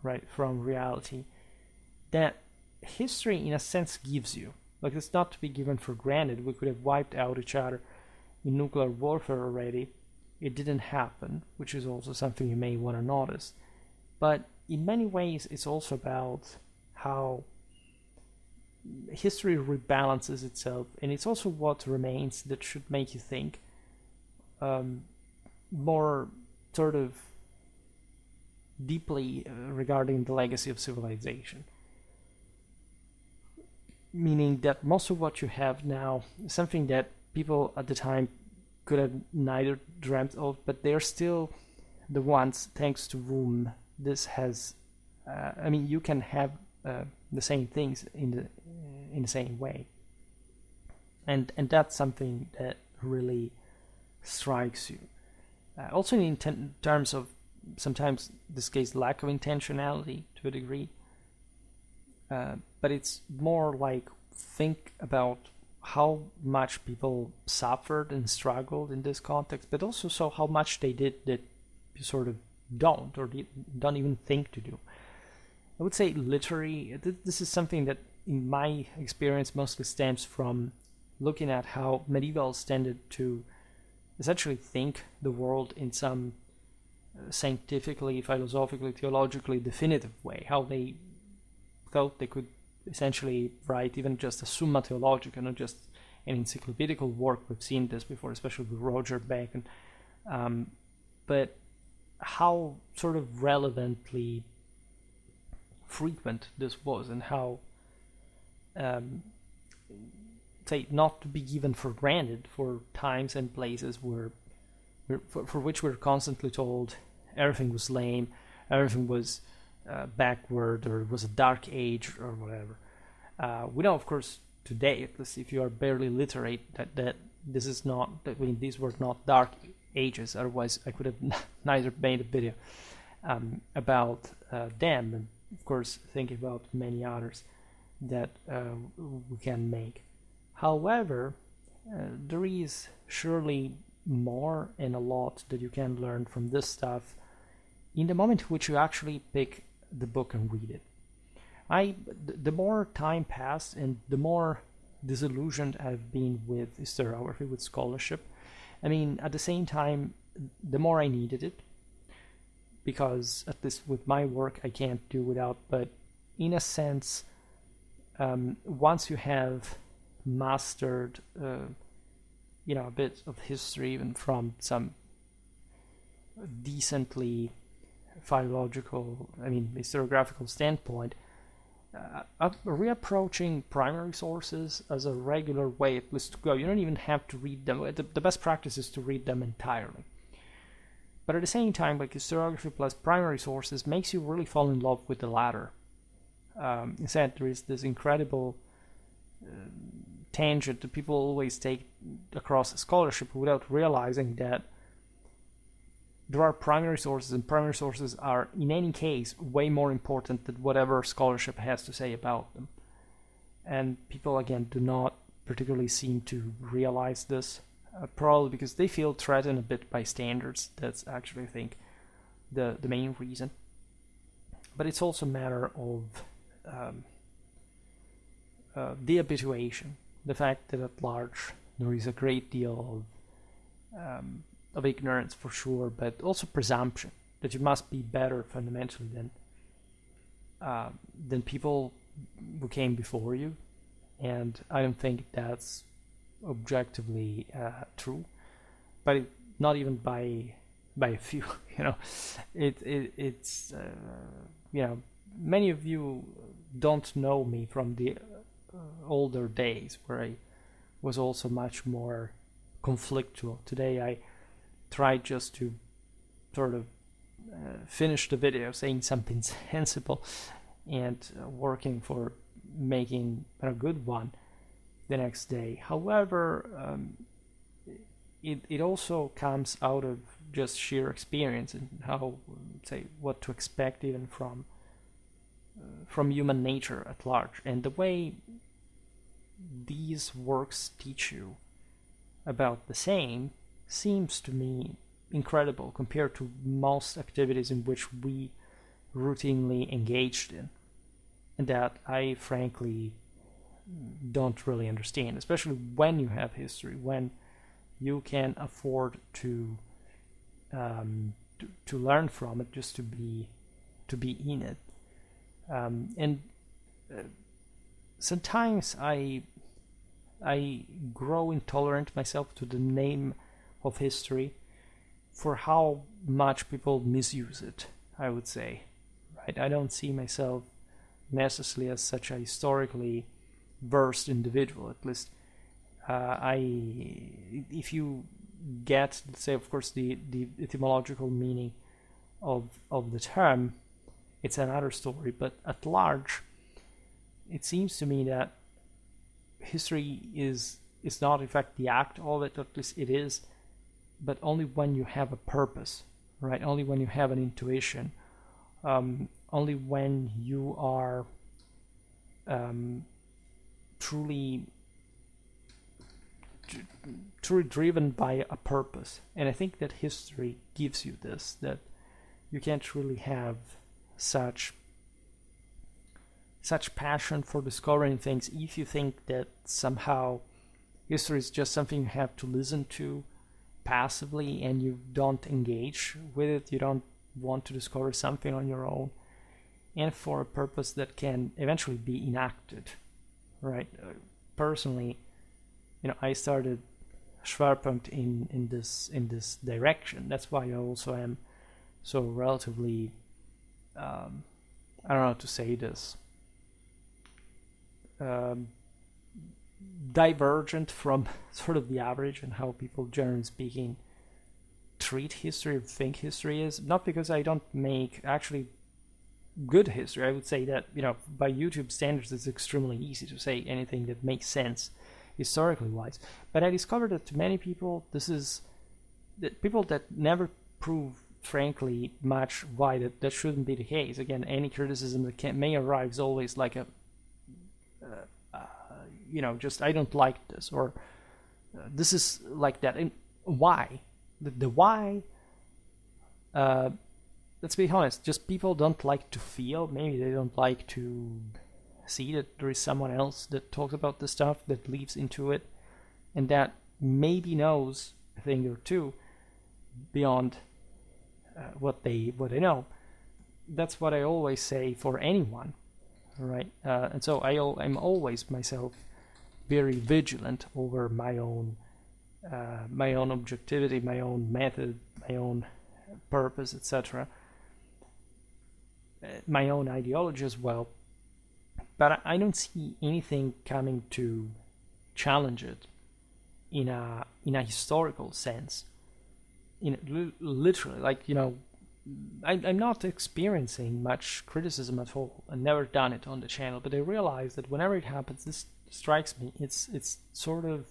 right, from reality, that history in a sense gives you. Like, it's not to be given for granted. We could have wiped out each other in nuclear warfare already. It didn't happen, which is also something you may want to notice. But in many ways, it's also about how history rebalances itself, and it's also what remains that should make you think more sort of deeply regarding the legacy of civilization. Meaning that most of what you have now is something that people at the time could have neither dreamt of, but they're still the ones thanks to whom this has you can have the same things in the same way. and that's something that really strikes you. Also in terms of sometimes this case lack of intentionality to a degree, but it's more like think about how much people suffered and struggled in this context, but also so how much they did that you sort of don't or don't even think to do. I would say literary, this is something that in my experience mostly stems from looking at how medievals tended to essentially think the world in some scientifically, philosophically, theologically definitive way, how they thought they could essentially write even just a Summa Theologica, not just an encyclopedical work. We've seen this before, especially with Roger Bacon, but how sort of relevantly frequent this was, and how say not to be given for granted for times and places where for which we're constantly told everything was lame, everything was backward, or it was a dark age, or whatever. We know, of course, today, at least if you are barely literate, that this is not, I mean, these were not dark ages, otherwise I could have neither made a video about them, and of course thinking about many others that we can make. However, there is surely more and a lot that you can learn from this stuff in the moment in which you actually pick the book and read it. The more time passed and the more disillusioned I've been with historiography, with scholarship. I mean, at the same time, the more I needed it, because at least with my work I can't do without, but in a sense, once you have mastered a bit of history, even from some decently historiographical standpoint, reapproaching primary sources as a regular way at least to go. You don't even have to read them. The best practice is to read them entirely. But at the same time, like, historiography plus primary sources makes you really fall in love with the latter. Instead, there is this incredible tangent that people always take across scholarship without realizing that there are primary sources, and primary sources are, in any case, way more important than whatever scholarship has to say about them. And people, again, do not particularly seem to realize this, probably because they feel threatened a bit by standards. That's actually, I think, the main reason. But it's also a matter of the habituation, the fact that at large there is a great deal of ignorance for sure, but also presumption that you must be better fundamentally than people who came before you, and I don't think that's objectively true, but not even by a few. It's many of you don't know me from the older days where I was also much more conflictual. Today I tried just to sort of finish the video saying something sensible and working for making a good one the next day. However, it also comes out of just sheer experience and how, say, what to expect even from human nature at large, and the way these works teach you about the same seems to me incredible compared to most activities in which we routinely engaged in, and that I frankly don't really understand, especially when you have history, when you can afford to learn from it, just to be in it. Sometimes I grow intolerant myself to the name of history for how much people misuse it, I would say. Right? I don't see myself necessarily as such a historically versed individual. At least if you get, let's say, of course, the etymological meaning of the term, it's another story. But at large, it seems to me that history is is not in fact the act of it, at least it is, but only when you have a purpose, right? Only when you have an intuition, only when you are truly driven by a purpose. And I think that history gives you this, that you can't really have such passion for discovering things if you think that somehow history is just something you have to listen to passively and you don't engage with it, you don't want to discover something on your own and for a purpose that can eventually be enacted, right? Personally, I started Schwerpunkt in this direction. That's why I also am so relatively I don't know how to say this, divergent from sort of the average and how people, generally speaking, treat history or think history is. Not because I don't make actually good history. I would say that, by YouTube standards, it's extremely easy to say anything that makes sense historically wise. But I discovered that to many people, this is that people that never prove, frankly, much why that shouldn't be the case. Again, any criticism that may arrive is always like a just I don't like this, or this is like that. And why? The why, let's be honest, just people don't like to feel. Maybe they don't like to see that there is someone else that talks about this stuff, that leaps into it, and that maybe knows a thing or two beyond what they know. That's what I always say for anyone, right? And so I'm always myself very vigilant over my own objectivity, my own method, my own purpose, etc., my own ideology as well. But I don't see anything coming to challenge it in a historical sense. Literally, like, I'm not experiencing much criticism at all. I've never done it on the channel, but I realize that whenever it happens, this strikes me. It's sort of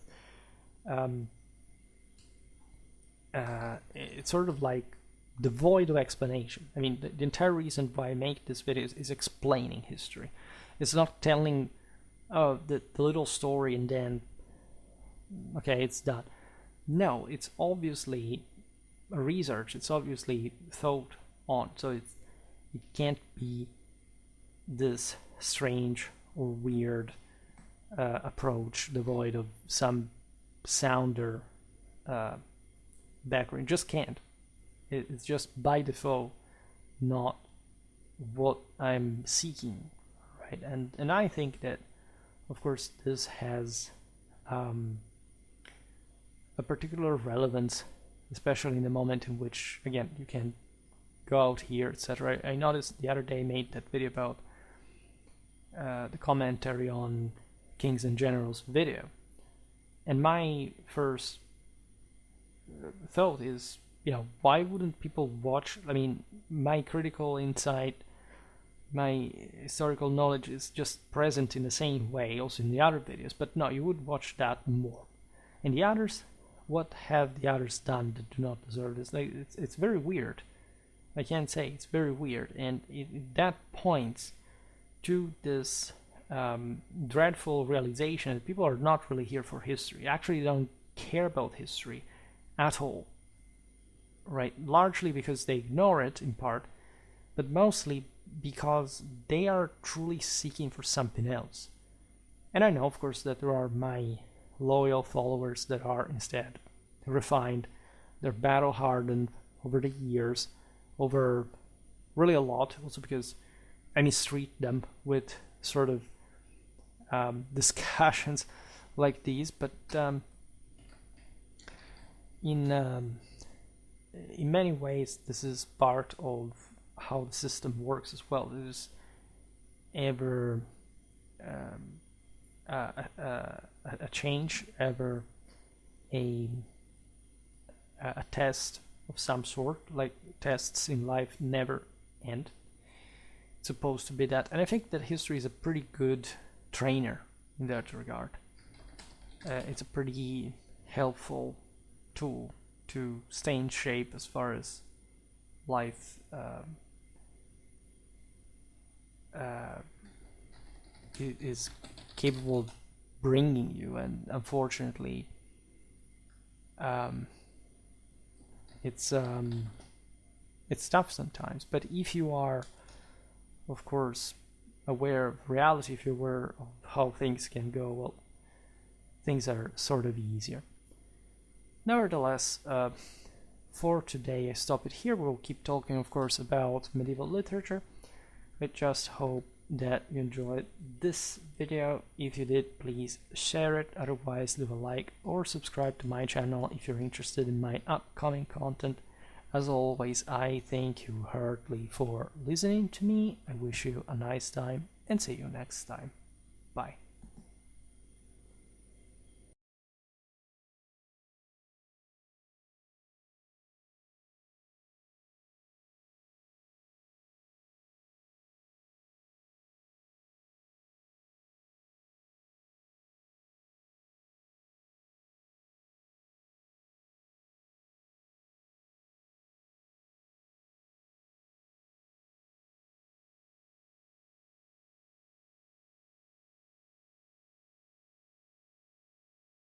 it's sort of like devoid of explanation. I mean, the entire reason why I make this video is explaining history. It's not telling the little story and then okay, it's done. No, it's obviously a research. It's obviously thought on. So it can't be this strange or weird approach devoid of some sounder background. It just can't. It's just by default not what I'm seeking, right? And I think that, of course, this has a particular relevance, especially in the moment in which, again, you can go out here, etc. I noticed the other day I made that video about the commentary on Kings and Generals video, and my first thought is, why wouldn't people watch? I mean, my critical insight, my historical knowledge is just present in the same way also in the other videos, but no, you would watch that more. And the others, what have the others done that do not deserve this? Like, it's very weird. I can't say, it's very weird, and that points to this dreadful realization that people are not really here for history. Actually, they don't care about history at all, right? Largely because they ignore it in part, but mostly because they are truly seeking for something else. And I know, of course, that there are my loyal followers that are instead refined. They're battle hardened over the years, over really a lot, also because I mistreat them with sort of discussions like these, but in many ways this is part of how the system works as well. There's ever a change, ever a test of some sort. Like, tests in life never end. It's supposed to be that, and I think that history is a pretty good trainer in that regard. it's a pretty helpful tool to stay in shape as far as life is capable of bringing you, and unfortunately it's tough sometimes. But if you are, of course, aware of reality, if you're aware of how things can go, well, things are sort of easier. Nevertheless, for today I stop it here. We'll keep talking, of course, about medieval literature. I just hope that you enjoyed this video. If you did, please share it. Otherwise, leave a like or subscribe to my channel if you're interested in my upcoming content. As always, I thank you heartily for listening to me. I wish you a nice time and see you next time. Bye.